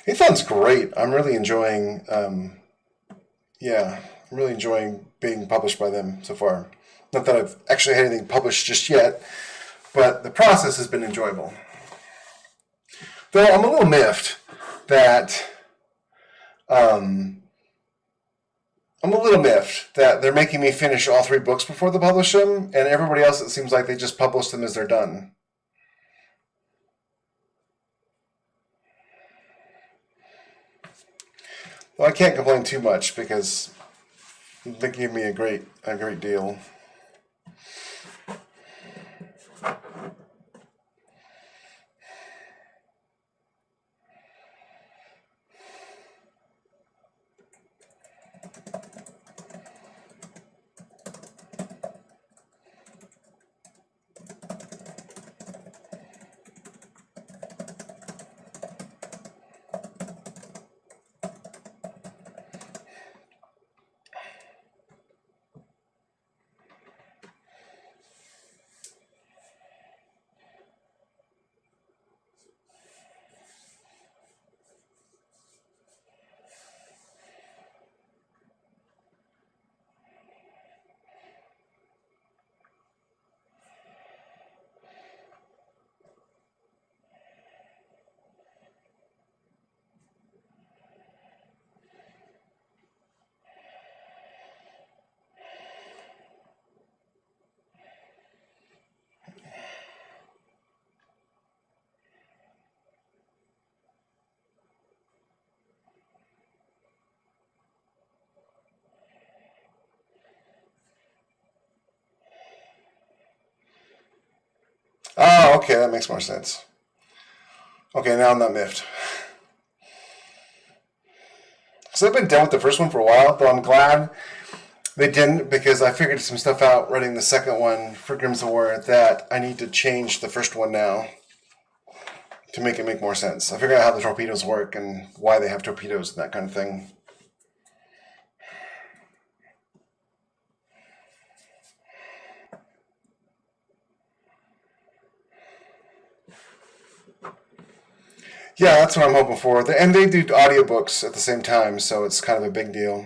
Aethon's great. I'm really enjoying, I'm really enjoying being published by them so far. Not that I've actually had anything published just yet, but the process has been enjoyable. Though I'm a little miffed that they're making me finish all 3 books before they publish them, and everybody else, it seems like they just publish them as they're done. Well, I can't complain too much because they gave me a great deal. Oh, okay, that makes more sense. Okay, now I'm not miffed. So I've been done with the first one for a while, though I'm glad they didn't, because I figured some stuff out writing the second one for Grimm's War that I need to change the first one now to make it make more sense. I figured out how the torpedoes work and why they have torpedoes and that kind of thing. Yeah, that's what I'm hoping for. And they do audiobooks at the same time, so it's kind of a big deal.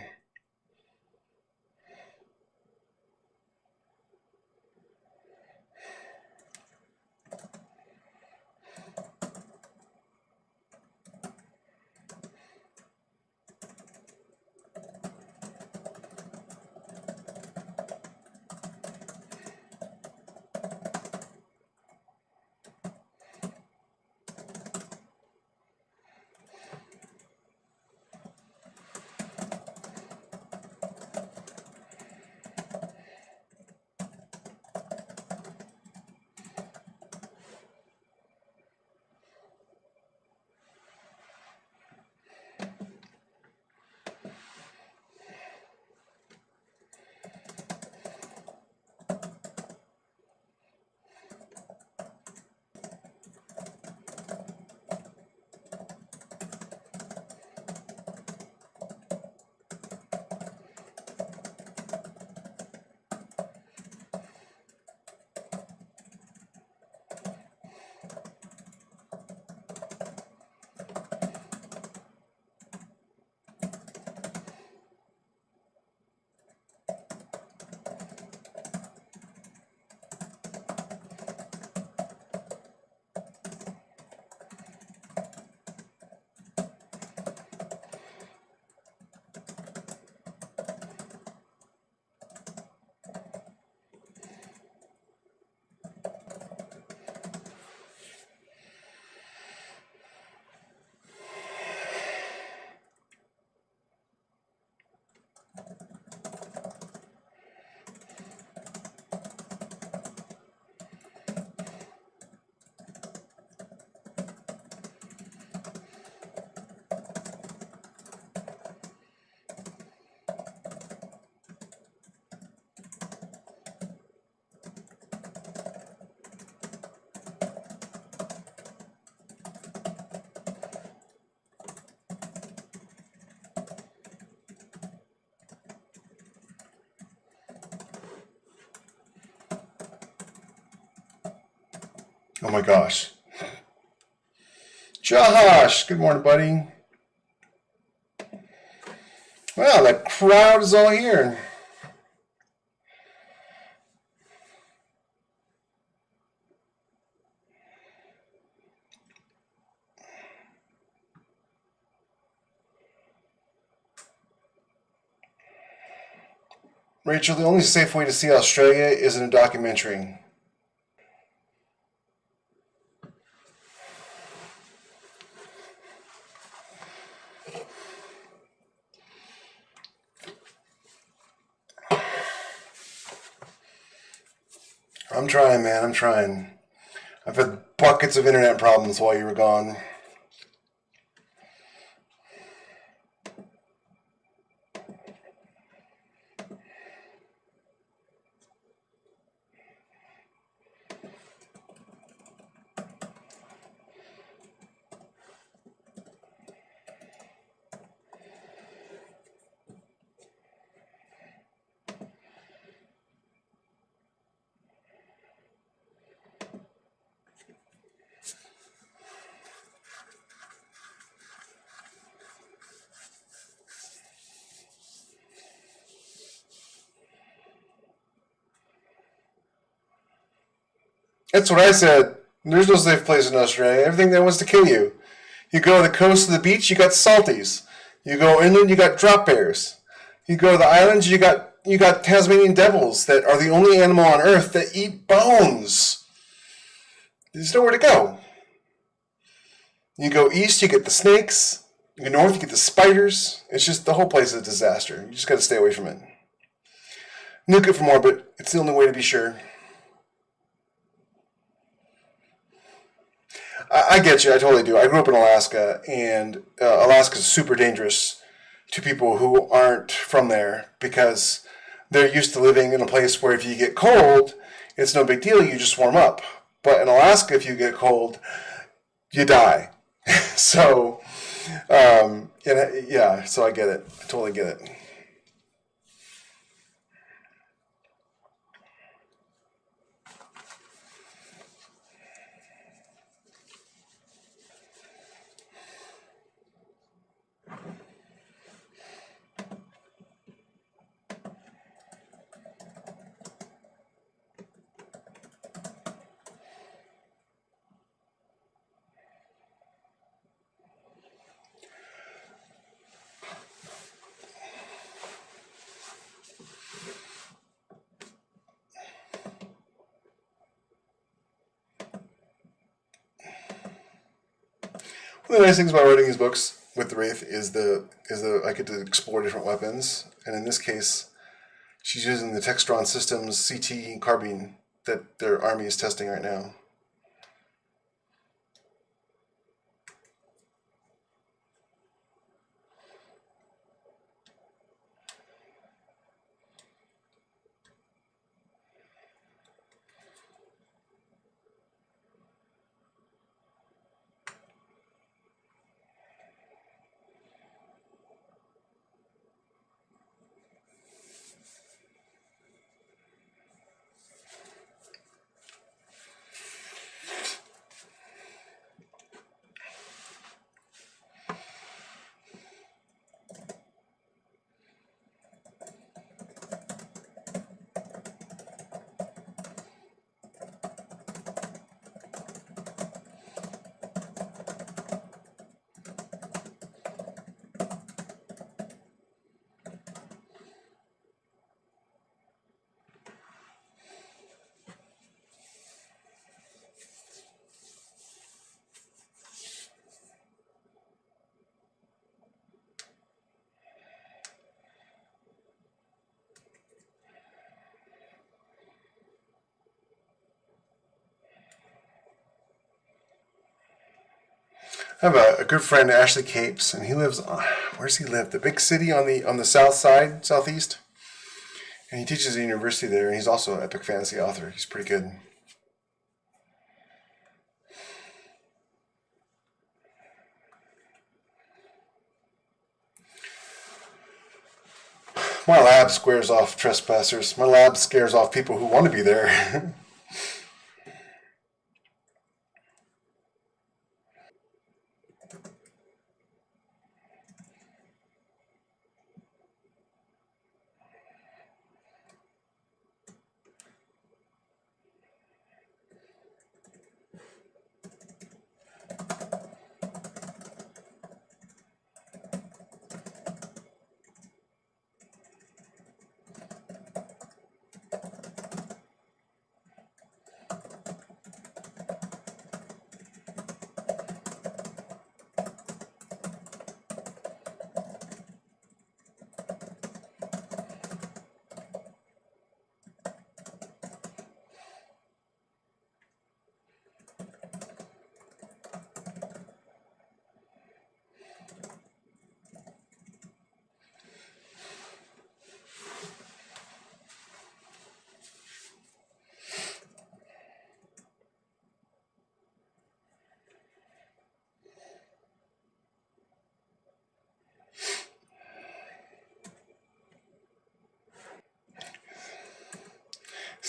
Oh my gosh. Josh, good morning, buddy. Well, the crowd is all here. Rachel, the only safe way to see Australia is in a documentary. I'm trying, man. I'm trying. I've had buckets of internet problems while you were gone. That's what I said. There's no safe place in Australia. Everything there wants to kill you. You go to the coast of the beach, you got salties. You go inland, you got drop bears. You go to the islands, you got Tasmanian devils that are the only animal on Earth that eat bones. There's nowhere to go. You go east, you get the snakes. You go north, you get the spiders. It's just the whole place is a disaster. You just got to stay away from it. Nuke it from orbit. It's the only way to be sure. I get you. I totally do. I grew up in Alaska, and Alaska is super dangerous to people who aren't from there because they're used to living in a place where if you get cold, it's no big deal. You just warm up. But in Alaska, if you get cold, you die. So, yeah. So I get it. I totally get it. One of the nice things about writing these books with the Wraith is the I get to explore different weapons, and in this case, she's using the Textron Systems CT carbine that their army is testing right now. I have a good friend, Ashley Capes, and he lives. Where's he live? The big city on the south side, southeast. And he teaches at a university there, and he's also an epic fantasy author. He's pretty good. My lab squares off trespassers. My lab scares off people who want to be there.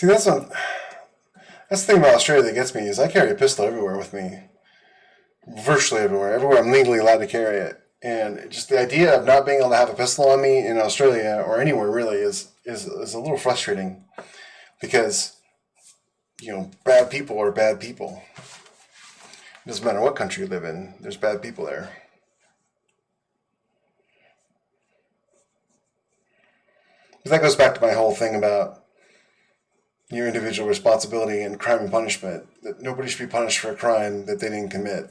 See, that's the thing about Australia that gets me is I carry a pistol everywhere with me, virtually everywhere. Everywhere I'm legally allowed to carry it, and just the idea of not being able to have a pistol on me in Australia or anywhere really is a little frustrating because bad people are bad people. It doesn't matter what country you live in. There's bad people there. But that goes back to my whole thing about your individual responsibility and crime and punishment. That nobody should be punished for a crime that they didn't commit.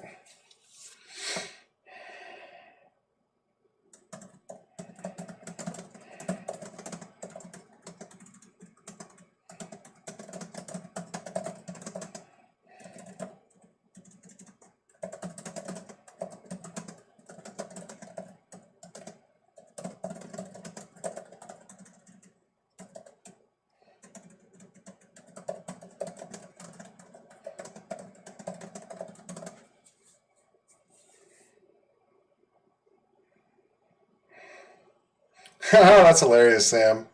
That's hilarious, Sam.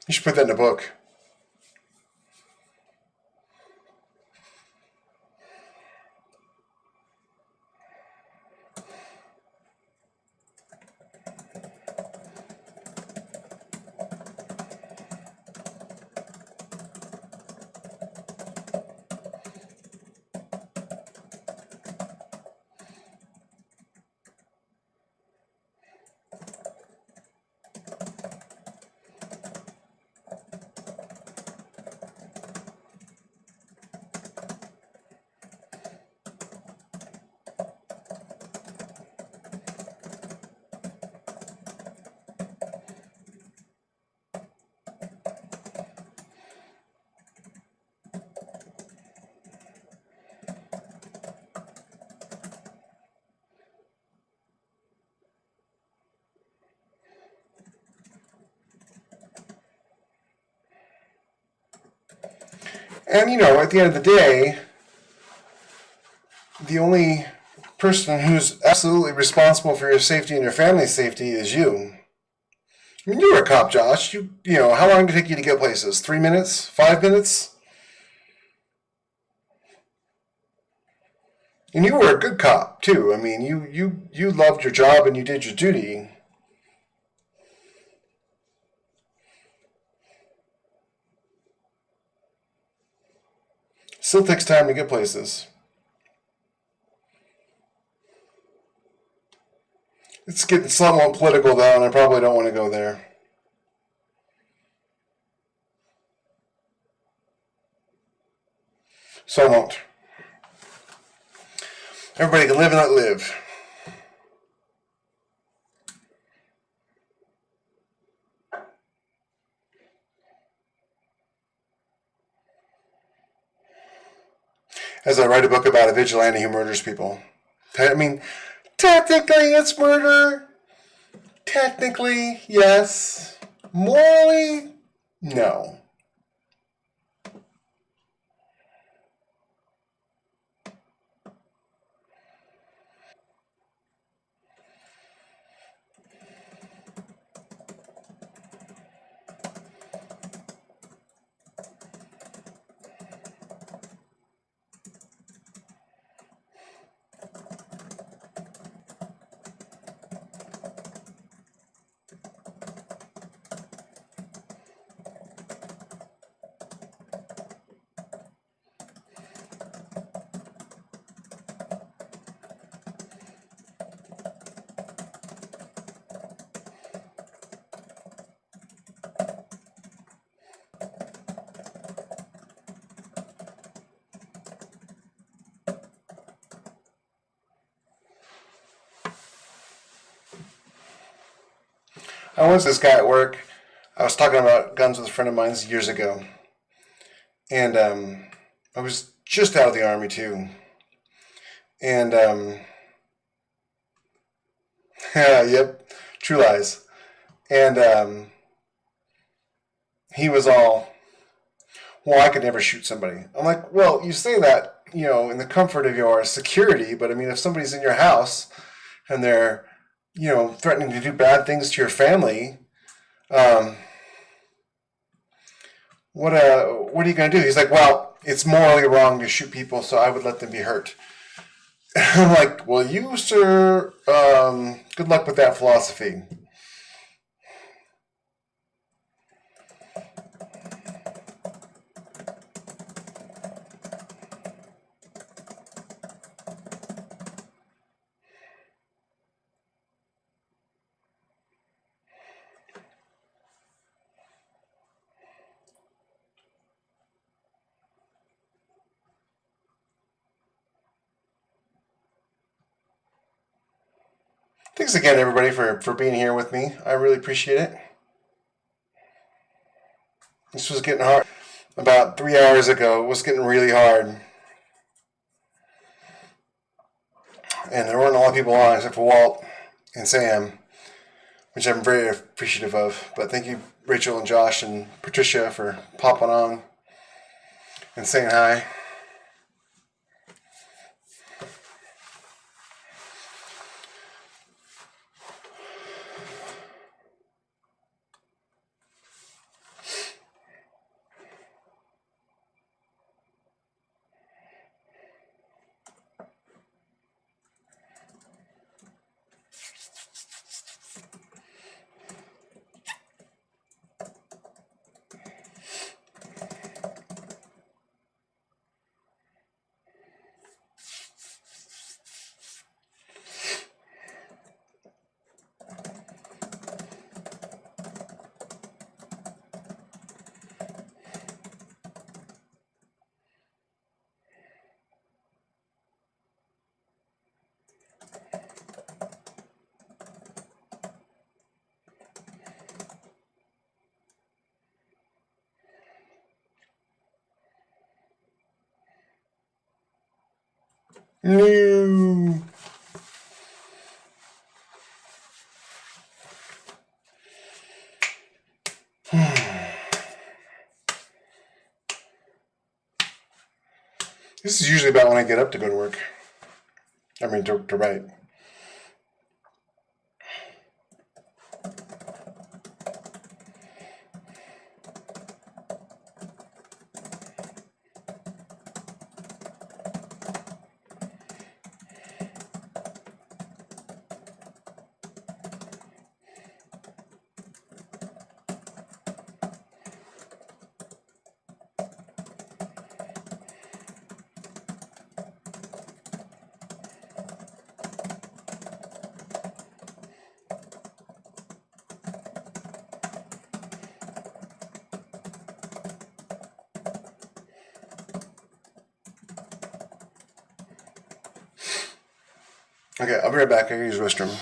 You should put that in a book. And at the end of the day, the only person who's absolutely responsible for your safety and your family's safety is you. I mean, you were a cop, Josh. How long did it take you to get places? 3 minutes? 5 minutes? And you were a good cop too. I mean, you loved your job and you did your duty. Still takes time to get places. It's getting somewhat political though, and I probably don't want to go there. So I won't. Everybody can live and let live. As I write a book about a vigilante who murders people. I mean, technically it's murder. Technically, yes. Morally, no. I was this guy at work. I was talking about guns with a friend of mine years ago. And I was just out of the Army too. And, yep, true lies. And he was all, well, I could never shoot somebody. I'm like, well, you say that, in the comfort of your security, but I mean, if somebody's in your house and they're, threatening to do bad things to your family, what are you going to do? He's like, well, it's morally wrong to shoot people, so I would let them be hurt. I'm like, well, you, sir, good luck with that philosophy. Thanks again, everybody, for being here with me. I really appreciate it. This was getting hard. About 3 hours ago, it was getting really hard. And there weren't a lot of people on except for Walt and Sam, which I'm very appreciative of. But thank you, Rachel and Josh and Patricia, for popping on and saying hi. No. This is usually about when I get up to go to work. I mean, to write. Okay, I'll be right back. I can use the restroom.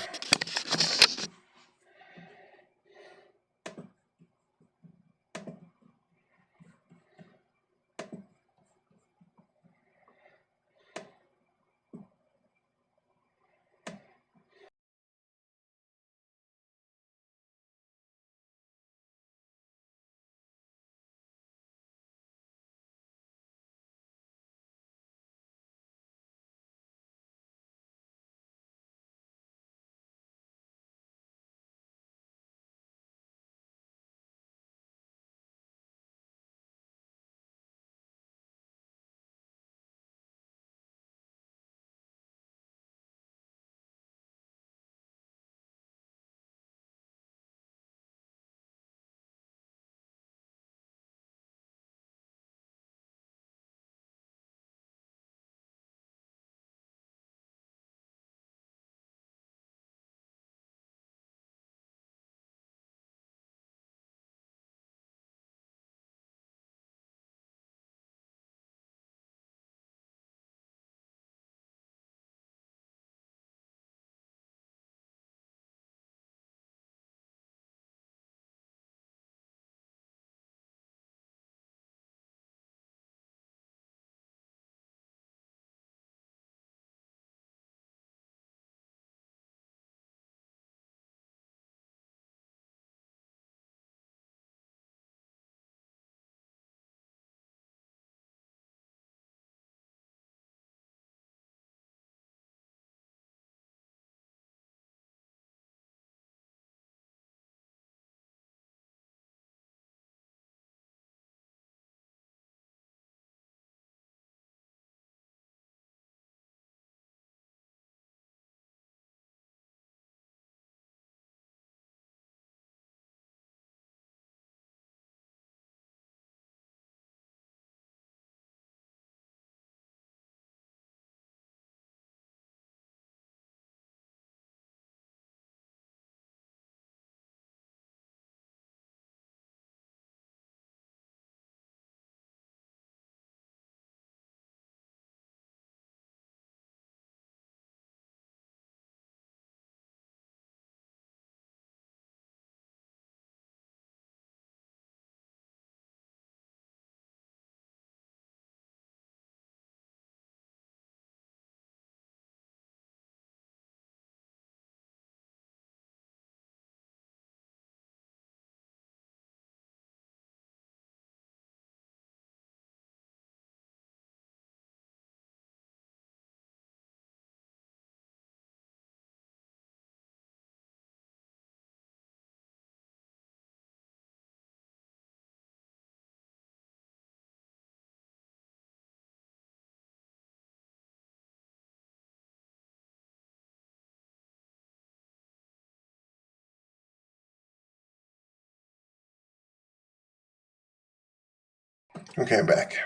Okay, I'm back.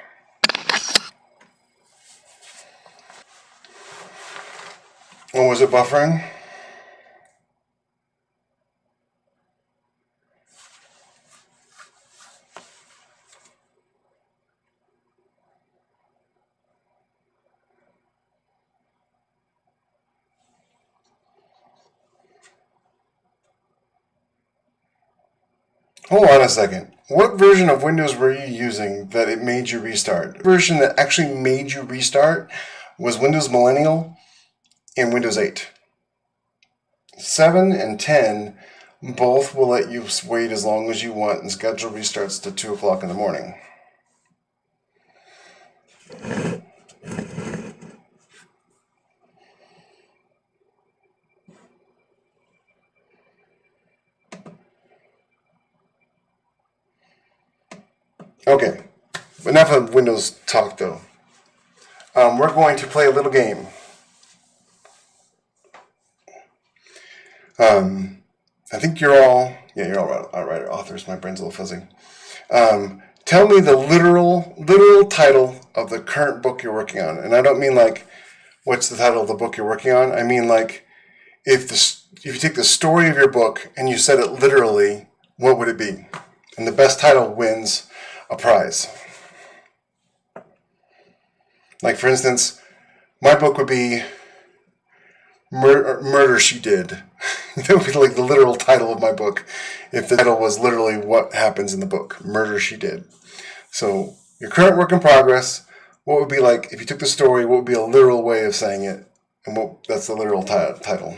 Oh, was it buffering? Hold on a second. What version of Windows were you using that it made you restart? The version that actually made you restart was Windows Millennial and Windows 8. 7 and 10 both will let you wait as long as you want and schedule restarts to 2 o'clock in the morning. Okay, enough of Windows talk though. We're going to play a little game. I think you're all right. Authors, my brain's a little fuzzy. Tell me the literal title of the current book you're working on, and I don't mean like what's the title of the book you're working on. I mean like if you take the story of your book and you said it literally, what would it be? And the best title wins a prize. Like for instance, my book would be Murder She Did. That would be like the literal title of my book if the title was literally what happens in the book. Murder She Did. So your current work in progress, what would be like if you took the story, what would be a literal way of saying it? And that's the literal title.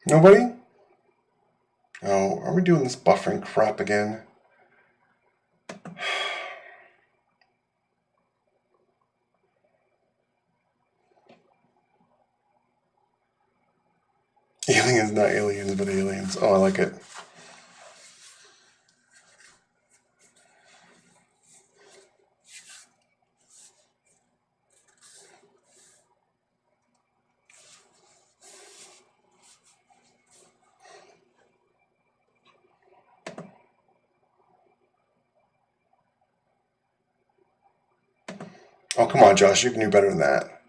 Nobody? Oh, are we doing this buffering crap again? Aliens, not aliens, but aliens. Oh, I like it. Oh, come on, Josh. You can do better than that.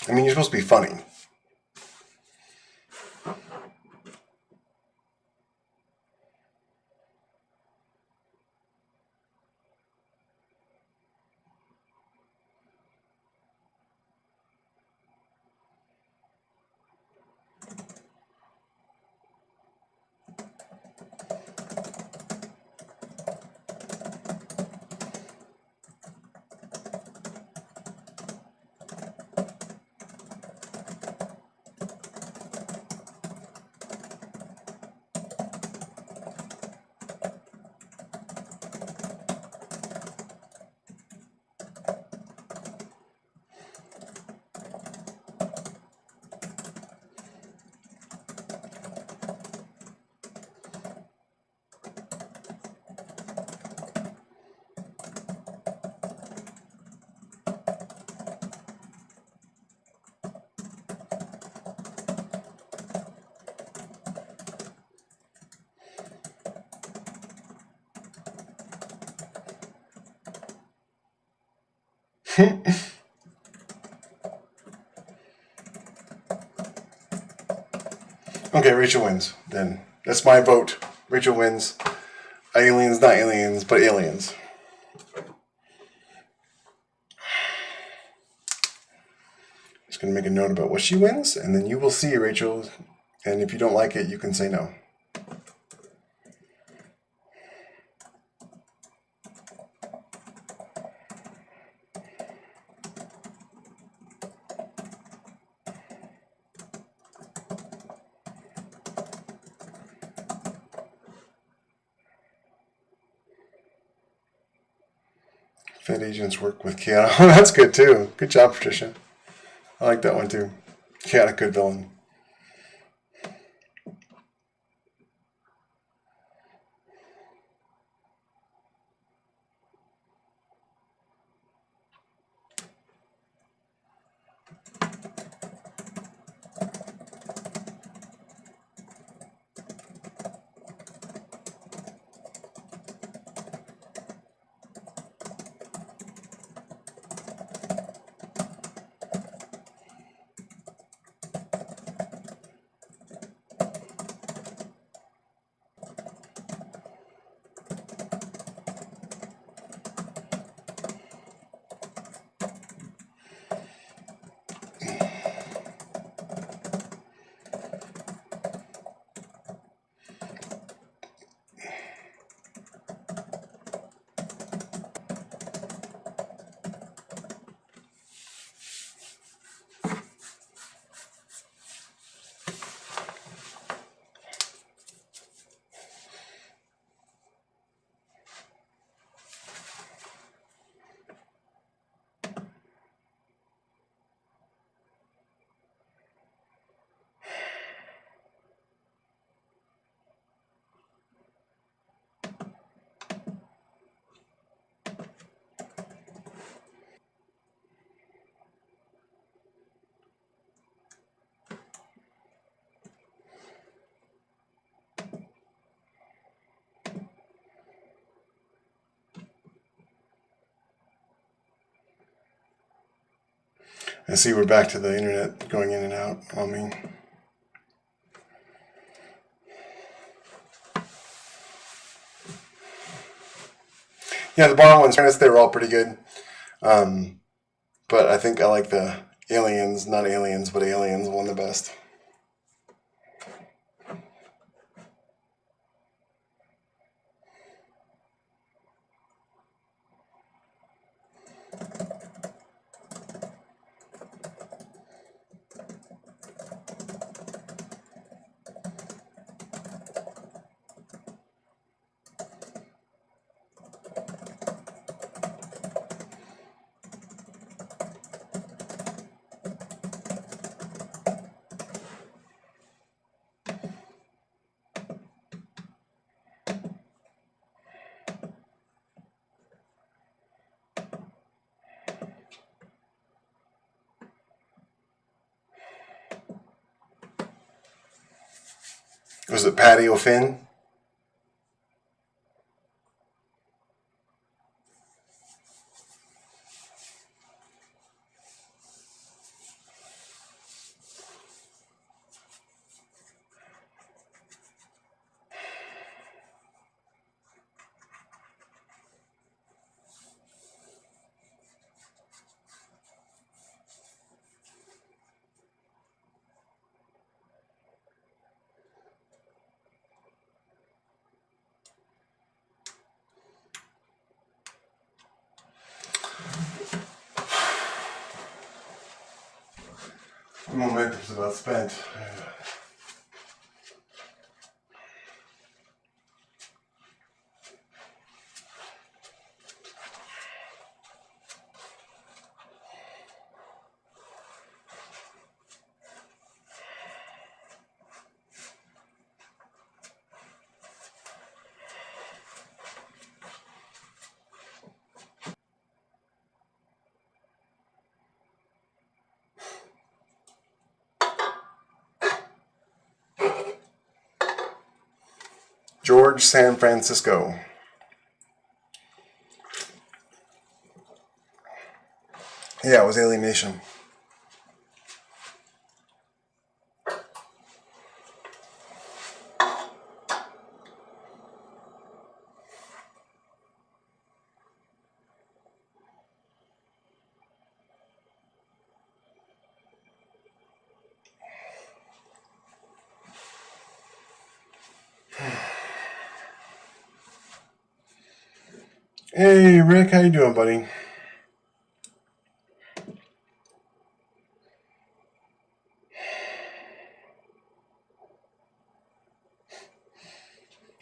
I mean, you're supposed to be funny. Okay, Rachel wins. Then that's my vote. Rachel wins. Aliens, not aliens, but aliens. Just going to make a note about what she wins, and then you will see, Rachel. And if you don't like it, you can say no. Fed agents work with chaotic. Oh, that's good too. Good job, Patricia. I like that one too. Chaotic good villain. I see we're back to the internet going in and out on me. Yeah, the Bond ones, they were all pretty good. But I think I like the aliens, not aliens, but aliens one the best. Was it Patty O'Finn? Momentum's about spent. George San Francisco. Yeah, it was Alien Nation. Hey, Rick, how you doing, buddy?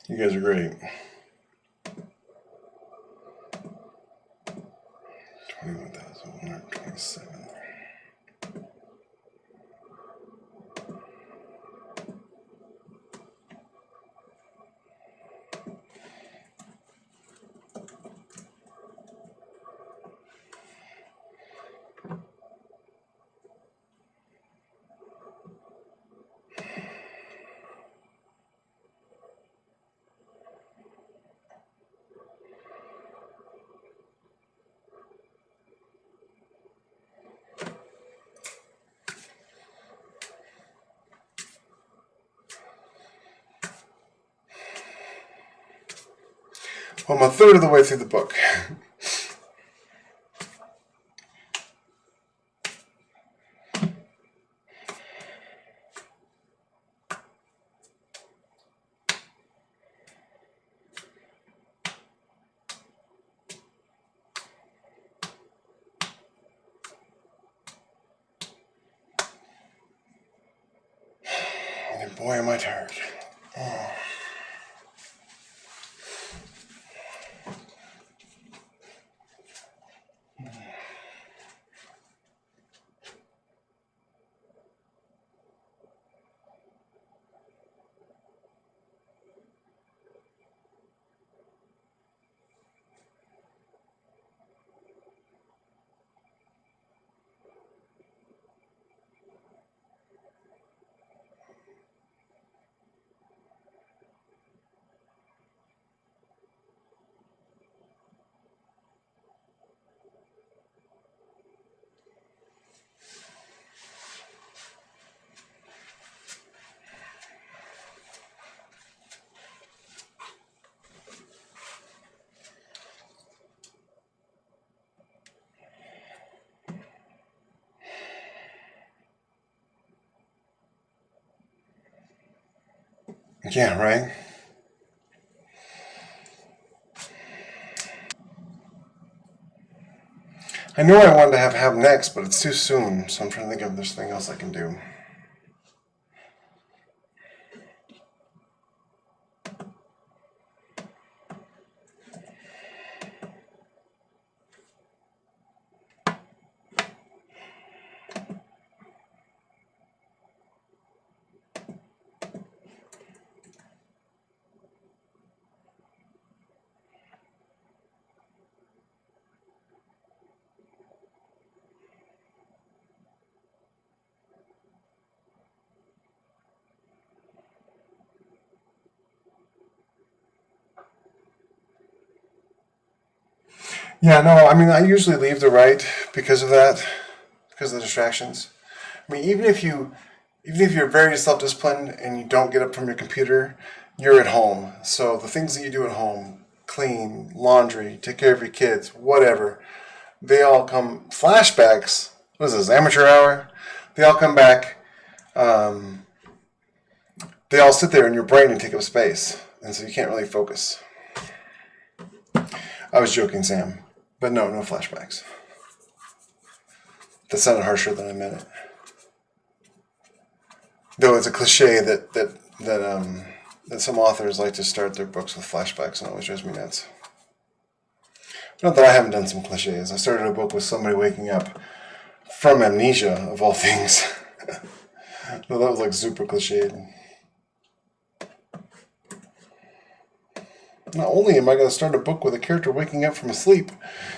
You guys are great. 21,127. Well, I'm a third of the way through the book. And boy, am I tired. Oh. Yeah, right? I knew I wanted to have next, but it's too soon, so I'm trying to think of there's something else I can do. Yeah, no, I mean, I usually leave the right because of that, because of the distractions. I mean, even if you're very self-disciplined and you don't get up from your computer, you're at home. So the things that you do at home, clean, laundry, take care of your kids, whatever, they all come, flashbacks, what is this, amateur hour? They all come back, um, they all sit there in your brain and take up space. And so you can't really focus. I was joking, Sam. But no, no flashbacks. That sounded harsher than I meant it. Though it's a cliche that some authors like to start their books with flashbacks, and it always drives me nuts. Not that I haven't done some cliches. I started a book with somebody waking up from amnesia, of all things. No, that was like super cliched. Not only am I going to start a book with a character waking up from a sleep,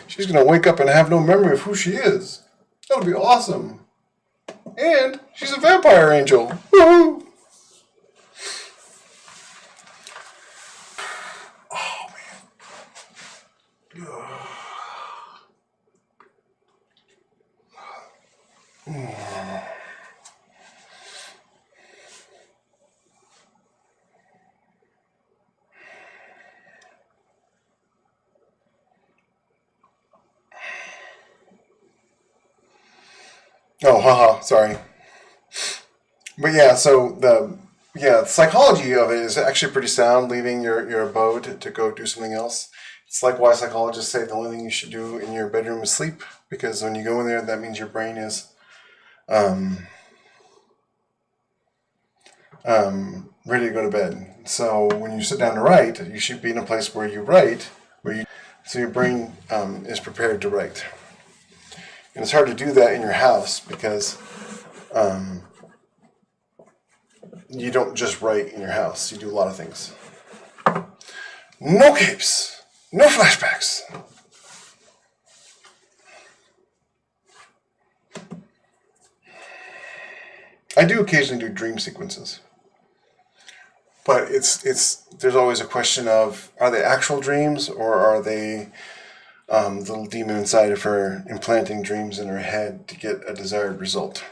she's going to wake up and have no memory of who she is. That'll be awesome. And she's a vampire angel. Woohoo! Oh, man. Oh, haha, sorry. But yeah, so the psychology of it is actually pretty sound, leaving your abode to go do something else. It's like why psychologists say the only thing you should do in your bedroom is sleep, because when you go in there, that means your brain is ready to go to bed. So when you sit down to write, you should be in a place where you write, so your brain is prepared to write. And it's hard to do that in your house because you don't just write in your house. You do a lot of things. No capes. No flashbacks. I do occasionally do dream sequences. But there's always a question of, are they actual dreams or are they the little demon inside of her implanting dreams in her head to get a desired result?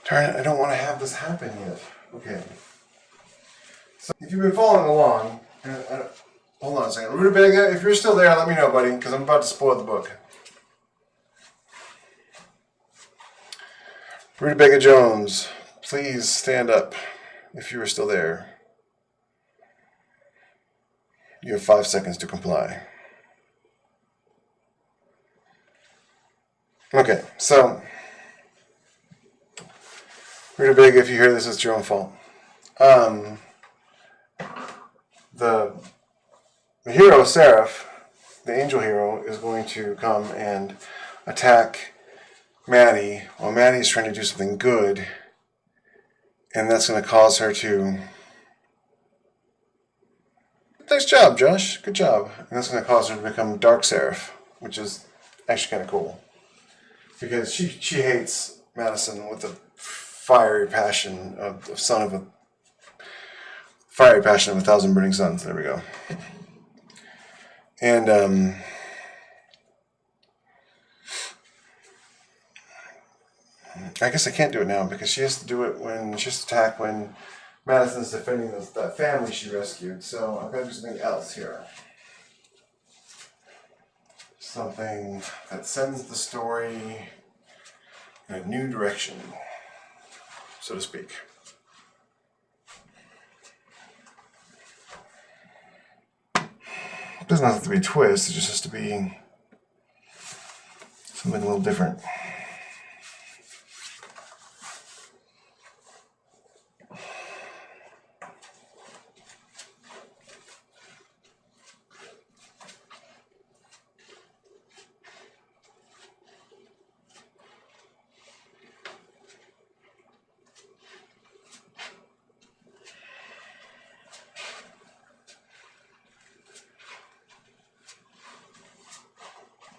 Darn it, I don't want to have this happen yet. Okay. So if you've been following along, hold on a second. Rutabaga, if you're still there, let me know, buddy, because I'm about to spoil the book. Rutabaga Jones, please stand up if you are still there. You have 5 seconds to comply. Okay, so Rutabaga, if you hear this, it's your own fault. The hero, Seraph, the angel hero, is going to come and attack Maddie while Maddie's trying to do something good, and that's going to cause her to... Nice job, Josh. Good job. And that's going to cause her to become Dark Seraph, which is actually kind of cool. Because she hates Madison with the fiery passion of a 1,000 burning suns. There we go. And I guess I can't do it now because she has to do it when she has to attack when Madison's defending that family she rescued. So I've got to do something else here. Something that sends the story in a new direction, so to speak. It doesn't have to be a twist, it just has to be something a little different.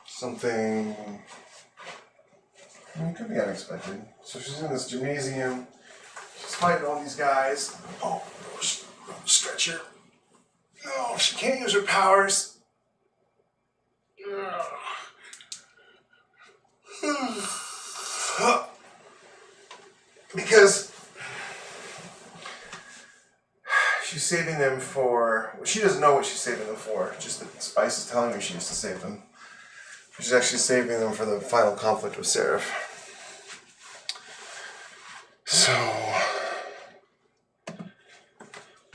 Something, it could be unexpected. So she's in this gymnasium, she's fighting all these guys. Oh, stretch her. No, she can't use her powers. Because she's saving them for, well, she doesn't know what she's saving them for, just that Spice is telling me she used to save them. She's actually saving them for the final conflict with Seraph. So,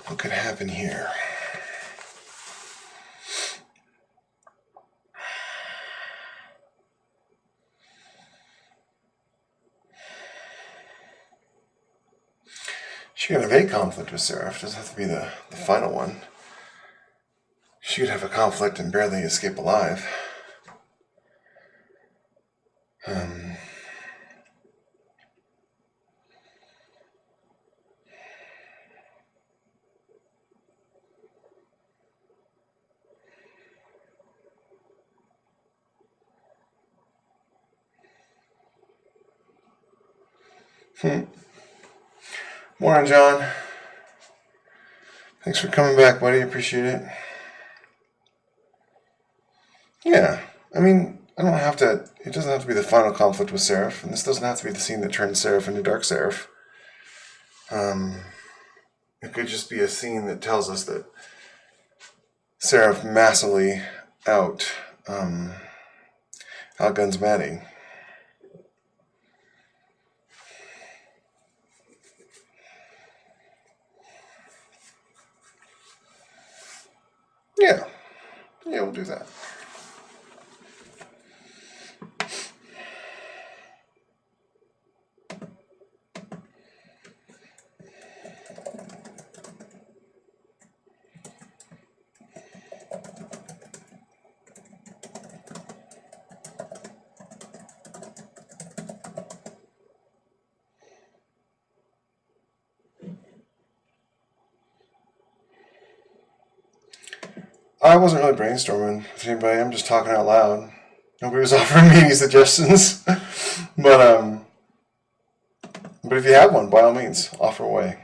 what could happen here? She could have a conflict with Seraph. It doesn't have to be the final one. She could have a conflict and barely escape alive. Morning, John. Thanks for coming back, buddy. Appreciate it. Yeah, I mean, I don't have to. It doesn't have to be the final conflict with Seraph, and this doesn't have to be the scene that turns Seraph into Dark Seraph. It could just be a scene that tells us that Seraph massively outguns Maddie. Yeah, we'll do that. I wasn't really brainstorming with anybody. I'm just talking out loud. Nobody was offering me any suggestions. but if you have one, by all means, offer away.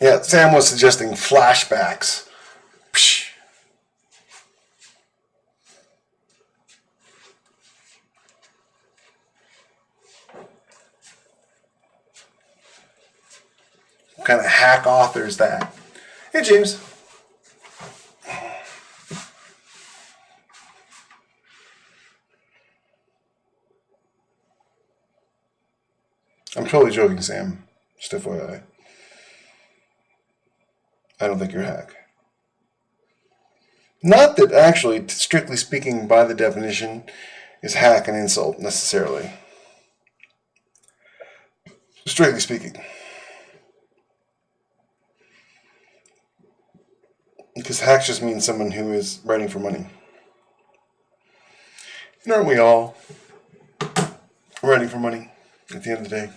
Yeah, Sam was suggesting flashbacks. Psh. What kind of hack author is that? Hey, James. I'm totally joking, Sam. Just FYI. I don't think you're a hack. Not that actually, strictly speaking, by the definition, is hack an insult necessarily. Strictly speaking. Because hack just means someone who is writing for money. And aren't we all writing for money at the end of the day?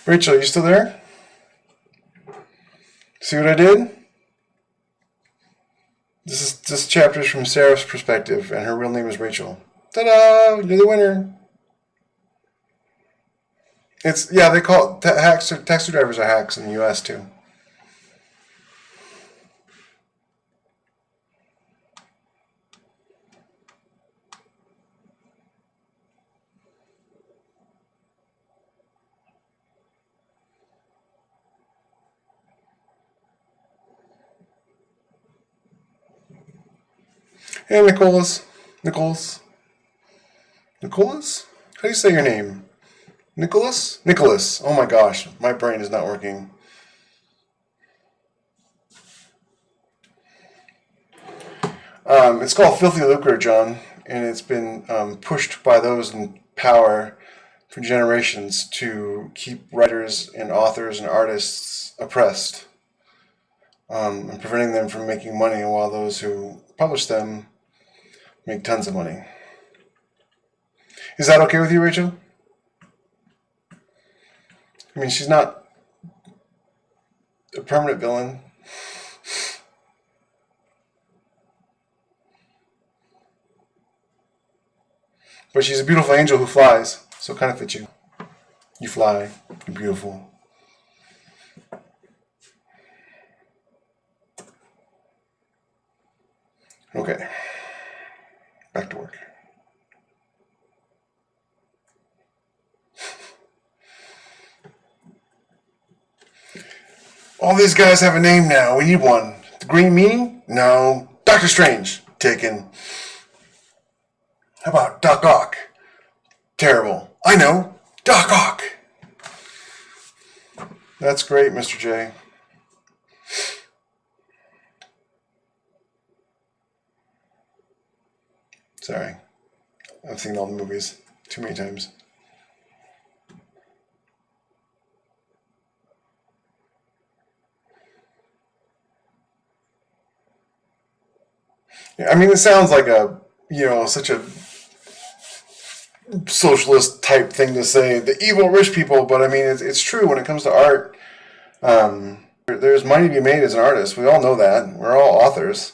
Rachel, are you still there? See what I did? This chapter is from Sarah's perspective, and her real name is Rachel. Ta-da! You're the winner. They call hacks. Taxi drivers are hacks in the U.S. too. Hey, Nicholas. How do you say your name? Nicholas? Oh my gosh, my brain is not working. It's called Filthy Lucre, John, and it's been pushed by those in power for generations to keep writers and authors and artists oppressed, and preventing them from making money, while those who publish them make tons of money. Is that okay with you, Rachel? I mean, she's not a permanent villain. But she's a beautiful angel who flies, so it kind of fits you. You fly. You're beautiful. Okay. Back to work. All these guys have a name now. We need one. The Green Meanie? No. Doctor Strange. Taken. How about Doc Ock? Terrible. I know. Doc Ock. That's great, Mr. J. Sorry. I've seen all the movies too many times. Yeah, I mean, it sounds like such a socialist type thing to say, the evil rich people, but I mean, it's true when it comes to art. There's money to be made as an artist. We all know that. We're all authors.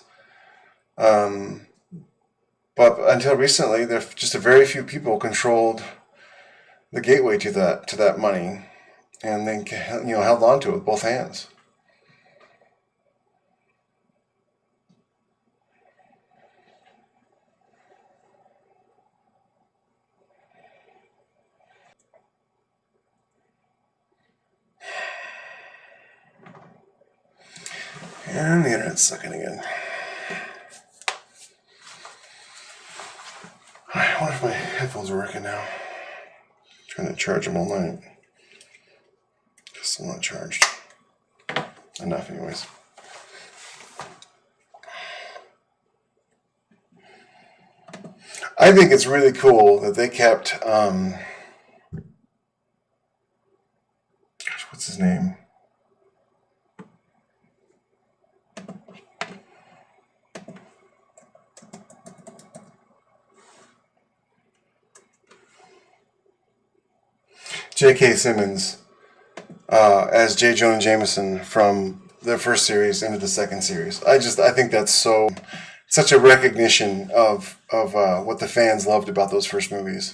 But until recently, there just a very few people controlled the gateway to that money, and they held on to it with both hands. And the internet's sucking again. I wonder if my headphones are working now. I'm trying to charge them all night. Guess I'm not charged. Enough, anyways. I think it's really cool that they kept. Gosh, what's his name? J.K. Simmons as J. Jonah Jameson from the first series into the second series. I think that's such a recognition of what the fans loved about those first movies.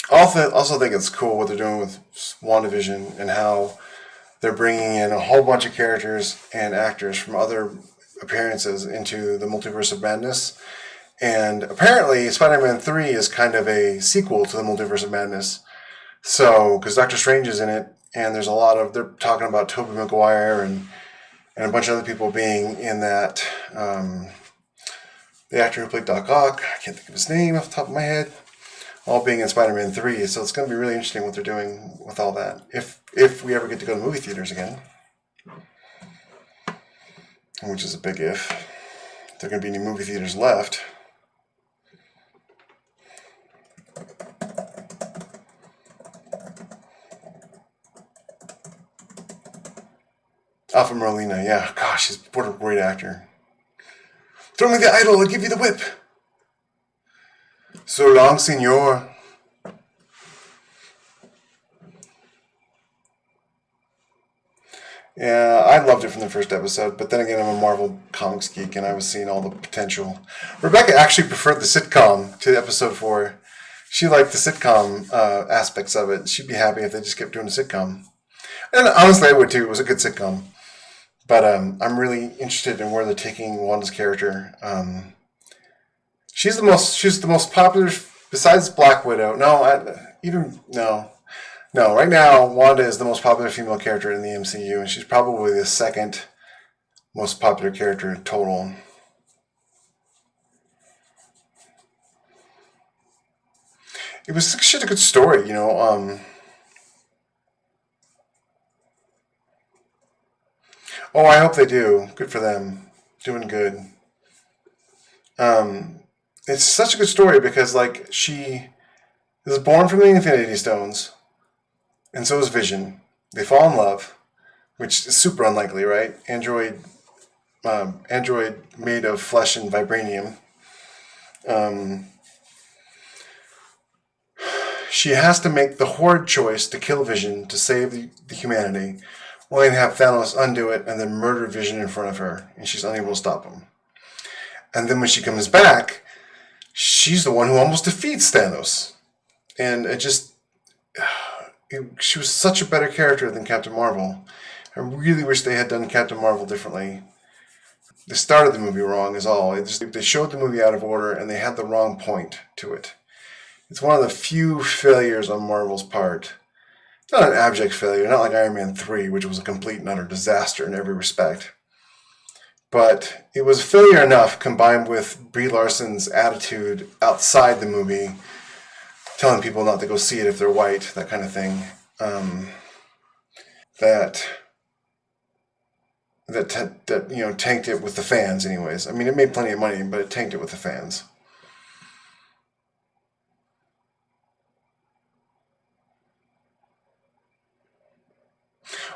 I also think it's cool what they're doing with WandaVision and how they're bringing in a whole bunch of characters and actors from other appearances into the Multiverse of Madness. And apparently Spider-Man 3 is kind of a sequel to the Multiverse of Madness. So, because Doctor Strange is in it, and they're talking about Tobey Maguire and a bunch of other people being in that. The actor who played Doc Ock, I can't think of his name off the top of my head, all being in Spider-Man 3. So it's going to be really interesting what they're doing with all that. If we ever get to go to movie theaters again, which is a big if. If there are going to be any movie theaters left. Alfred Molina, yeah. Gosh, what a great actor. Throw me the idol, I'll give you the whip. So long, senor. Yeah, I loved it from the first episode, but then again, I'm a Marvel Comics geek, and I was seeing all the potential. Rebecca actually preferred the sitcom to episode 4. She liked the sitcom aspects of it. She'd be happy if they just kept doing a sitcom. And honestly, I would too. It was a good sitcom. But I'm really interested in where they're taking Wanda's character. She's the most popular besides Black Widow. No. Right now, Wanda is the most popular female character in the MCU, and she's probably the second most popular character in total. It was actually a good story, you know. Oh, I hope they do. Good for them. Doing good. Um, it's such a good story because, like, she is born from the Infinity Stones, and so is Vision. They fall in love, which is super unlikely, right? Android made of flesh and vibranium. Um, she has to make the horrid choice to kill Vision to save the humanity, only to have Thanos undo it and then murder Vision in front of her, and she's unable to stop him. And then when she comes back, she's the one who almost defeats Thanos. And she was such a better character than Captain Marvel. I really wish they had done Captain Marvel differently. They started the movie wrong is all. They showed the movie out of order and they had the wrong point to it. It's one of the few failures on Marvel's part. Not an abject failure, not like Iron Man 3, which was a complete and utter disaster in every respect. But it was failure enough combined with Brie Larson's attitude outside the movie, telling people not to go see it if they're white, that kind of thing, that you know, tanked it with the fans anyways. I mean, it made plenty of money, but it tanked it with the fans.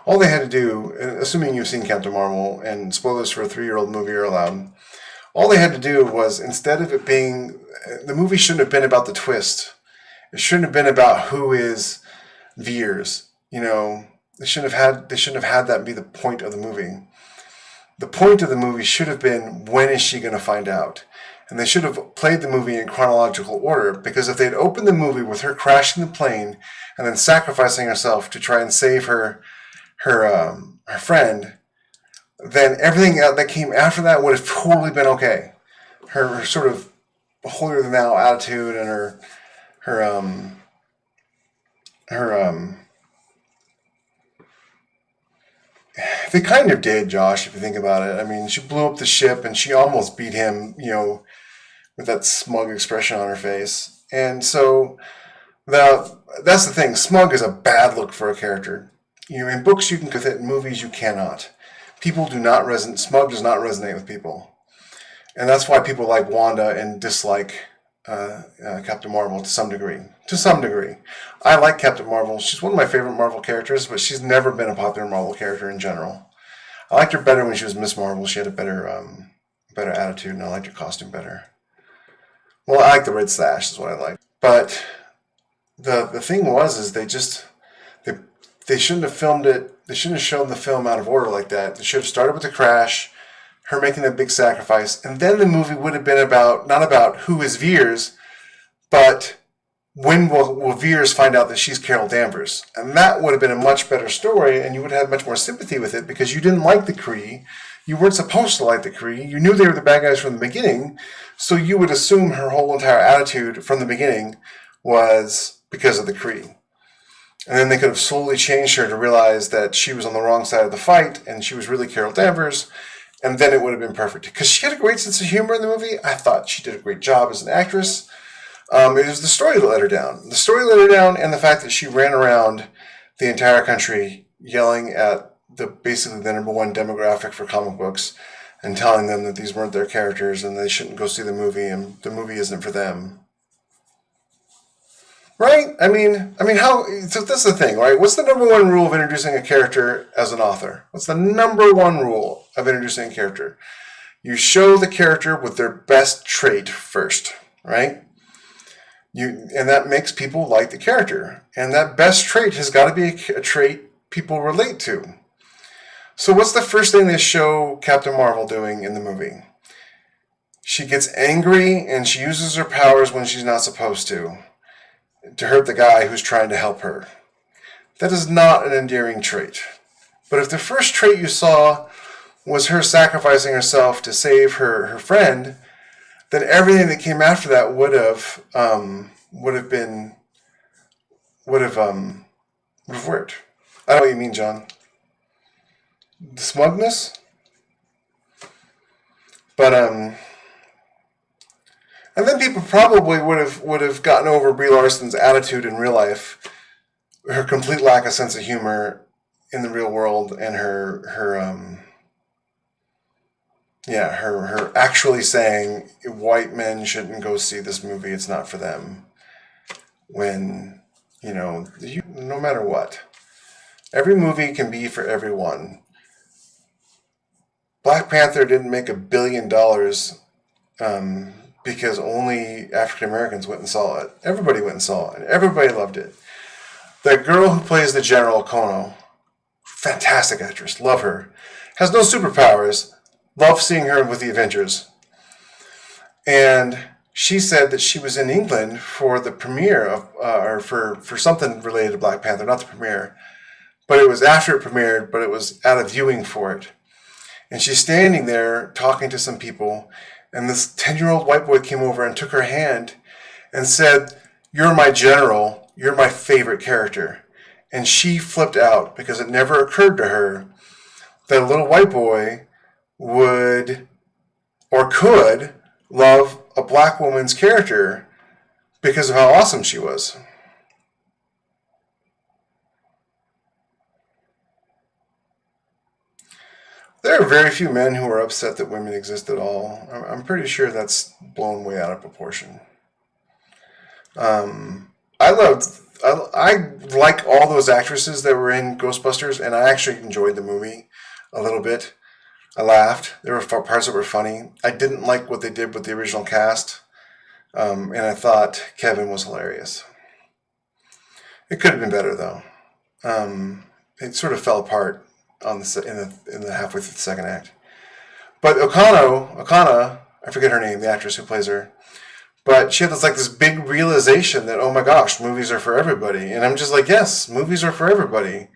All they had to do, assuming you've seen Captain Marvel, and spoilers for a 3-year-old movie are allowed, all they had to do was, instead of it being, the movie shouldn't have been about the twist. It shouldn't have been about who is Veers. You know, they shouldn't have had that be the point of the movie. The point of the movie should have been, when is she going to find out? And they should have played the movie in chronological order, because if they'd opened the movie with her crashing the plane and then sacrificing herself to try and save her friend, then everything that came after that would have totally been okay. Her sort of holier than thou attitude and her they kind of did, Josh, if you think about it. I mean, she blew up the ship and she almost beat him, you know, with that smug expression on her face. And so that's the thing. Smug is a bad look for a character. You know, in books you can get it, in movies you cannot. People do not resonate. Smug does not resonate with people, and that's why people like Wanda and dislike Captain Marvel to some degree. To some degree, I like Captain Marvel. She's one of my favorite Marvel characters, but she's never been a popular Marvel character in general. I liked her better when she was Miss Marvel. She had a better attitude, and I liked her costume better. Well, I like the red sash, is what I like. But the thing is they shouldn't have filmed it. They shouldn't have shown the film out of order like that. They should have started with the crash, her making that big sacrifice, and then the movie would have been about, not about who is Veers, but when will Veers find out that she's Carol Danvers? And that would have been a much better story, and you would have had much more sympathy with it, because you didn't like the Kree. You weren't supposed to like the Kree. You knew they were the bad guys from the beginning, so you would assume her whole entire attitude from the beginning was because of the Kree. And then they could have slowly changed her to realize that she was on the wrong side of the fight and she was really Carol Danvers, and then it would have been perfect. Because she had a great sense of humor in the movie. I thought she did a great job as an actress. It was the story that let her down. The story let her down, and the fact that she ran around the entire country yelling at basically the number one demographic for comic books and telling them that these weren't their characters and they shouldn't go see the movie and the movie isn't for them. Right? I mean, how? So that's the thing, right? What's the number one rule of introducing a character as an author? What's the number one rule of introducing a character? You show the character with their best trait first, right? And that makes people like the character, and that best trait has got to be a trait people relate to. So, what's the first thing they show Captain Marvel doing in the movie? She gets angry and she uses her powers when she's not supposed to hurt the guy who's trying to help her. That is not an endearing trait. But if the first trait you saw was her sacrificing herself to save her friend, then everything that came after that would have worked. I know what you mean, John. The smugness? But and then people probably would have gotten over Brie Larson's attitude in real life, her complete lack of sense of humor in the real world, and her actually saying white men shouldn't go see this movie. It's not for them. When, no matter what, every movie can be for everyone. Black Panther didn't make $1 billion because only African Americans went and saw it. Everybody went and saw it, and everybody loved it. The girl who plays the General Kono, fantastic actress, love her, has no superpowers. Love seeing her with the Avengers. And she said that she was in England for the premiere of, or for something related to Black Panther, not the premiere, but it was after it premiered, but it was at a viewing for it. And she's standing there talking to some people, and this 10-year-old white boy came over and took her hand and said, "You're my general, you're my favorite character." And she flipped out because it never occurred to her that a little white boy would or could love a black woman's character because of how awesome she was. There are very few men who are upset that women exist at all. I'm pretty sure that's blown way out of proportion. I like all those actresses that were in Ghostbusters, and I actually enjoyed the movie a little bit. I laughed. There were parts that were funny. I didn't like what they did with the original cast, and I thought Kevin was hilarious. It could have been better though. It sort of fell apart in the halfway through the second act. But Okana, I forget her name, the actress who plays her, but she had this big realization that, oh my gosh, movies are for everybody, and I'm just like, yes, movies are for everybody.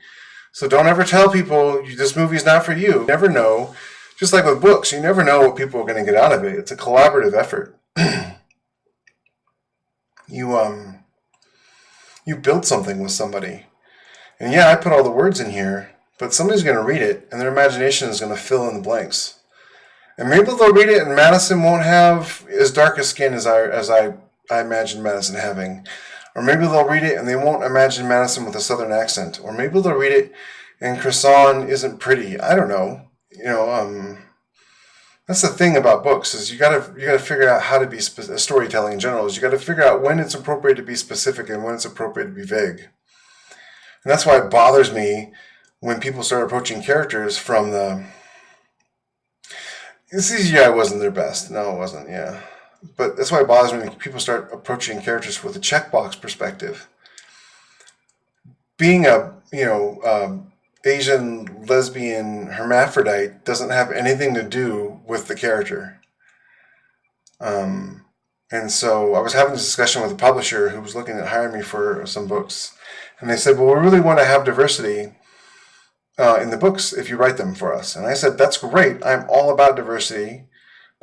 So don't ever tell people this movie's not for you. You never know. Just like with books, you never know what people are going to get out of it. It's a collaborative effort. You build something with somebody. And yeah, I put all the words in here, but somebody's going to read it, and their imagination is going to fill in the blanks. And maybe they'll read it, and Madison won't have as dark a skin as I imagine Madison having. Or maybe they'll read it and they won't imagine Madison with a southern accent. Or maybe they'll read it and Chrisan isn't pretty. I don't know. That's the thing about books is you gotta figure out how to be storytelling in general. Is you gotta figure out when it's appropriate to be specific and when it's appropriate to be vague. And that's why it bothers me when people start approaching characters from the CGI wasn't their best. No, it wasn't. Yeah. But that's why it bothers me when people start approaching characters with a checkbox perspective. Being a Asian lesbian hermaphrodite doesn't have anything to do with the character. And so I was having this discussion with a publisher who was looking at hiring me for some books, and they said, "Well, we really want to have diversity in the books if you write them for us." And I said, "That's great. I'm all about diversity.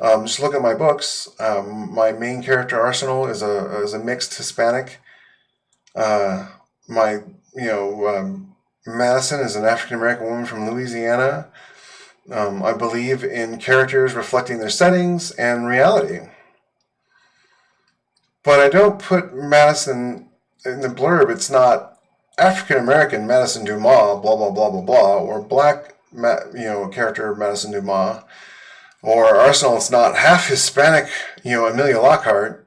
Just look at my books. My main character Arsenal is a mixed Hispanic. Madison is an African American woman from Louisiana. I believe in characters reflecting their settings and reality. But I don't put Madison in the blurb. It's not African American Madison Dumas, blah blah blah blah blah, or black character Madison Dumas." Or Arsenal, it's not half Hispanic, Emilia Lockhart.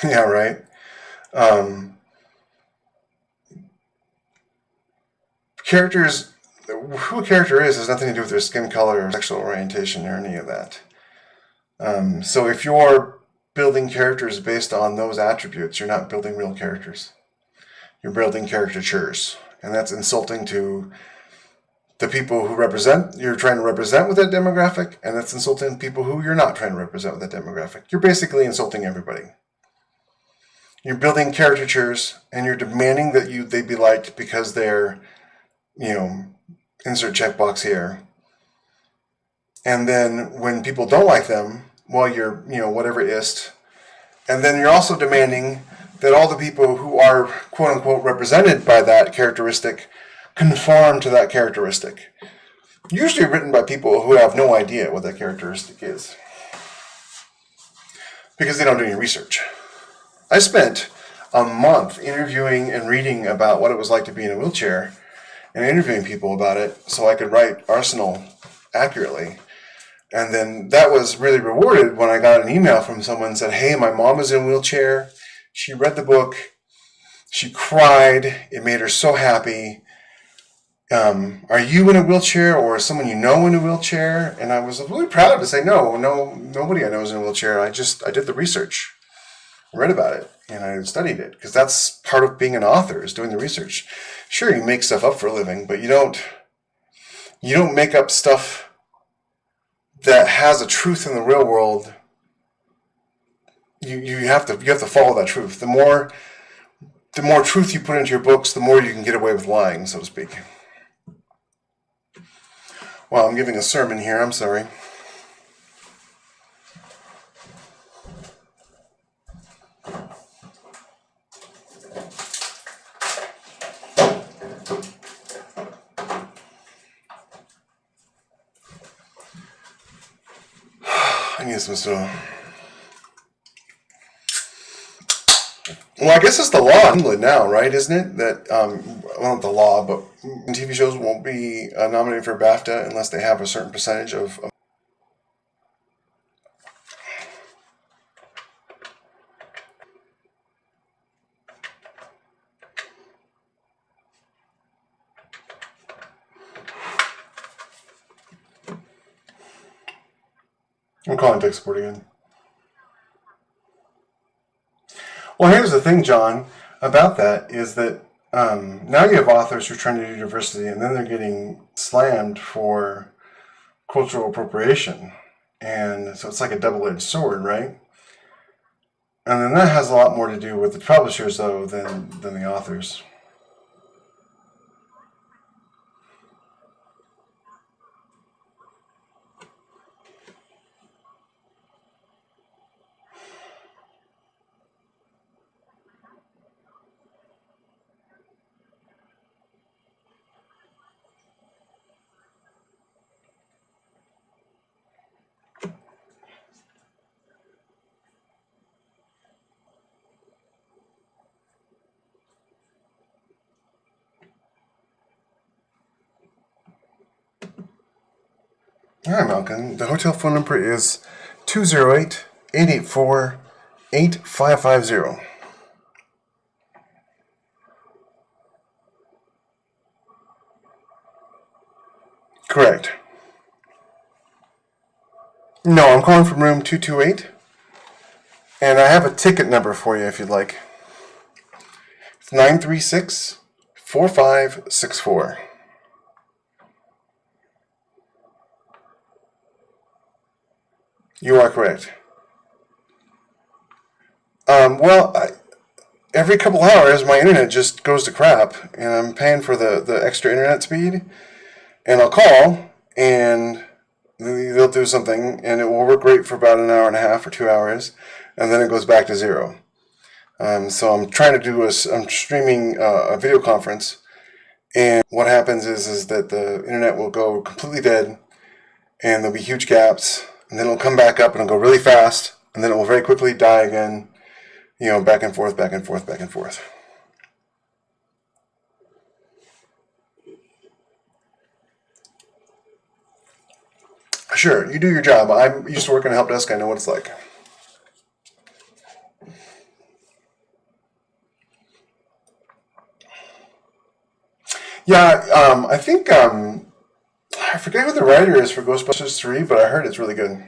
Yeah, right. Characters, who a character is has nothing to do with their skin color or sexual orientation or any of that. So if you're building characters based on those attributes, you're not building real characters. You're building caricatures. And that's insulting to the people who you're trying to represent with that demographic, and that's insulting to people who you're not trying to represent with that demographic. You're basically insulting everybody. You're building caricatures, and you're demanding that they be liked because they're, insert checkbox here. And then when people don't like them, well, you're, whatever ist. And then you're also demanding that all the people who are quote unquote represented by that characteristic conform to that characteristic. Usually written by people who have no idea what that characteristic is, because they don't do any research. I spent a month interviewing and reading about what it was like to be in a wheelchair and interviewing people about it so I could write Arsenal accurately. And then that was really rewarded when I got an email from someone and said, hey, my mom is in a wheelchair. She read the book. She cried. It made her so happy. Are you in a wheelchair, or is someone you know in a wheelchair? And I was really proud to say, no, nobody I know is in a wheelchair. I did the research, read about it, and I studied it, because that's part of being an author, is doing the research. Sure, you make stuff up for a living, but you don't make up stuff that has a truth in the real world. You have to follow that truth. The more truth you put into your books, the more you can get away with lying, so to speak. Well, I'm giving a sermon here. I'm sorry. I need some stuff. Well, I guess it's the law in England now, right? Isn't it? That, well, not the law, but TV shows won't be nominated for BAFTA unless they have a certain percentage of. I'm calling tech support again. Well, here's the thing, John, about that is that now you have authors who are trying to do diversity, and then they're getting slammed for cultural appropriation. And so it's like a double-edged sword, right? And then that has a lot more to do with the publishers, though, than the authors. All right, Malcolm. The hotel phone number is 208-884-8550. Correct. No, I'm calling from room 228. And I have a ticket number for you if you'd like. It's 936-4564. You are correct. Every couple hours my internet just goes to crap, and I'm paying for the extra internet speed. And I'll call, and they'll do something, and it will work great for about an hour and a half or 2 hours, and then it goes back to zero. So I'm trying to I'm streaming a video conference, and what happens is that the internet will go completely dead, and there'll be huge gaps, and then it'll come back up and it'll go really fast, and then it will very quickly die again, back and forth, back and forth, back and forth. Sure, you do your job. I'm used to working at help desk. I know what it's like. Yeah, I think I forget who the writer is for Ghostbusters 3, but I heard it's really good.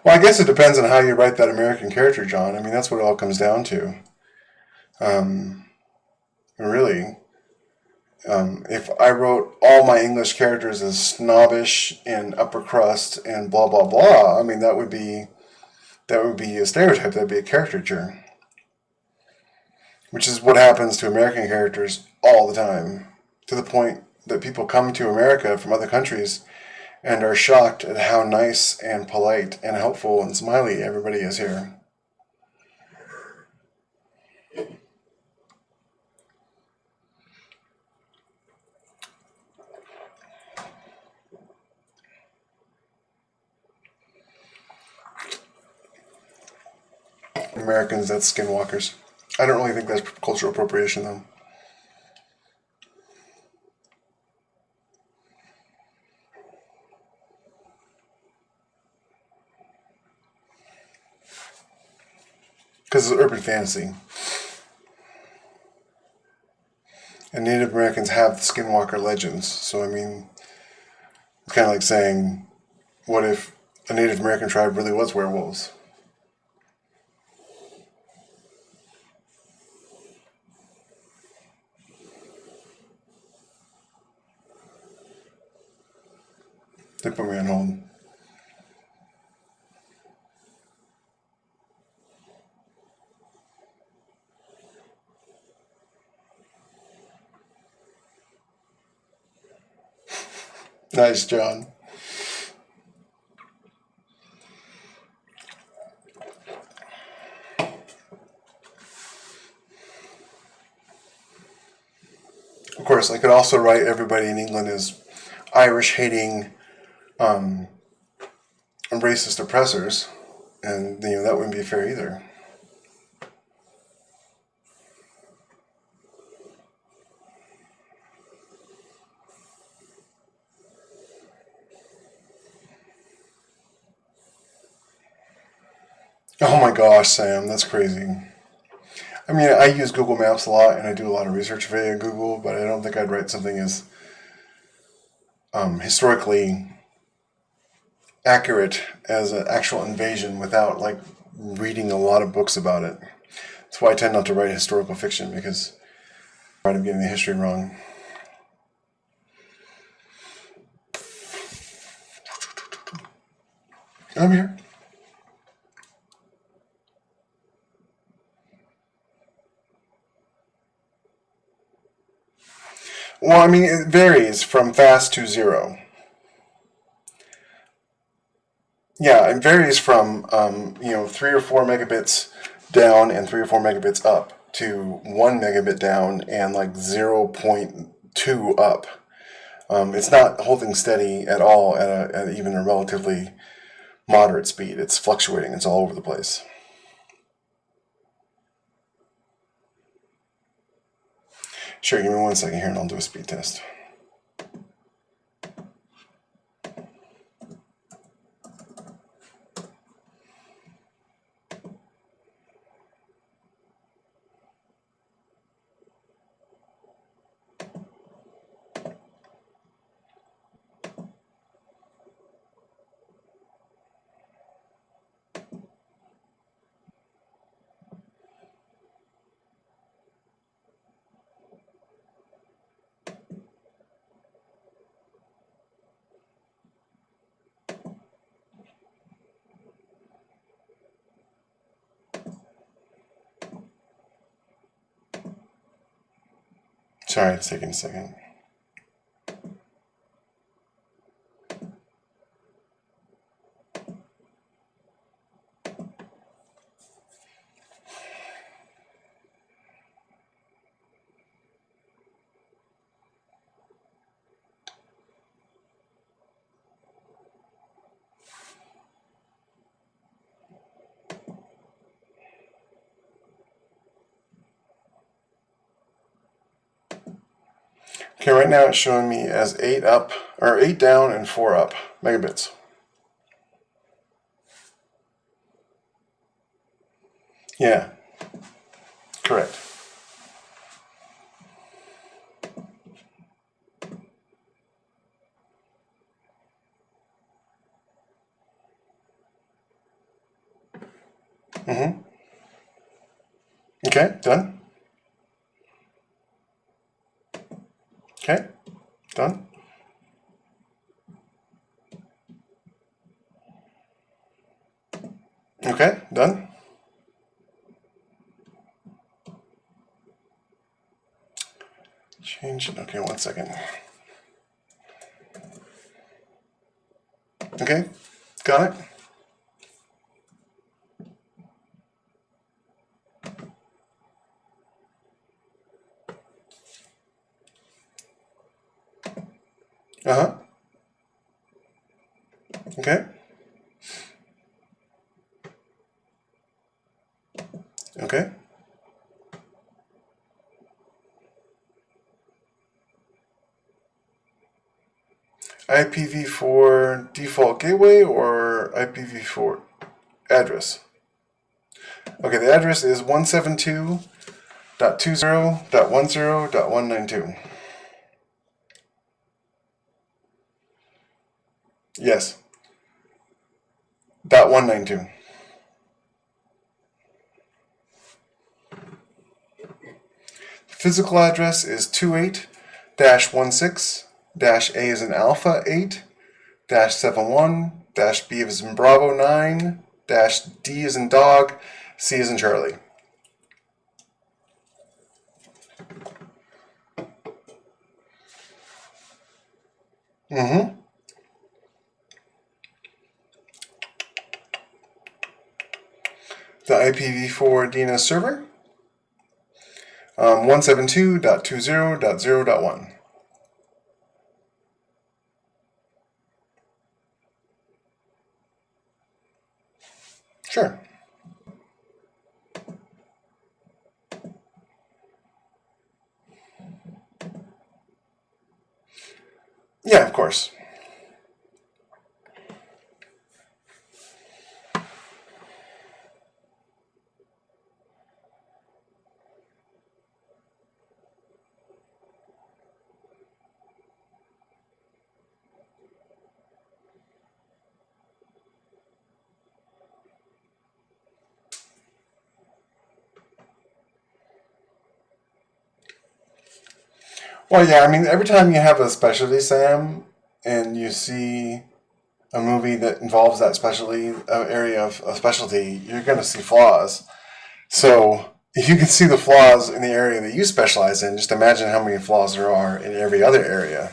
Well, I guess it depends on how you write that American character, John. I mean, that's what it all comes down to. Really. If I wrote all my English characters as snobbish and upper crust and blah blah blah, I mean that would be a stereotype. That'd be a caricature, which is what happens to American characters all the time, to the point that people come to America from other countries and are shocked at how nice and polite and helpful and smiley everybody is here. Americans, that's skinwalkers. I don't really think that's cultural appropriation, though. Because it's urban fantasy. And Native Americans have the skinwalker legends. So, I mean, it's kind of like saying, what if a Native American tribe really was werewolves? They put me on hold. Nice, John. Of course, I could also write everybody in England as Irish-hating, racist oppressors, and that wouldn't be fair either. Oh my gosh, Sam, that's crazy. I mean, I use Google Maps a lot, and I do a lot of research via Google, but I don't think I'd write something as historically accurate as an actual invasion without like reading a lot of books about it. That's why I tend not to write historical fiction, because I'm afraid of getting the history wrong. I'm here. Well, I mean, it varies from fast to zero. Yeah, it varies from 3 or 4 megabits down and 3 or 4 megabits up to 1 megabit down and like 0.2 up. It's not holding steady at all at even a relatively moderate speed. It's fluctuating. It's all over the place. Sure, give me 1 second here and I'll do a speed test. Sorry, it's taking a second. Okay, right now it's showing me as 8 up, or 8 down and 4 up megabits. Yeah, correct. Mm-hmm. Okay, done. Done. Okay, done. Change it. Okay, 1 second. Okay, got it. Uh-huh. Okay. Okay. IPv4 default gateway or IPv4 address? Okay, the address is 172.20.10.192. Yes. .192. Physical address is 28-16-A as in alpha 8-71-B as in Bravo 9-D as in dog, C as in Charlie. Mm-hmm. The IPv4 DNS server, 172.20.0.1. Sure. Yeah, of course. Well, yeah, I mean, every time you have a specialty SAM and you see a movie that involves that specialty area of specialty, you're going to see flaws. So if you can see the flaws in the area that you specialize in, just imagine how many flaws there are in every other area.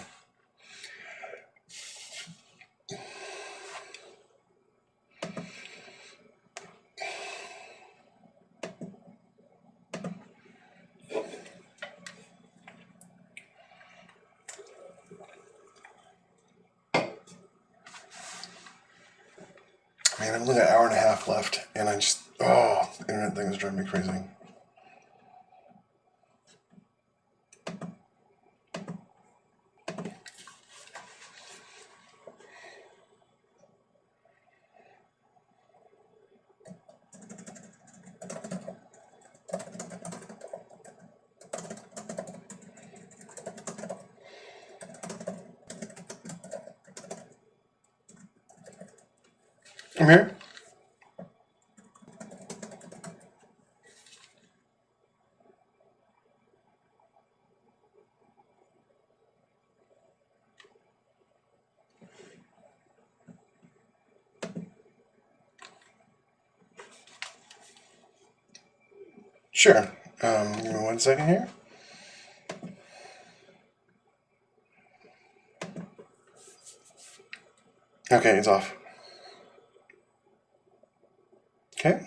Man, I've only got an hour and a half left, and the internet thing is driving me crazy. I'm here. Sure. Give me 1 second here. Okay, it's off. Okay.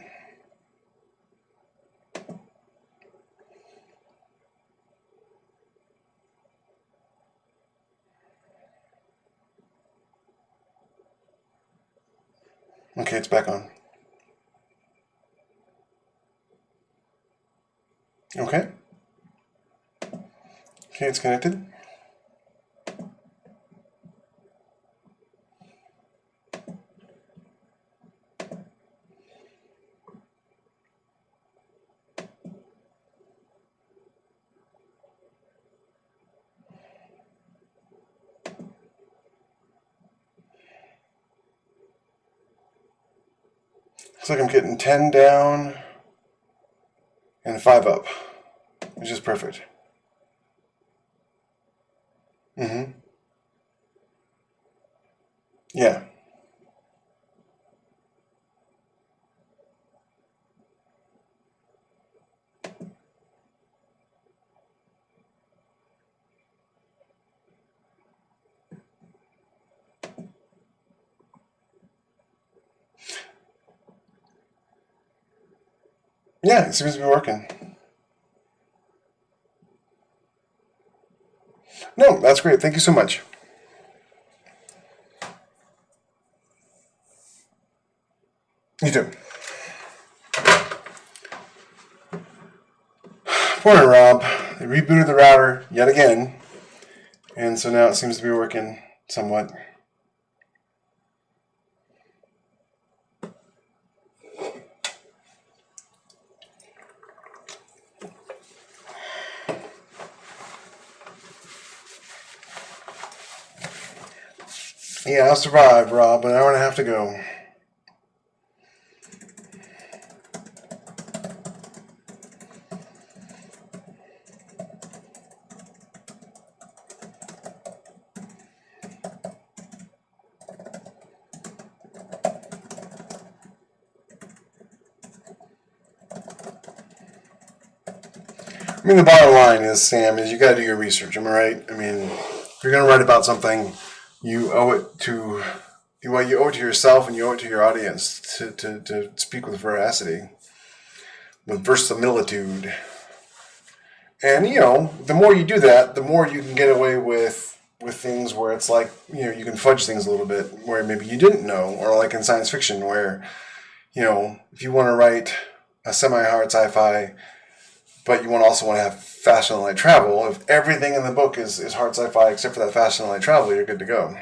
Okay, it's back on. Okay. Okay, it's connected. Looks like I'm getting 10 down and 5 up, which is perfect. Mm-hmm. Yeah. Yeah, it seems to be working. No, that's great. Thank you so much. You too. Morning, Rob. They rebooted the router yet again, and so now it seems to be working somewhat. Yeah, I'll survive, Rob, an hour and a half to go. I mean, the bottom line is, Sam, is you got to do your research. Am I right? I mean, if you're going to write about something, you owe it to you owe it to yourself and you owe it to your audience to speak with veracity, with verisimilitude. And the more you do that, the more you can get away with things where it's like you can fudge things a little bit where maybe you didn't know, or like in science fiction where if you want to write a semi-hard sci-fi, but you also want to have faster than light travel. If everything in the book is hard sci-fi except for that faster than light travel, you're good to go.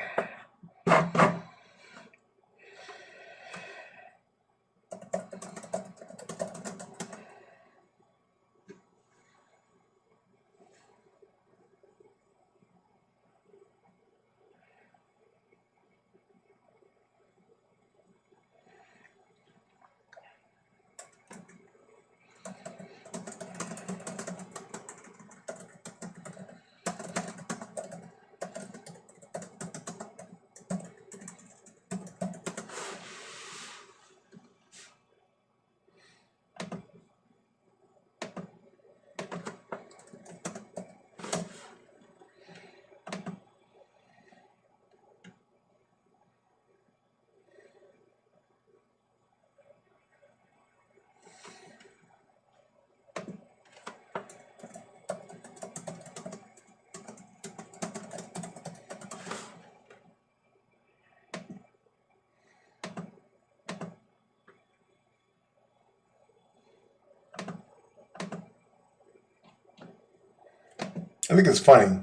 I think it's funny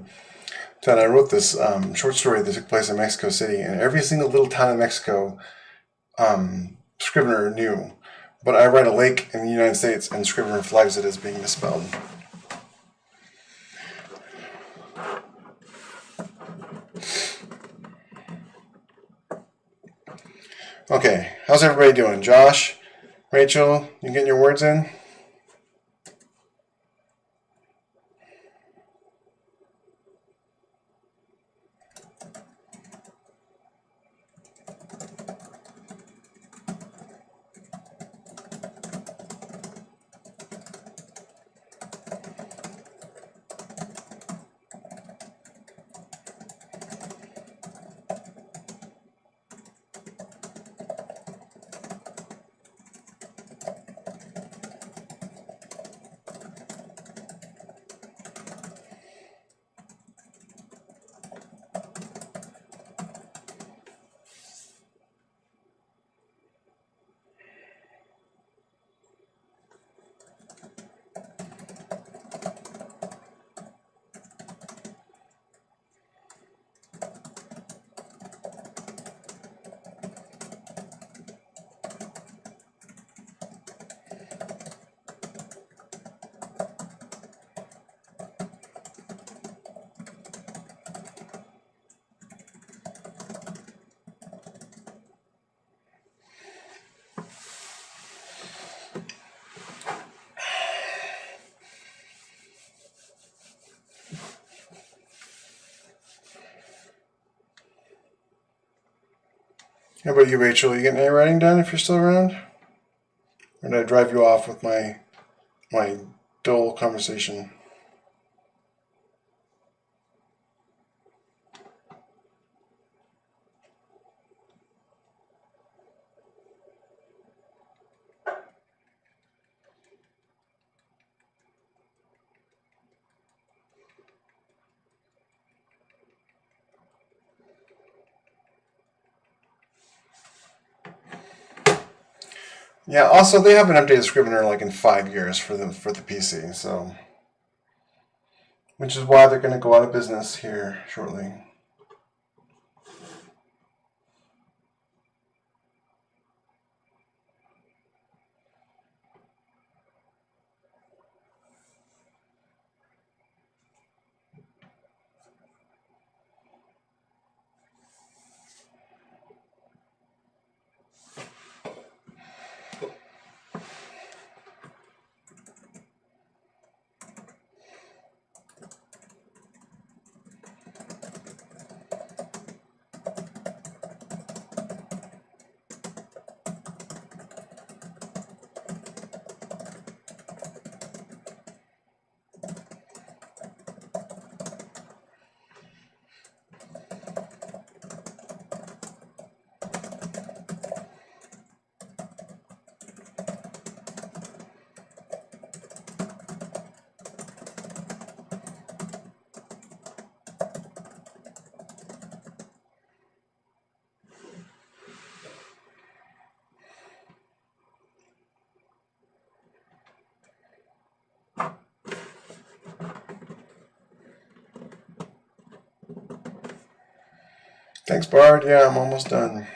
that I wrote this short story that took place in Mexico City, and every single little town in Mexico, Scrivener knew. But I write a lake in the United States, and Scrivener flags it as being misspelled. Okay, how's everybody doing? Josh, Rachel, you getting your words in? How about you, Rachel? You getting any writing done if you're still around? Or did I drive you off with my dull conversation? Yeah. Also, they haven't updated Scrivener like in 5 years for the PC. So, which is why they're going to go out of business here shortly. Thanks, Bard. Yeah, I'm almost done.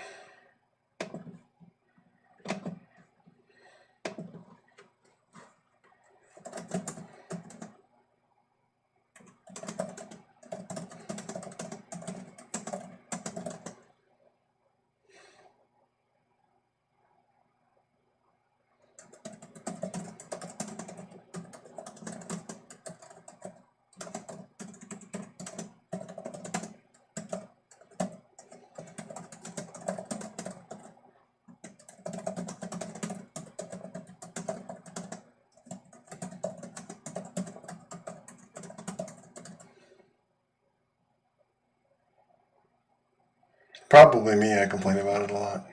Probably me. I complain about it a lot.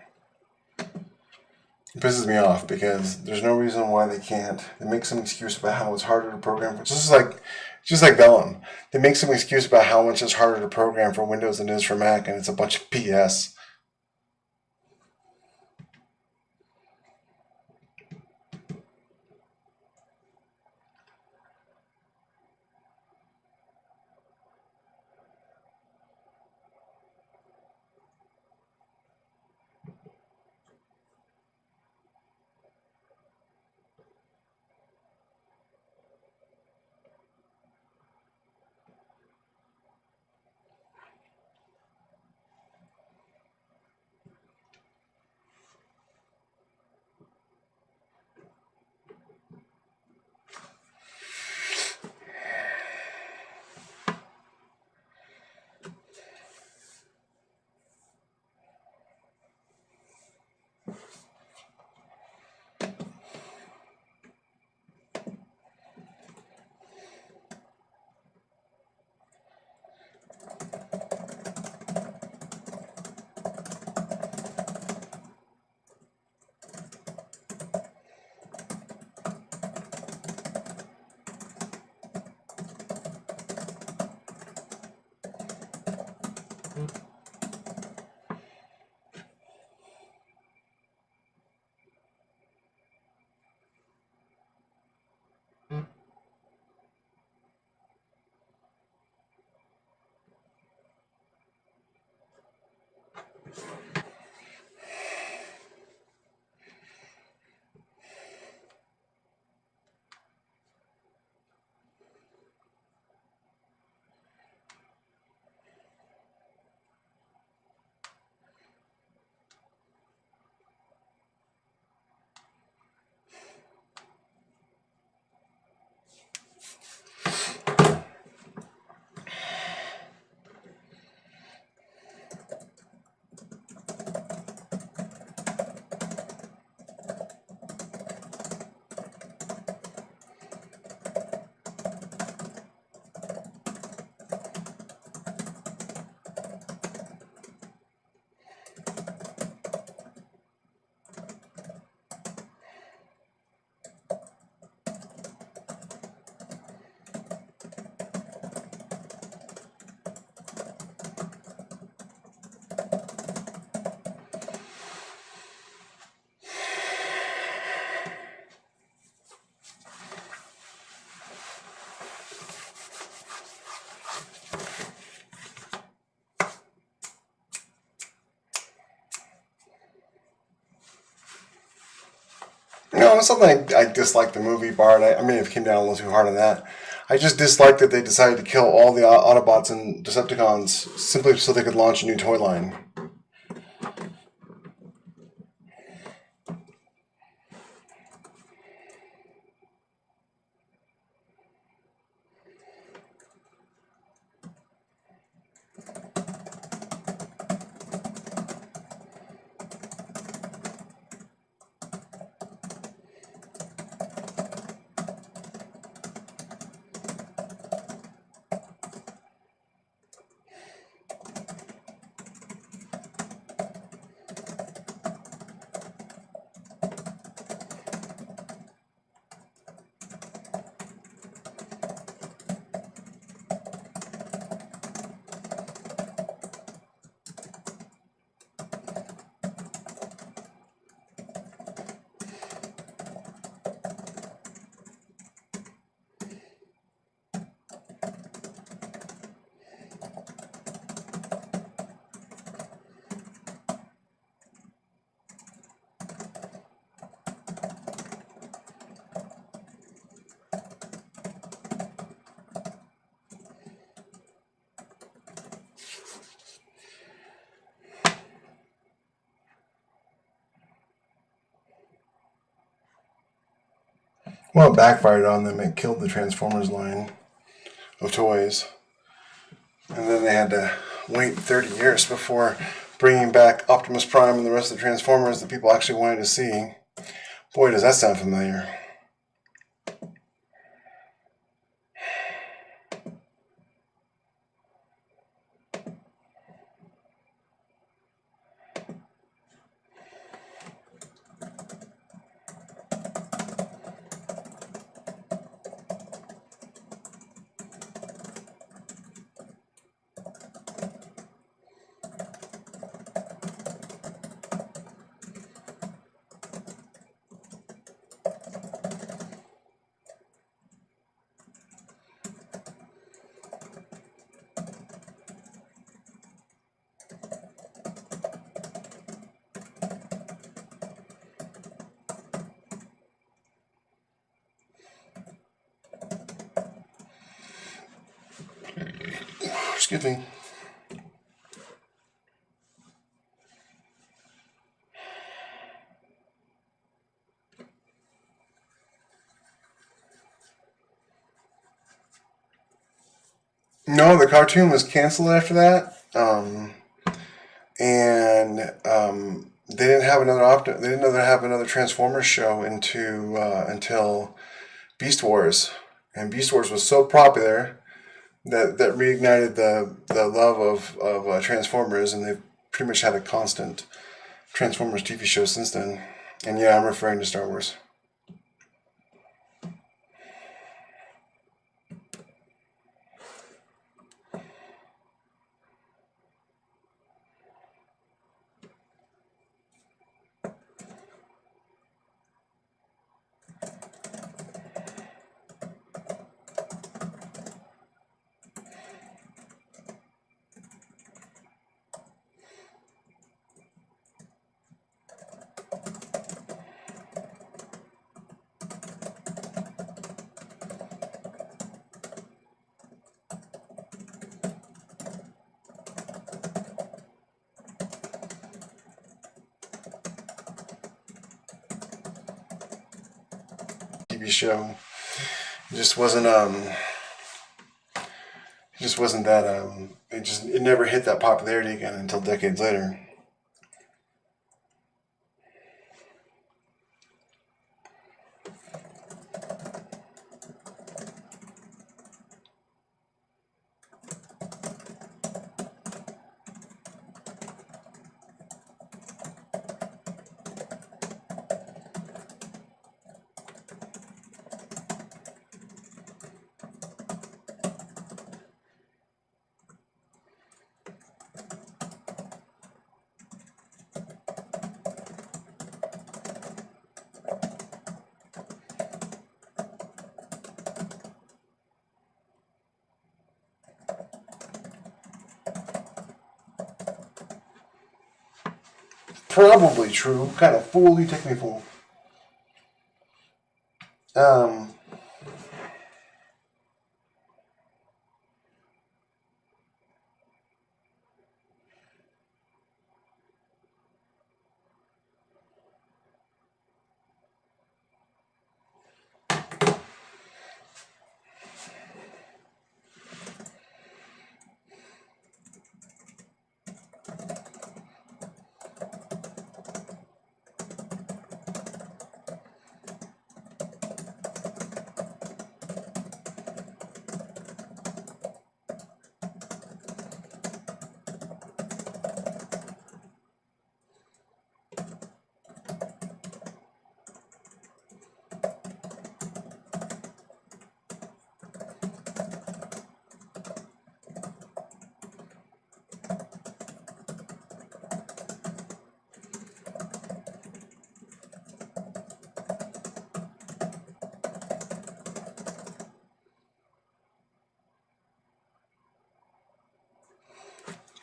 It pisses me off because there's no reason why they can't. They make some excuse about how it's harder to program. It's just like Vellum. They make some excuse about how much it's harder to program for Windows than it is for Mac, and it's a bunch of BS. No, it's not like I dislike the movie, Bart. I mean, it came down a little too hard on that. I just disliked that they decided to kill all the Autobots and Decepticons simply so they could launch a new toy line. Well, it backfired on them. It killed the Transformers line of toys. And then they had to wait 30 years before bringing back Optimus Prime and the rest of the Transformers that people actually wanted to see. Boy, does that sound familiar. Excuse me. No, the cartoon was canceled after that, and they didn't have They didn't have another Transformers show until Beast Wars, and Beast Wars was so popular that reignited the love of Transformers, and they've pretty much had a constant Transformers TV show since then. And yeah, I'm referring to Star Wars. TV show. It just wasn't that it never hit that popularity again until decades later. Probably true. What kind of fool you take me for? Um,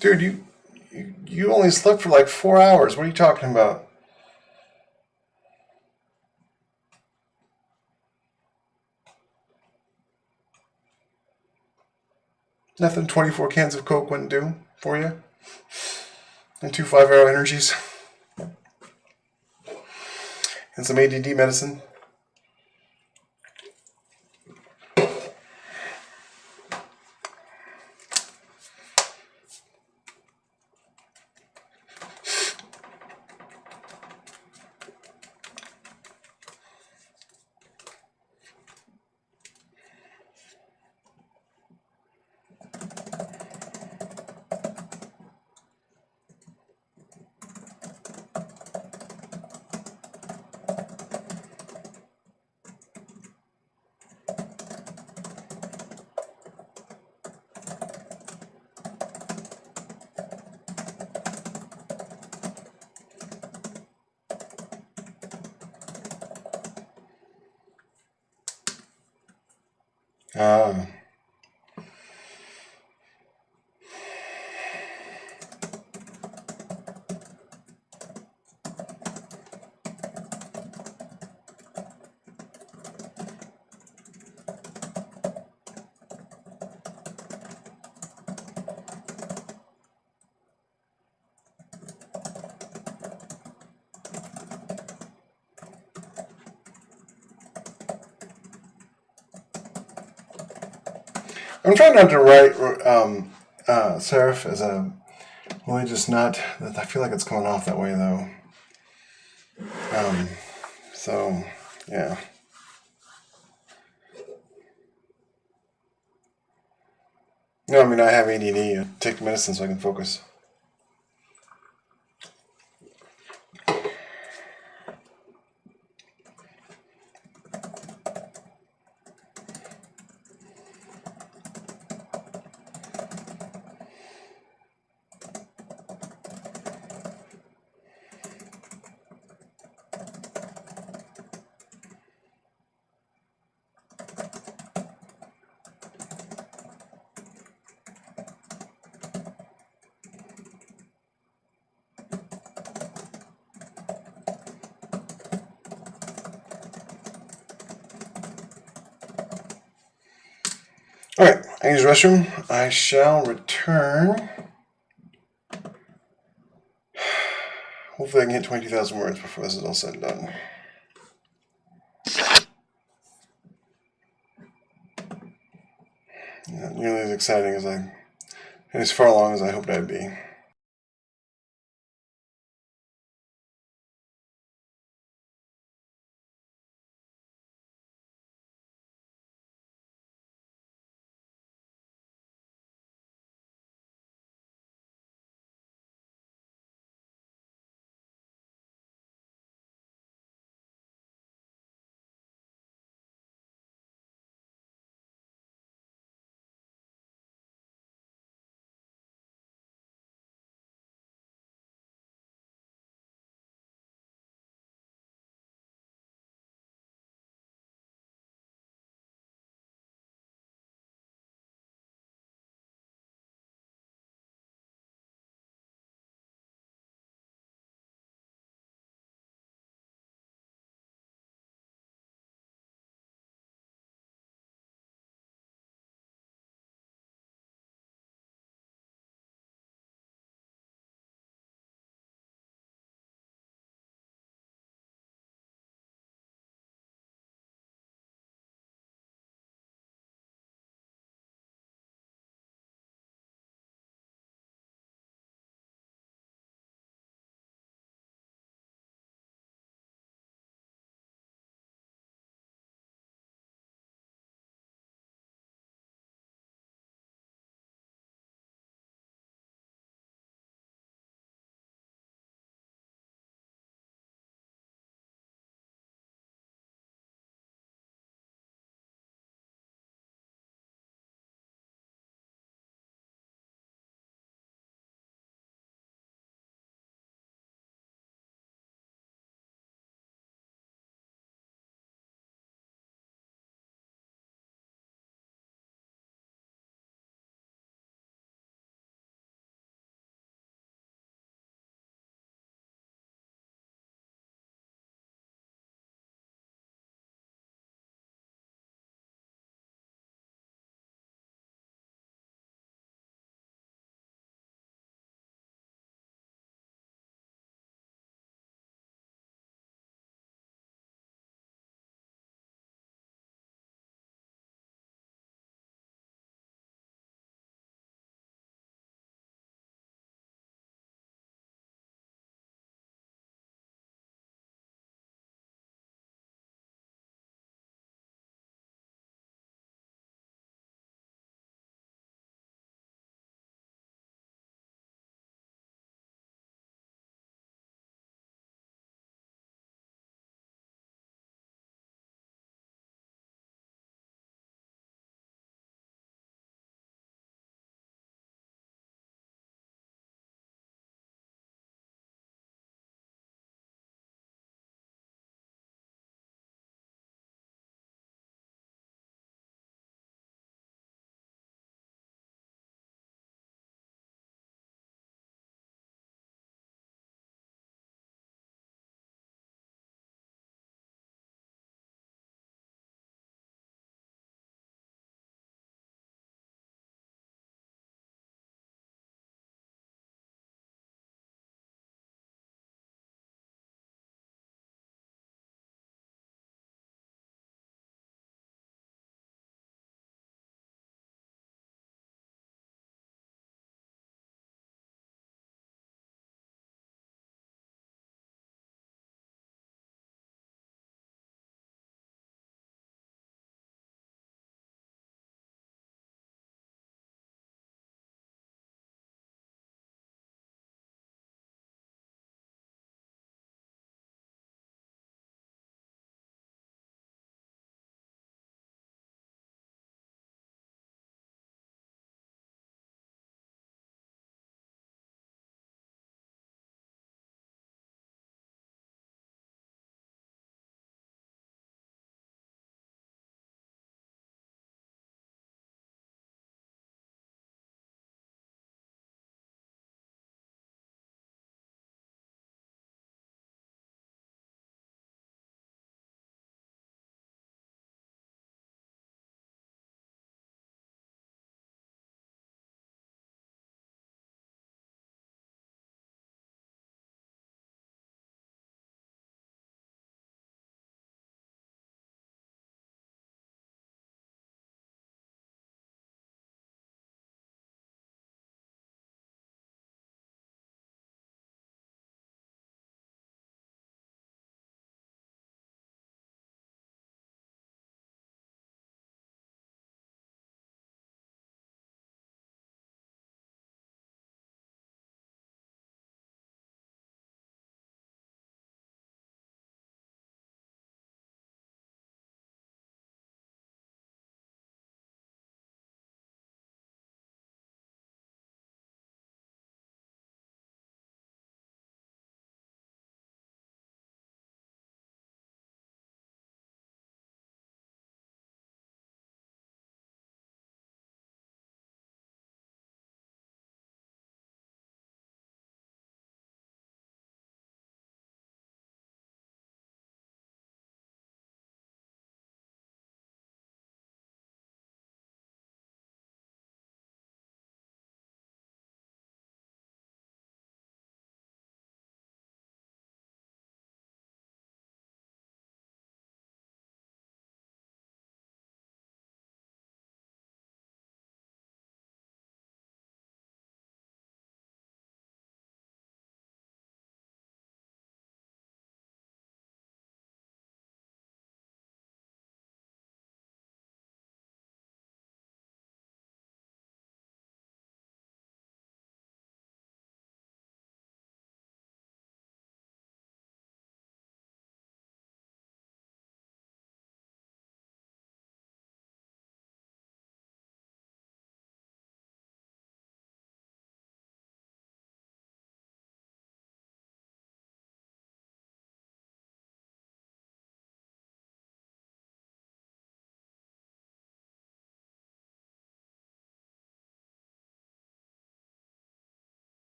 dude, you only slept for like 4 hours. What are you talking about? Nothing 24 cans of Coke wouldn't do for you. And 2 5-hour energies. And some ADD medicine. Ah. I'm trying not to write serif as a religious nut. I feel like it's coming off that way though. So yeah. No, I mean I have ADD. I take medicine so I can focus. Alright, I use the restroom. I shall return. Hopefully I can hit 22,000 words before this is all said and done. Not nearly as exciting as far along as I hoped I'd be.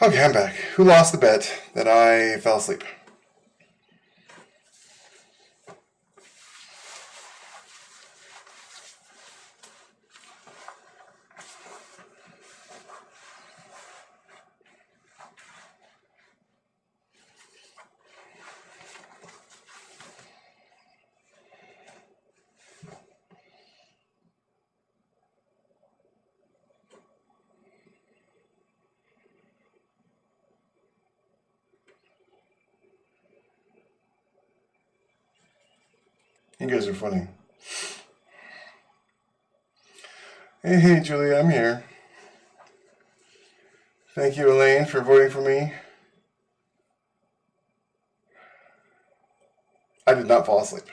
Okay, I'm back. Who lost the bet that I fell asleep? You guys are funny. Hey, Julia, I'm here. Thank you, Elaine, for voting for me. I did not fall asleep.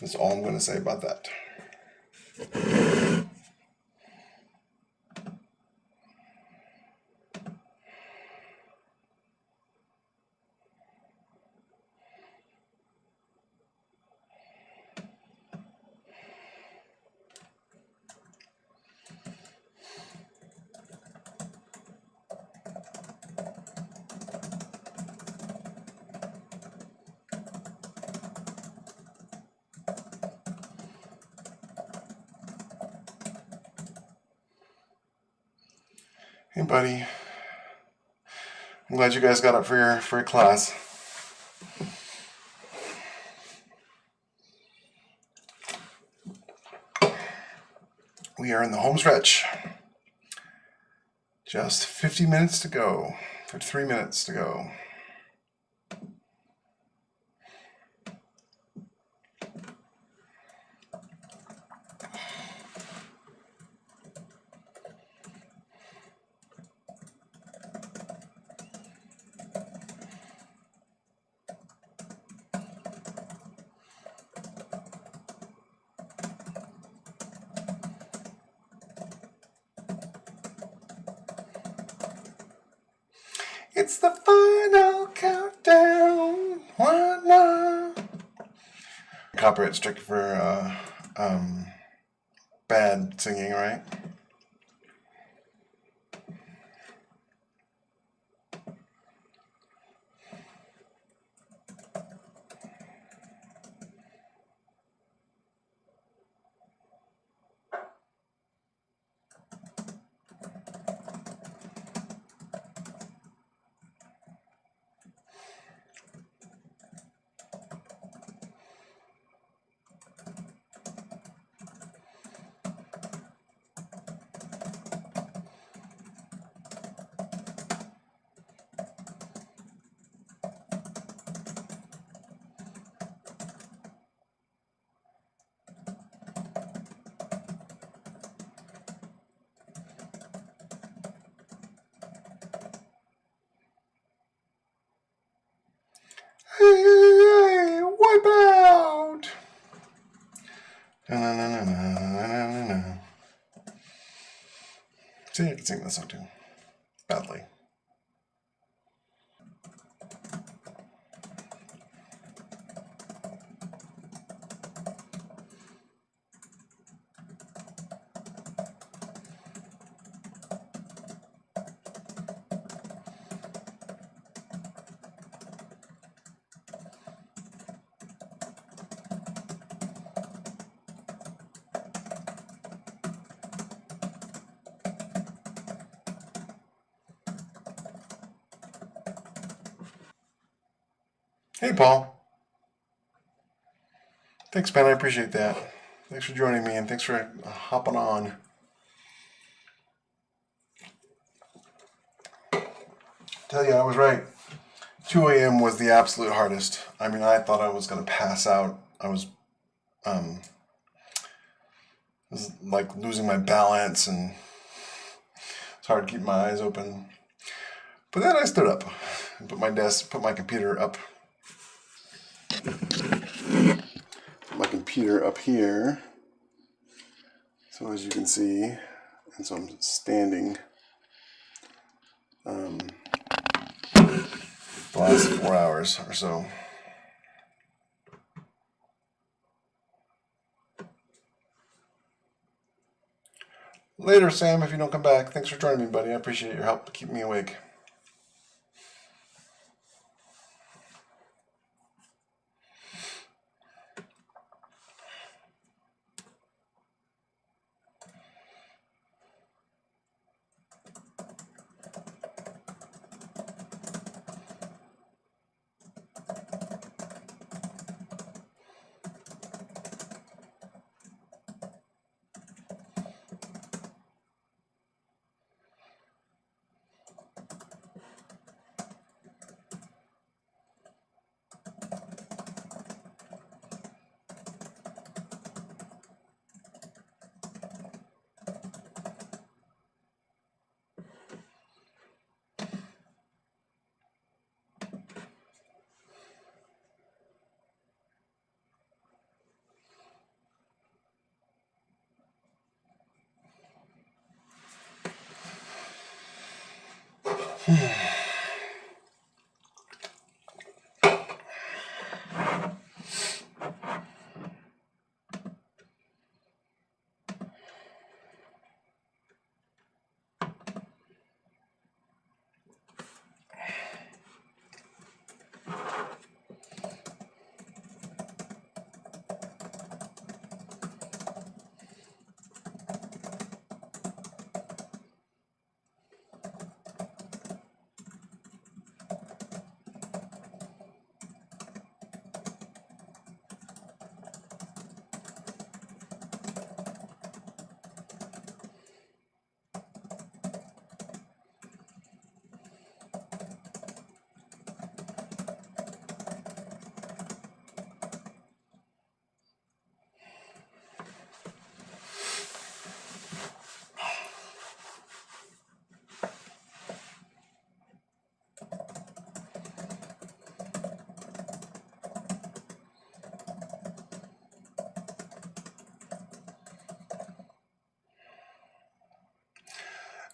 That's all I'm going to say about that. Hey, buddy. I'm glad you guys got up for your class. We are in the home stretch. Just 50 minutes to go. 53 minutes to go. It's the final countdown. One more. Copyright strict for bad singing, right? Hey, wipe out! See, I can sing this song too. Badly. Hey, Paul. Thanks, man. I appreciate that. Thanks for joining me, and thanks for hopping on. Tell you, I was right. 2 a.m. was the absolute hardest. I mean, I thought I was going to pass out. I was like losing my balance, and it's hard to keep my eyes open. But then I stood up and put my computer up. Put my computer up here. So as you can see, and so I'm standing. The last 4 hours or so. Later, Sam, if you don't come back. Thanks for joining me, buddy. I appreciate your help to keep me awake.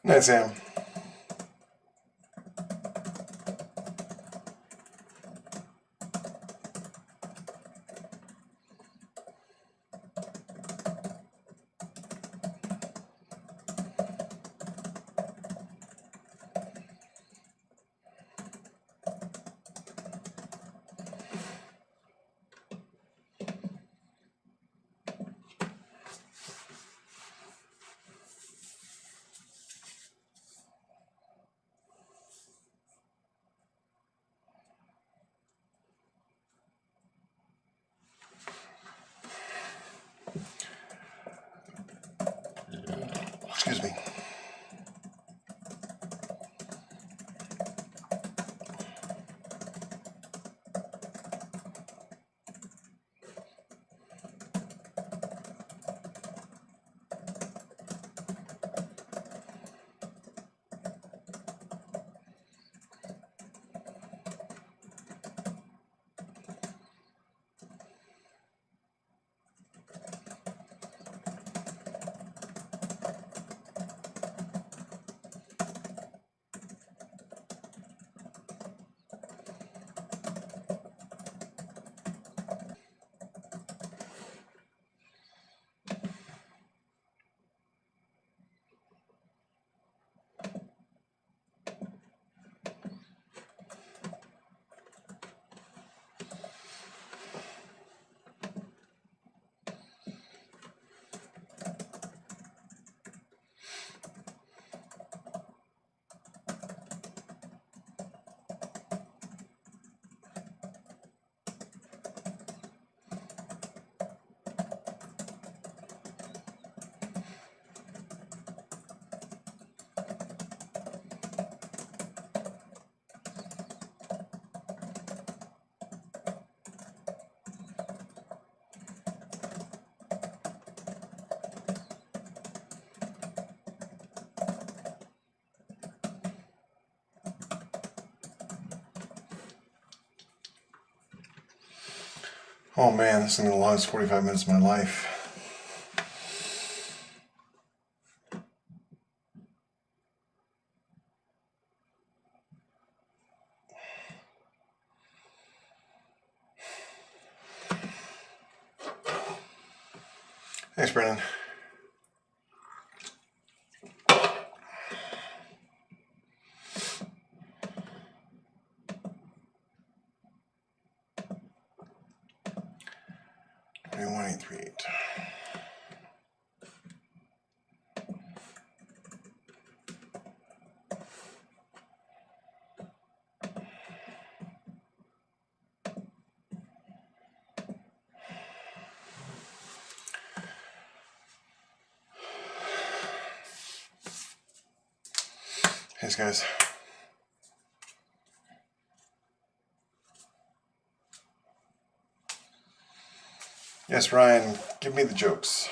Night, Sam. Excuse me. Oh man, this is going to be the longest 45 minutes of my life. Thanks, Brennan. 31838. Thanks, guys. Yes, Ryan, give me the jokes.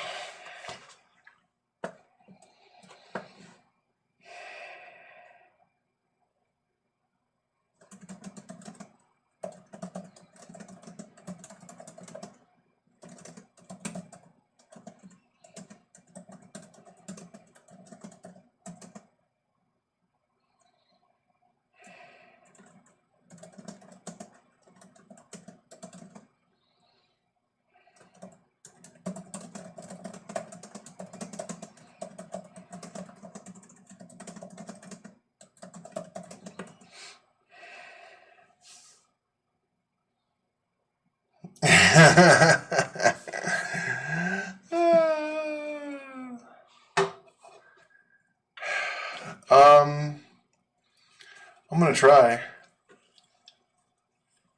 I'm gonna try.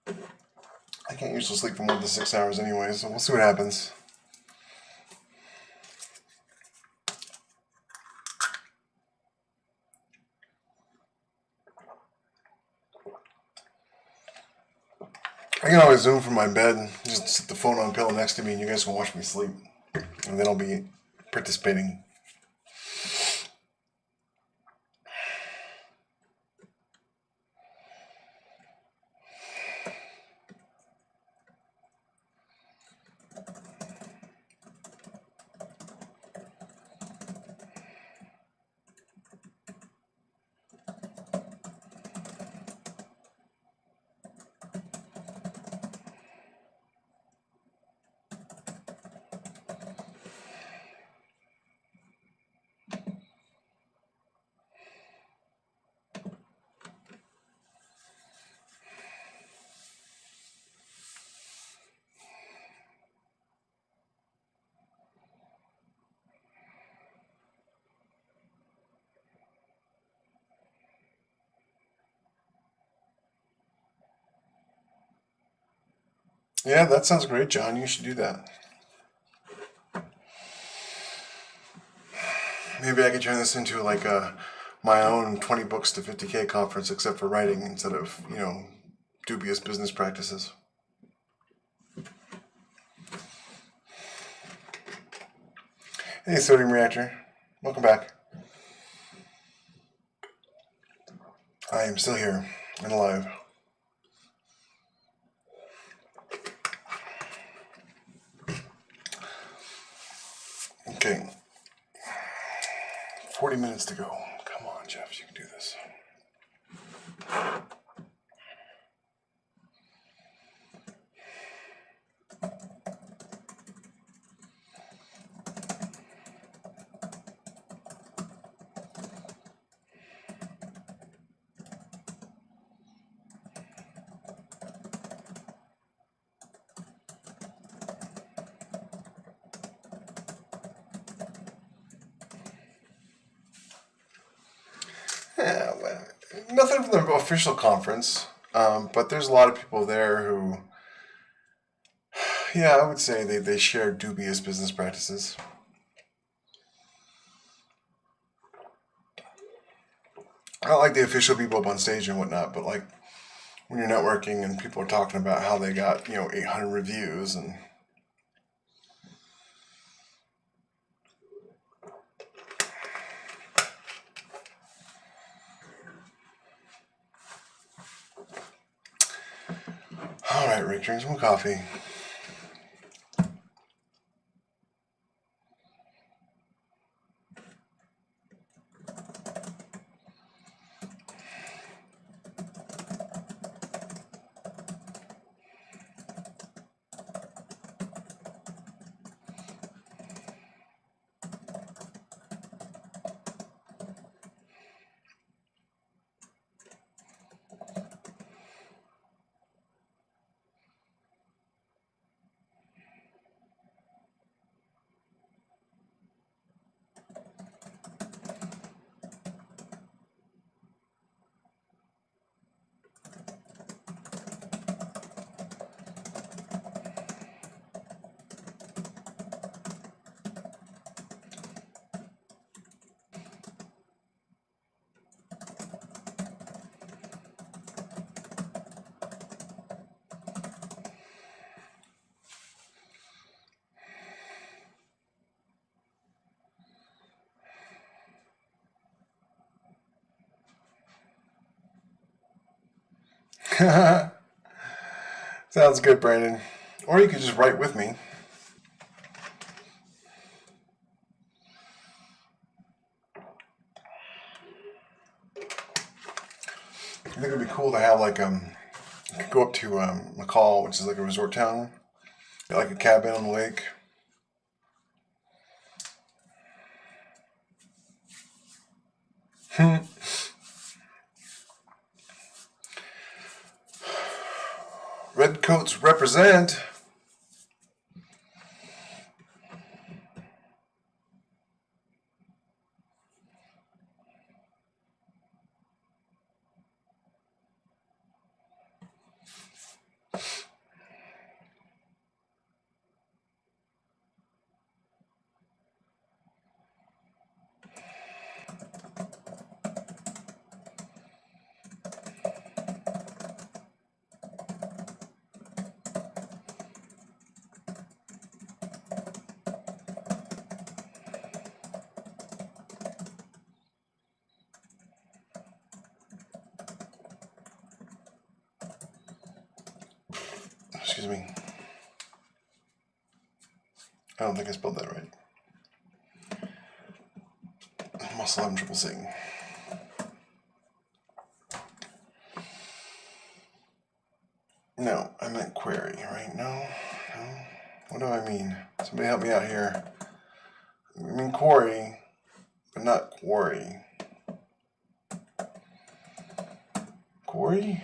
I can't usually sleep for more than 6 hours anyway, so we'll see what happens. I can always Zoom from my bed, just sit the phone on pillow next to me, and you guys can watch me sleep. And then I'll be participating. Yeah, that sounds great, John. You should do that. Maybe I could turn this into like my own 20 books to 50K conference, except for writing instead of, dubious business practices. Hey, Sodium Reactor. Welcome back. I am still here and alive. Okay. 40 minutes to go. Come on, Jeff. You can do this. Yeah, well, nothing from the official conference, but there's a lot of people there who, yeah, I would say they share dubious business practices. Not like the official people up on stage and whatnot, but like when you're networking and people are talking about how they got, 800 reviews and... All right, Rick, drink some coffee. Sounds good, Brandon. Or you could just write with me. I think it'd be cool to have like you could go up to McCall, which is like a resort town, get like a cabin on the lake. Redcoats represent. Excuse me. I don't think I spelled that right. I'm also having trouble saying. No, I meant query, right? No. What do I mean? Somebody help me out here. I mean quarry, but not quarry. Quarry?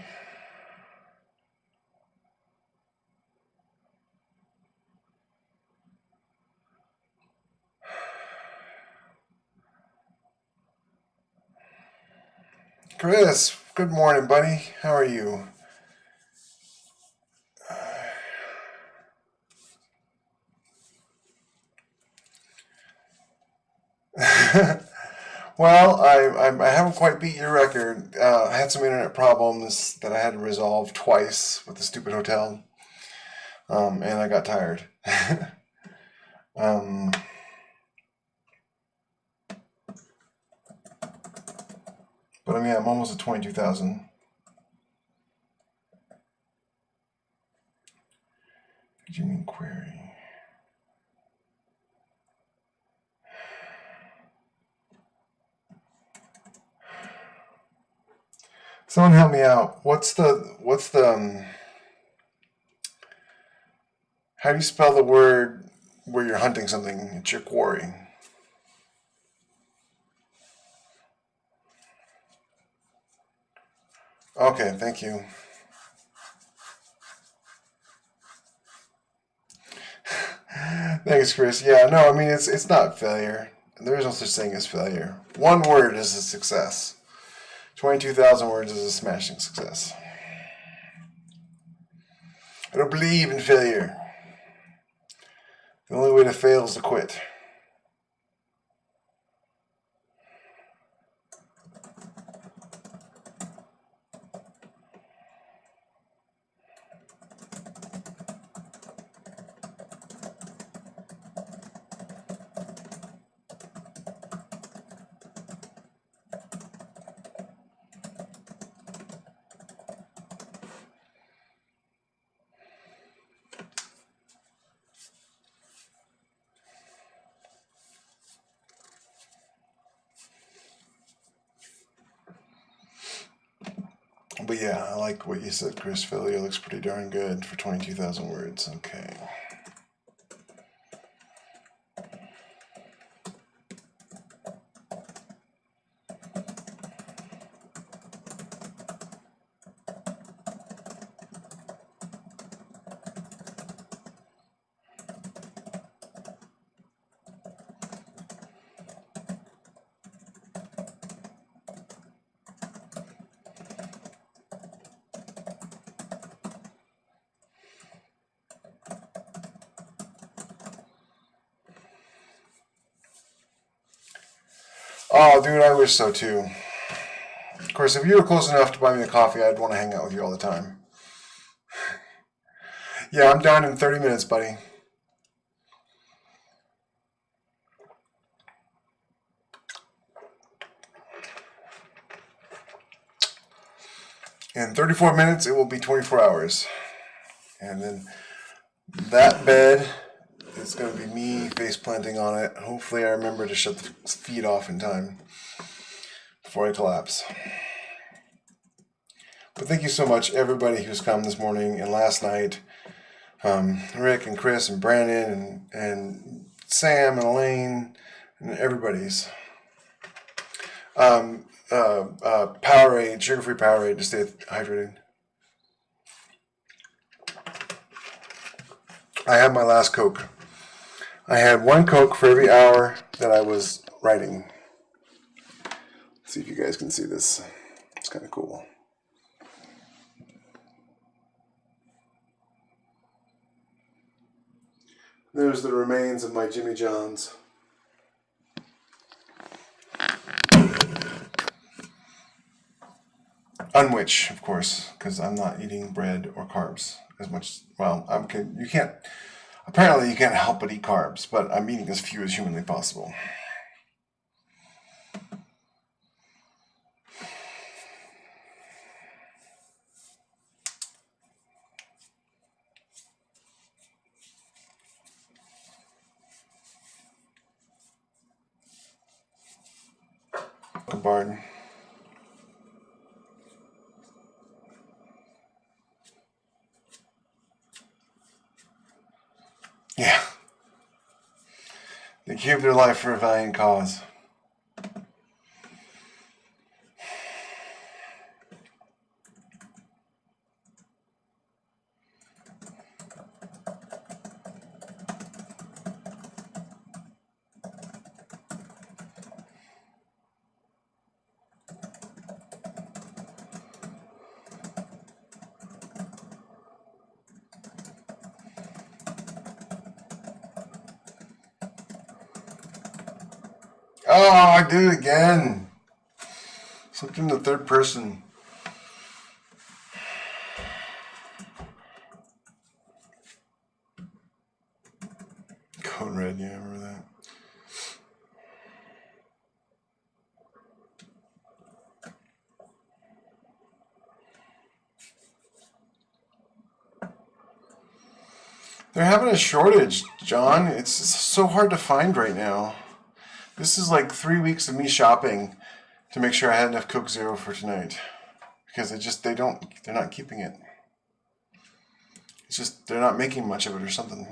Chris, good morning, buddy. How are you? Well, I haven't quite beat your record. I had some internet problems that I had to resolve twice with the stupid hotel, and I got tired. But I mean, I'm almost at 22,000. What do you mean query? Someone help me out. What's the how do you spell the word where you're hunting something? It's your quarry. Okay, thank you. Thanks, Chris. Yeah, no, I mean it's not failure. There is no such thing as failure. One word is a success. 22,000 words is a smashing success. I don't believe in failure. The only way to fail is to quit. But yeah, I like what you said, Chris. Failure looks pretty darn good for 22,000 words. Okay. Oh, dude, I wish so too. Of course, if you were close enough to buy me a coffee, I'd want to hang out with you all the time. Yeah, I'm down in 30 minutes, buddy. In 34 minutes, it will be 24 hours. And then that bed is going to be me face planting on it. Hopefully I remember to shut the feed off in time before I collapse. But thank you so much, everybody who's come this morning and last night. Rick and Chris and Brandon and Sam and Elaine and everybody's. Powerade, sugar-free Powerade to stay hydrated. I had my last Coke. I had one Coke for every hour that I was writing. Let's see if you guys can see this. It's kind of cool. There's the remains of my Jimmy John's. Unwhich, of course, because I'm not eating bread or carbs as much. Well, you can't. Apparently, you can't help but eat carbs, but I'm eating as few as humanly possible. Barn. Yeah. They gave their life for a valiant cause. Oh, I did it again. Slipped in the third person. Code red, yeah, I remember that. They're having a shortage, John. It's so hard to find right now. This is like 3 weeks of me shopping to make sure I had enough Coke Zero for tonight. Because they're not keeping it. It's just, they're not making much of it or something.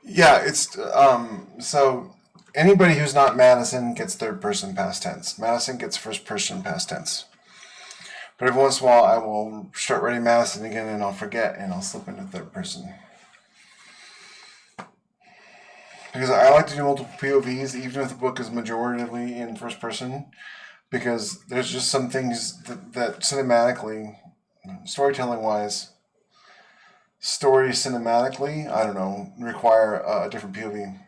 Yeah, it's so anybody who's not Madison gets third person past tense. Madison gets first person past tense. But every once in a while I will start writing Madison again and I'll forget and I'll slip into third person. Because I like to do multiple POVs even if the book is majoritively in first person. Because there's just some things that cinematically, storytelling wise, cinematically, I don't know, require a different POV.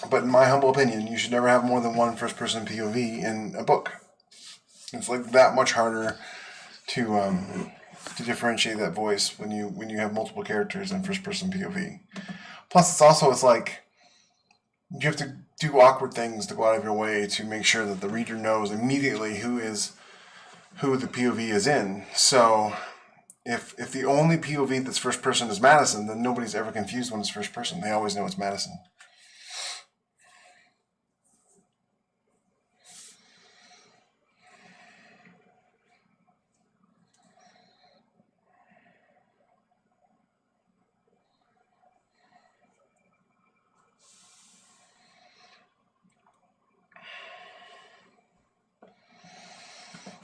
But in my humble opinion, you should never have more than one first-person POV in a book. It's like that much harder to differentiate that voice when you have multiple characters in first person POV. Plus, it's like you have to do awkward things to go out of your way to make sure that the reader knows immediately who the POV is in. So if the only POV that's first person is Madison, then nobody's ever confused when it's first person. They always know it's Madison.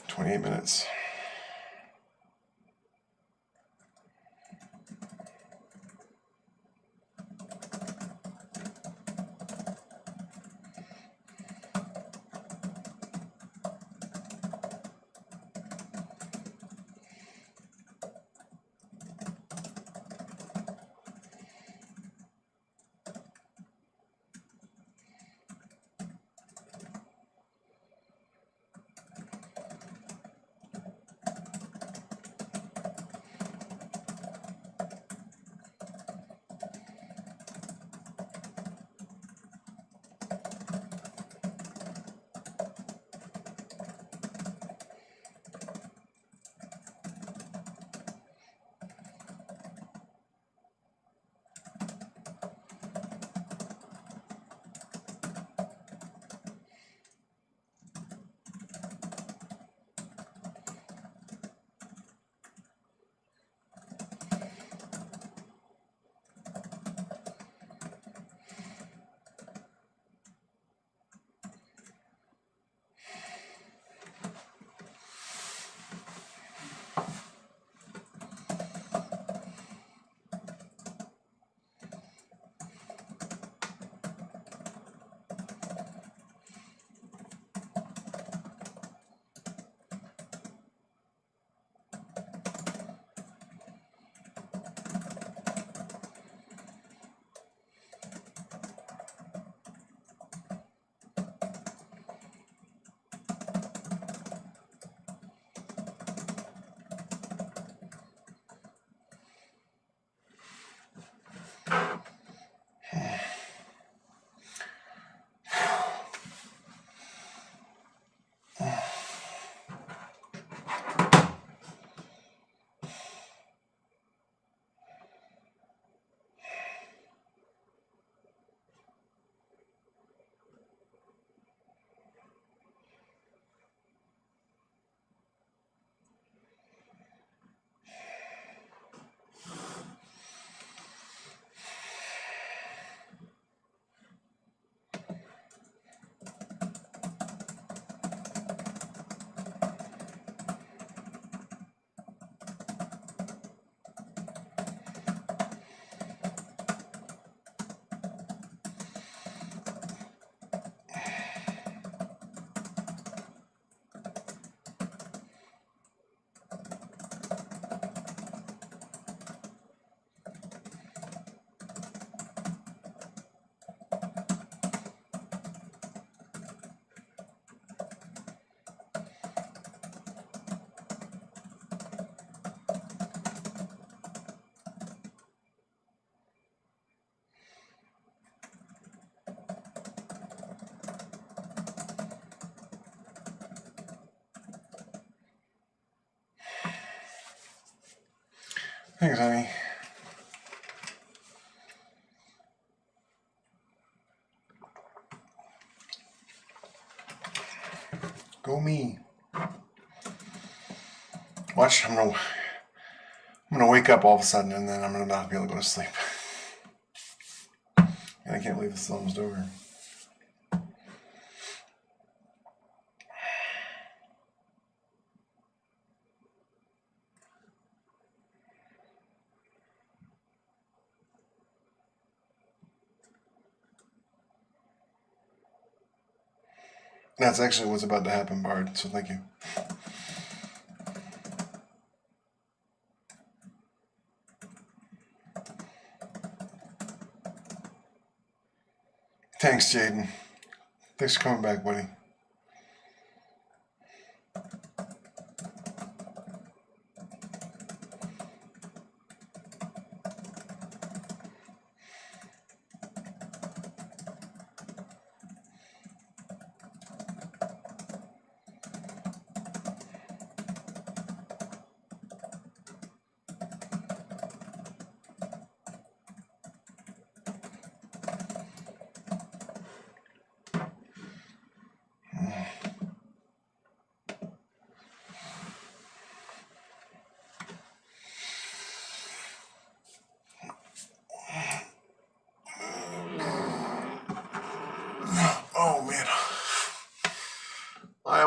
"28 minutes. Thanks, honey. Go me. Watch, I'm gonna wake up all of a sudden, and then I'm gonna not be able to go to sleep. And I can't believe this is almost over. That's actually what's about to happen, Bard, so thank you. Thanks, Jaden. Thanks for coming back, buddy.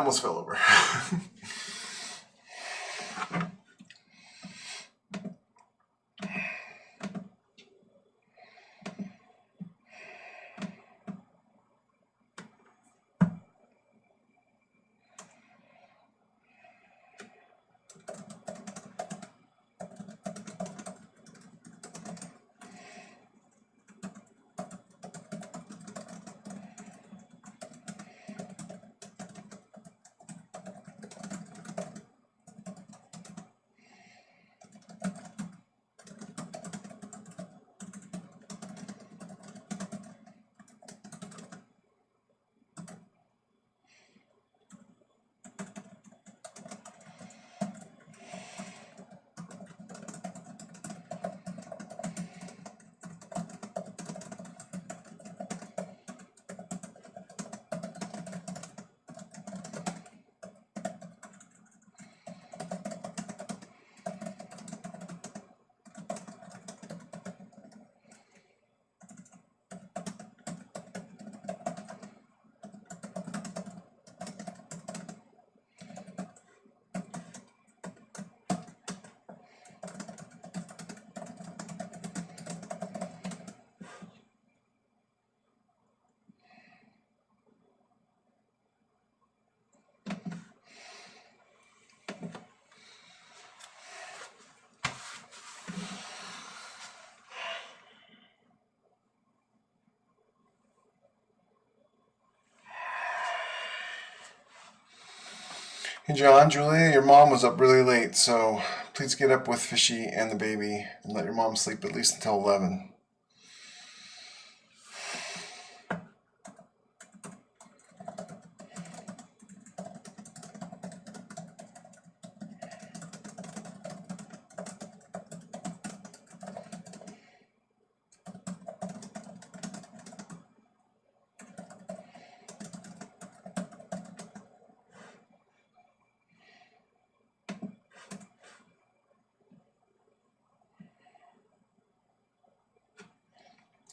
almost fell over. Hey John, Julia, your mom was up really late, so please get up with Fishy and the baby and let your mom sleep at least until 11.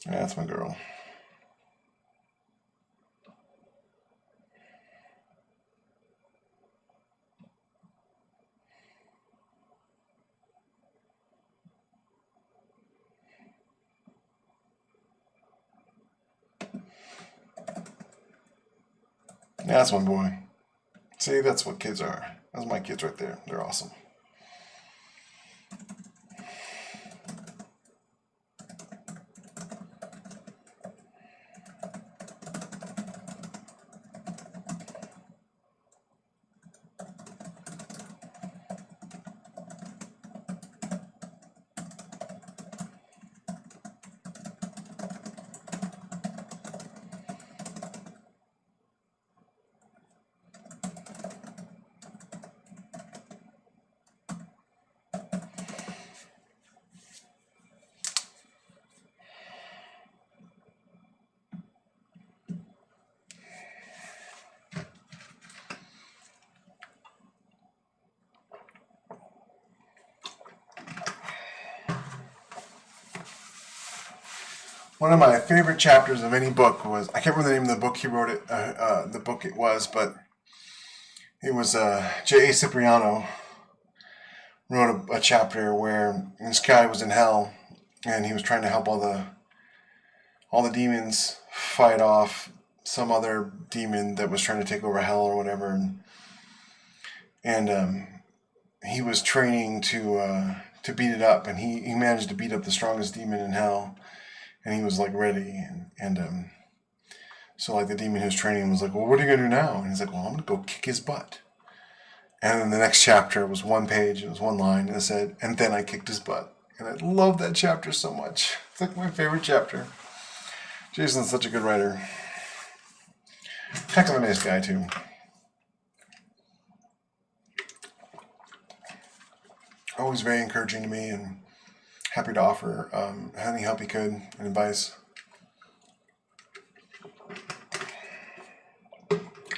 Yeah, that's my girl. Yeah, that's my boy. See, that's what kids are. That's my kids right there. They're awesome. One of my favorite chapters of any book was, I can't remember the name of the book he wrote it, the book it was, but it was J.A. Cipriano wrote a chapter where this guy was in hell and he was trying to help all the demons fight off some other demon that was trying to take over hell or whatever, and he was training to beat it up, and he managed to beat up the strongest demon in hell. And he was like ready, and so like the demon who was training was like, well, what are you gonna do now? And he's like, well, I'm gonna go kick his butt. And then the next chapter was one page, it was one line, and it said, and then I kicked his butt. And I love that chapter so much. It's like my favorite chapter. Jason's such a good writer. Heck of a nice guy too. Always very encouraging to me and happy to offer any help he could and advice.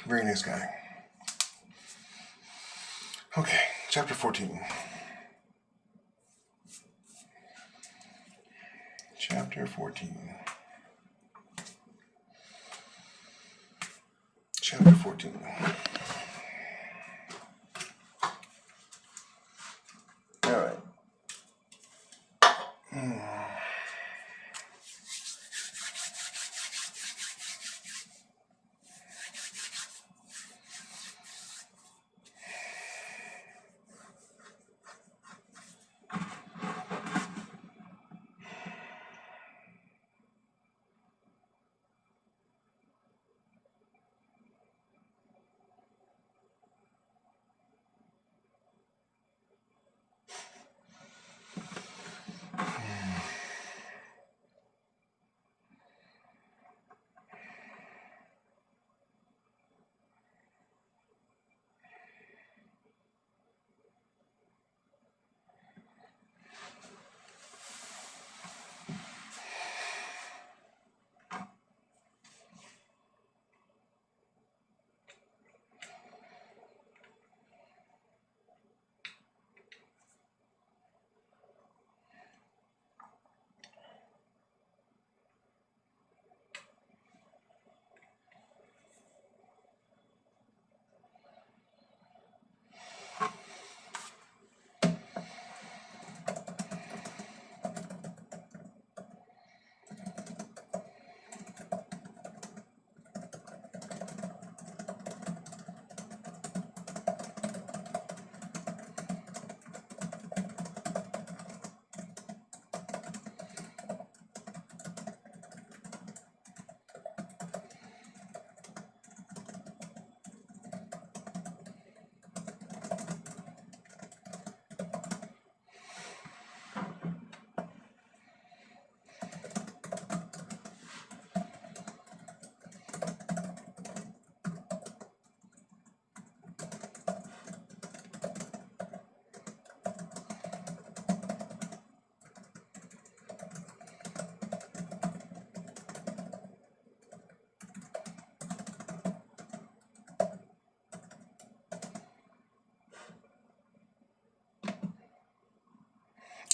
Very nice guy. Okay, chapter 14. Chapter 14. Chapter 14.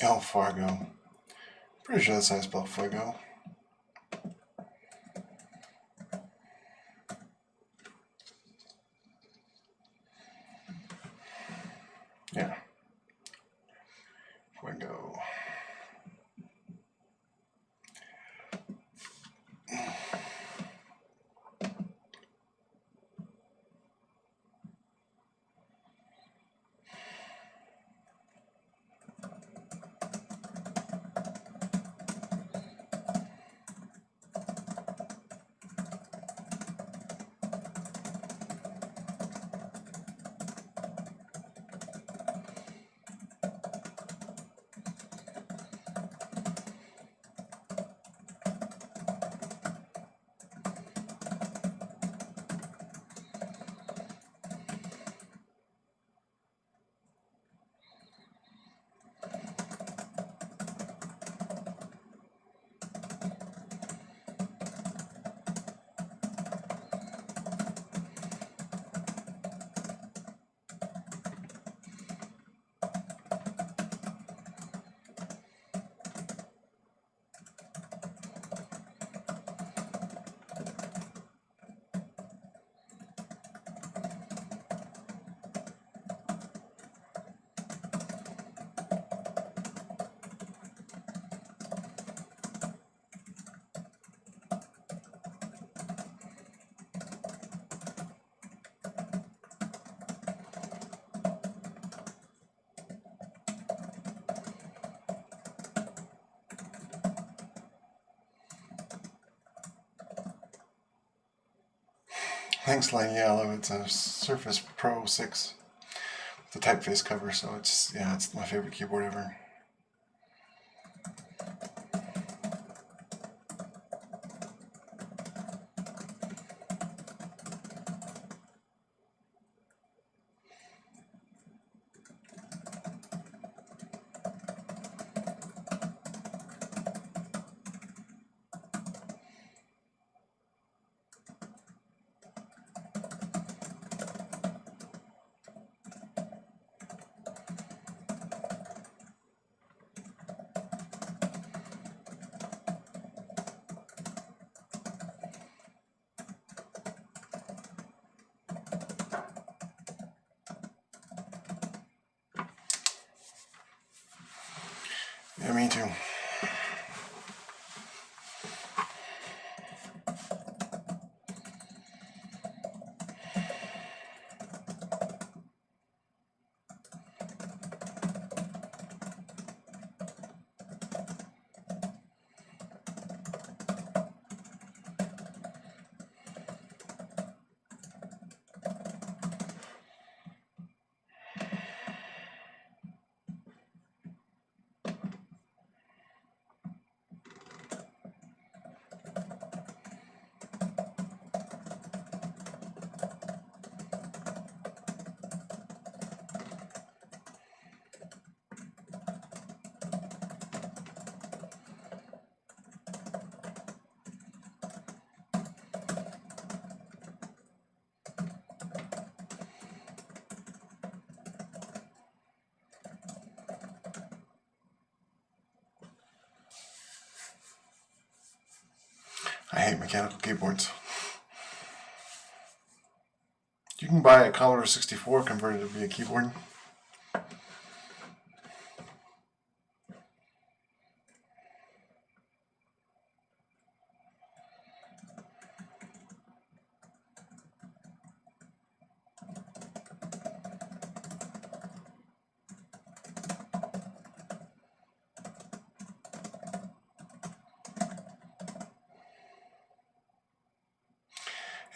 Oh, Fargo. Pretty sure that's how I spell Fuego. Yeah. Fuego. Thanks, Light Yellow. It's a Surface Pro 6 with the typeface cover, so it's my favorite keyboard ever. Yeah, me too. I hate mechanical keyboards. You can buy a Commodore 64 converted to be a keyboard.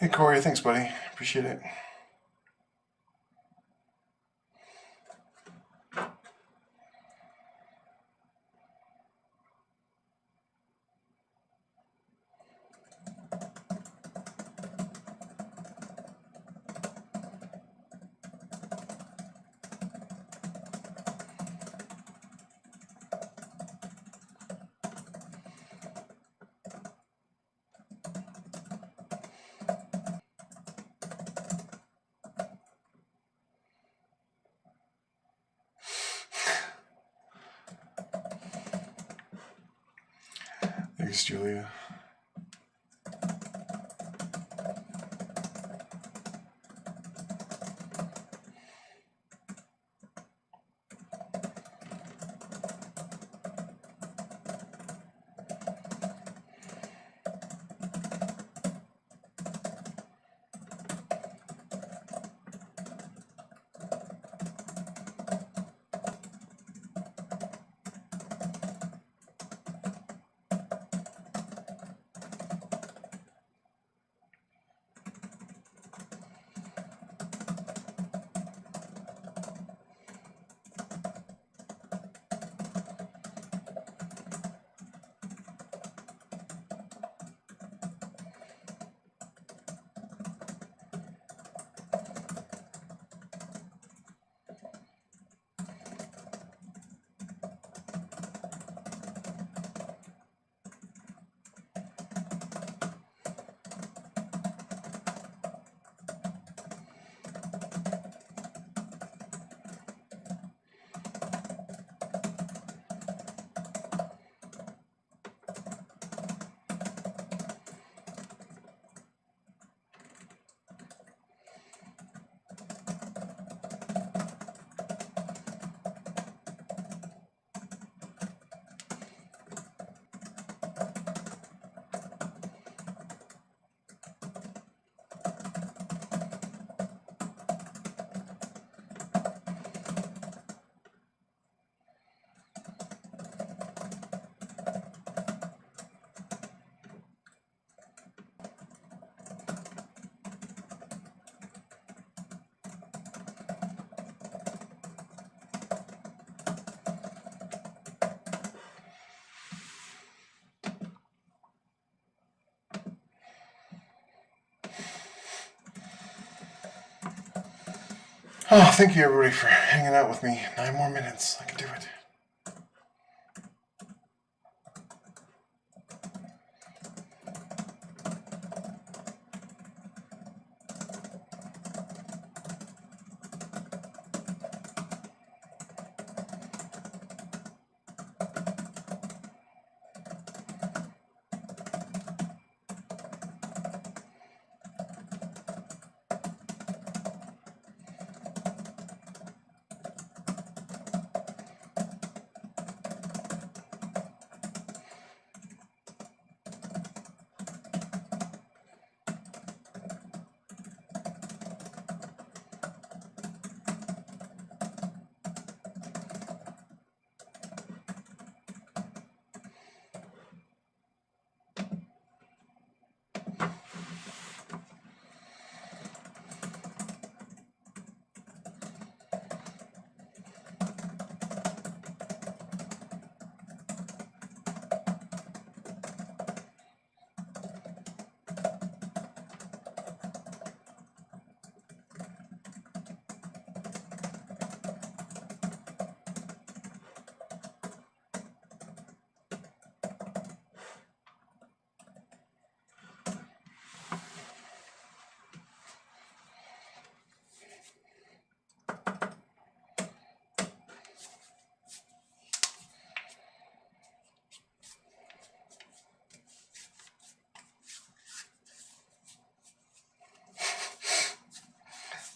Hey Corey, thanks buddy. Appreciate it. Thanks, Julia. Oh, thank you everybody for hanging out with me. 9 more minutes. I can do it.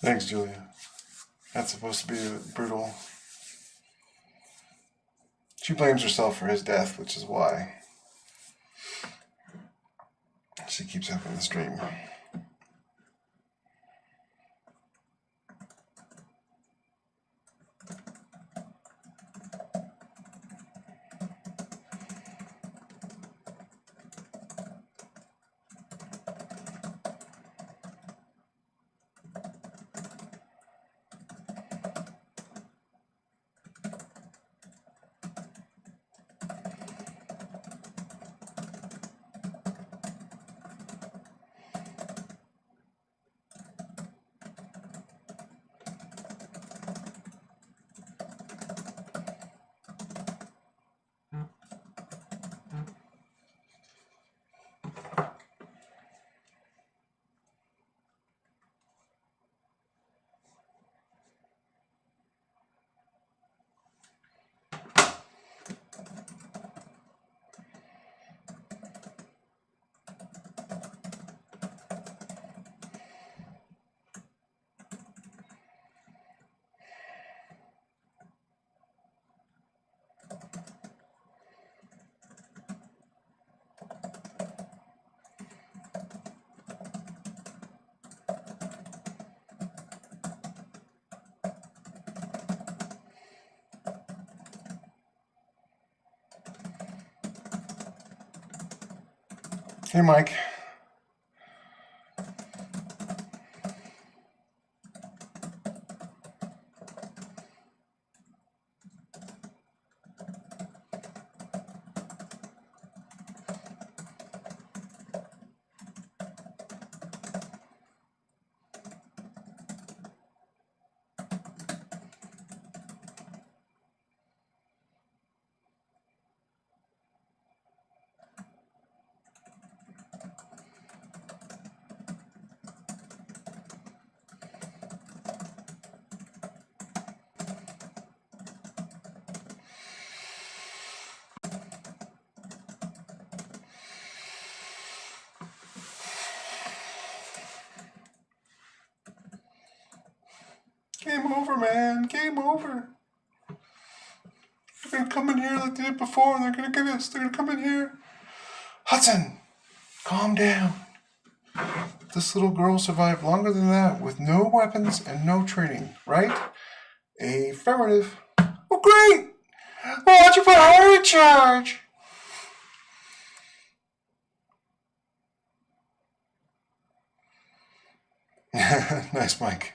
Thanks, Julia. That's supposed to be brutal. She blames herself for his death, which is why she keeps having this dream. Hey, Mike. Game over, man. Game over. They're gonna come in here like they did before. They're gonna get us. They're gonna come in here. Hudson, calm down. This little girl survived longer than that with no weapons and no training, right? Affirmative. Oh, great! Why don't you put her in charge? Nice, Mike.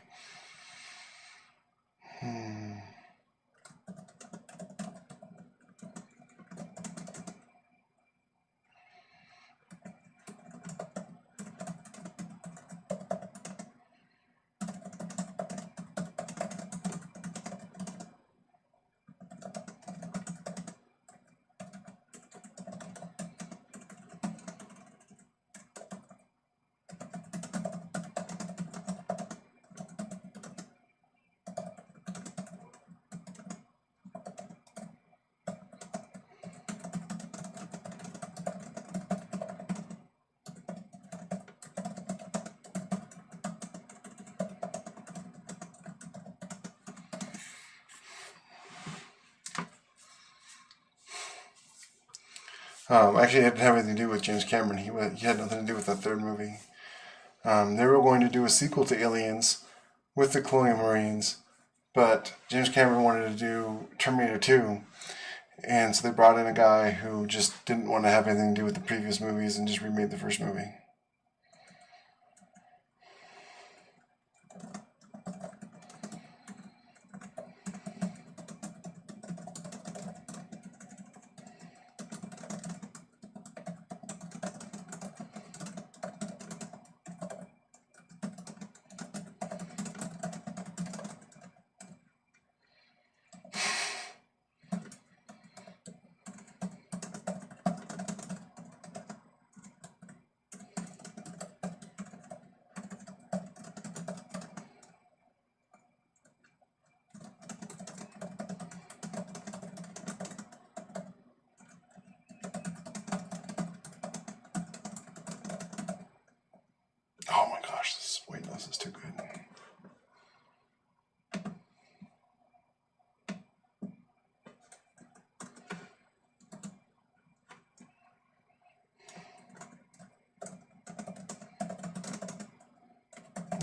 Actually, it didn't have anything to do with James Cameron. He had nothing to do with the third movie. They were going to do a sequel to Aliens with the Colonial Marines, but James Cameron wanted to do Terminator 2, and so they brought in a guy who just didn't want to have anything to do with the previous movies and just remade the first movie. Oh my gosh, this is too good.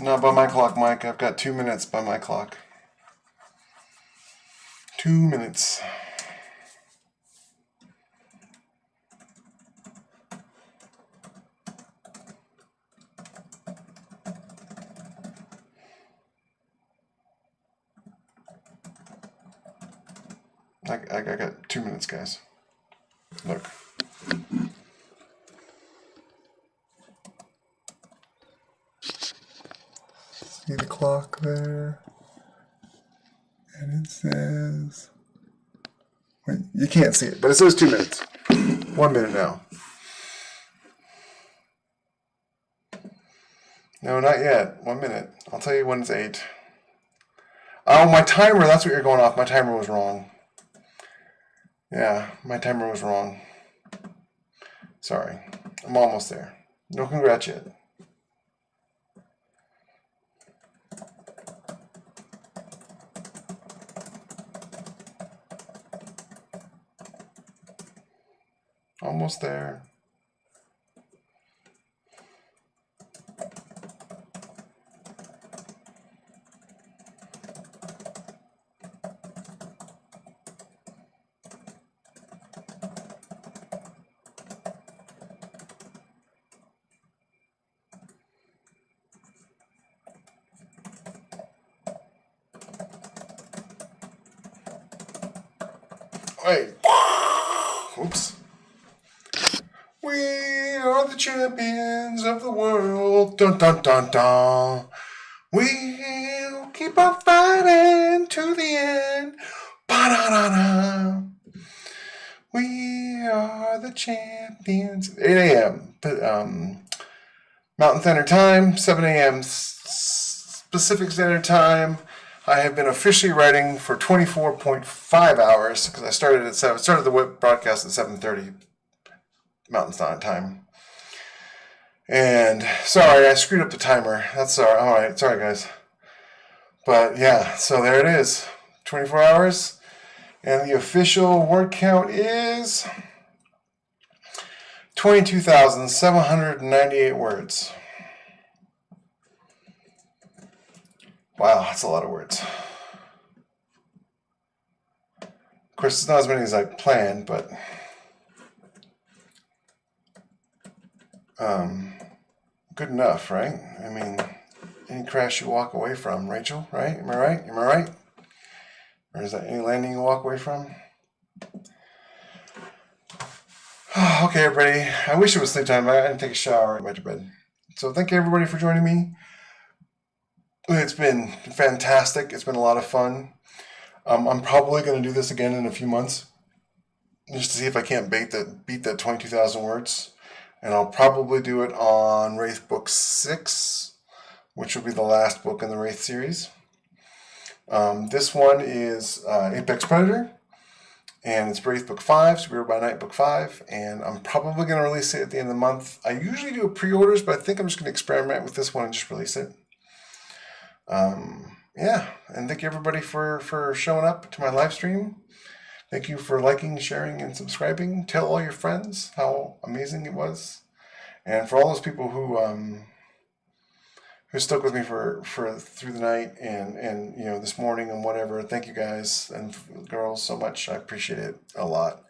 Not by my clock, Mike. I've got 2 minutes by my clock. 2 minutes. I got 2 minutes, guys. Look. See the clock there? And it says... Wait, you can't see it, but it says 2 minutes. 1 minute now. No, not yet. 1 minute. I'll tell you when it's 8. Oh, my timer. That's what you're going off. My timer was wrong. Yeah, my timer was wrong. Sorry. I'm almost there. No congrats yet. Almost there. Wait. Oops. We are the champions of the world. Dun dun dun dun. We'll keep on fighting to the end. Ba-da-da-da. We are the champions. 8 a.m. Mountain Standard Time, 7 a.m. Pacific Standard Time. I have been officially writing for 24.5 hours because I started the web broadcast at 7:30 Mountain Standard Time. And sorry, I screwed up the timer. That's all right. Sorry, guys. But yeah, so there it is. 24 hours. And the official word count is 22,798 words. Wow, that's a lot of words. Of course, it's not as many as I planned, but good enough, right? I mean, any crash you walk away from, Rachel, right? Am I right? Am I right? Or is that any landing you walk away from? Okay, everybody. I wish it was sleep time. I didn't take a shower and went to bed. So thank you, everybody, for joining me. It's been fantastic. It's been a lot of fun. I'm probably going to do this again in a few months, just to see if I can't beat that 22,000 words. And I'll probably do it on Wraith Book 6, which will be the last book in the Wraith series. This one is Apex Predator, and it's Wraith Book 5, Superior by Night Book 5, and I'm probably going to release it at the end of the month. I usually do pre-orders, but I think I'm just going to experiment with this one and just release it. Yeah, and thank you, everybody, for showing up to my live stream. Thank you for liking, sharing, and subscribing. Tell all your friends how amazing it was. And for all those people who stuck with me for through the night and this morning and whatever, thank you guys and girls so much. I appreciate it a lot.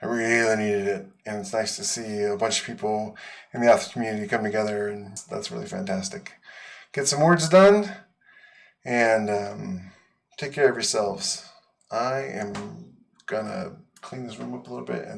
I really needed it. And it's nice to see a bunch of people in the author community come together, and that's really fantastic. Get some words done and take care of yourselves. I am gonna clean this room up a little bit and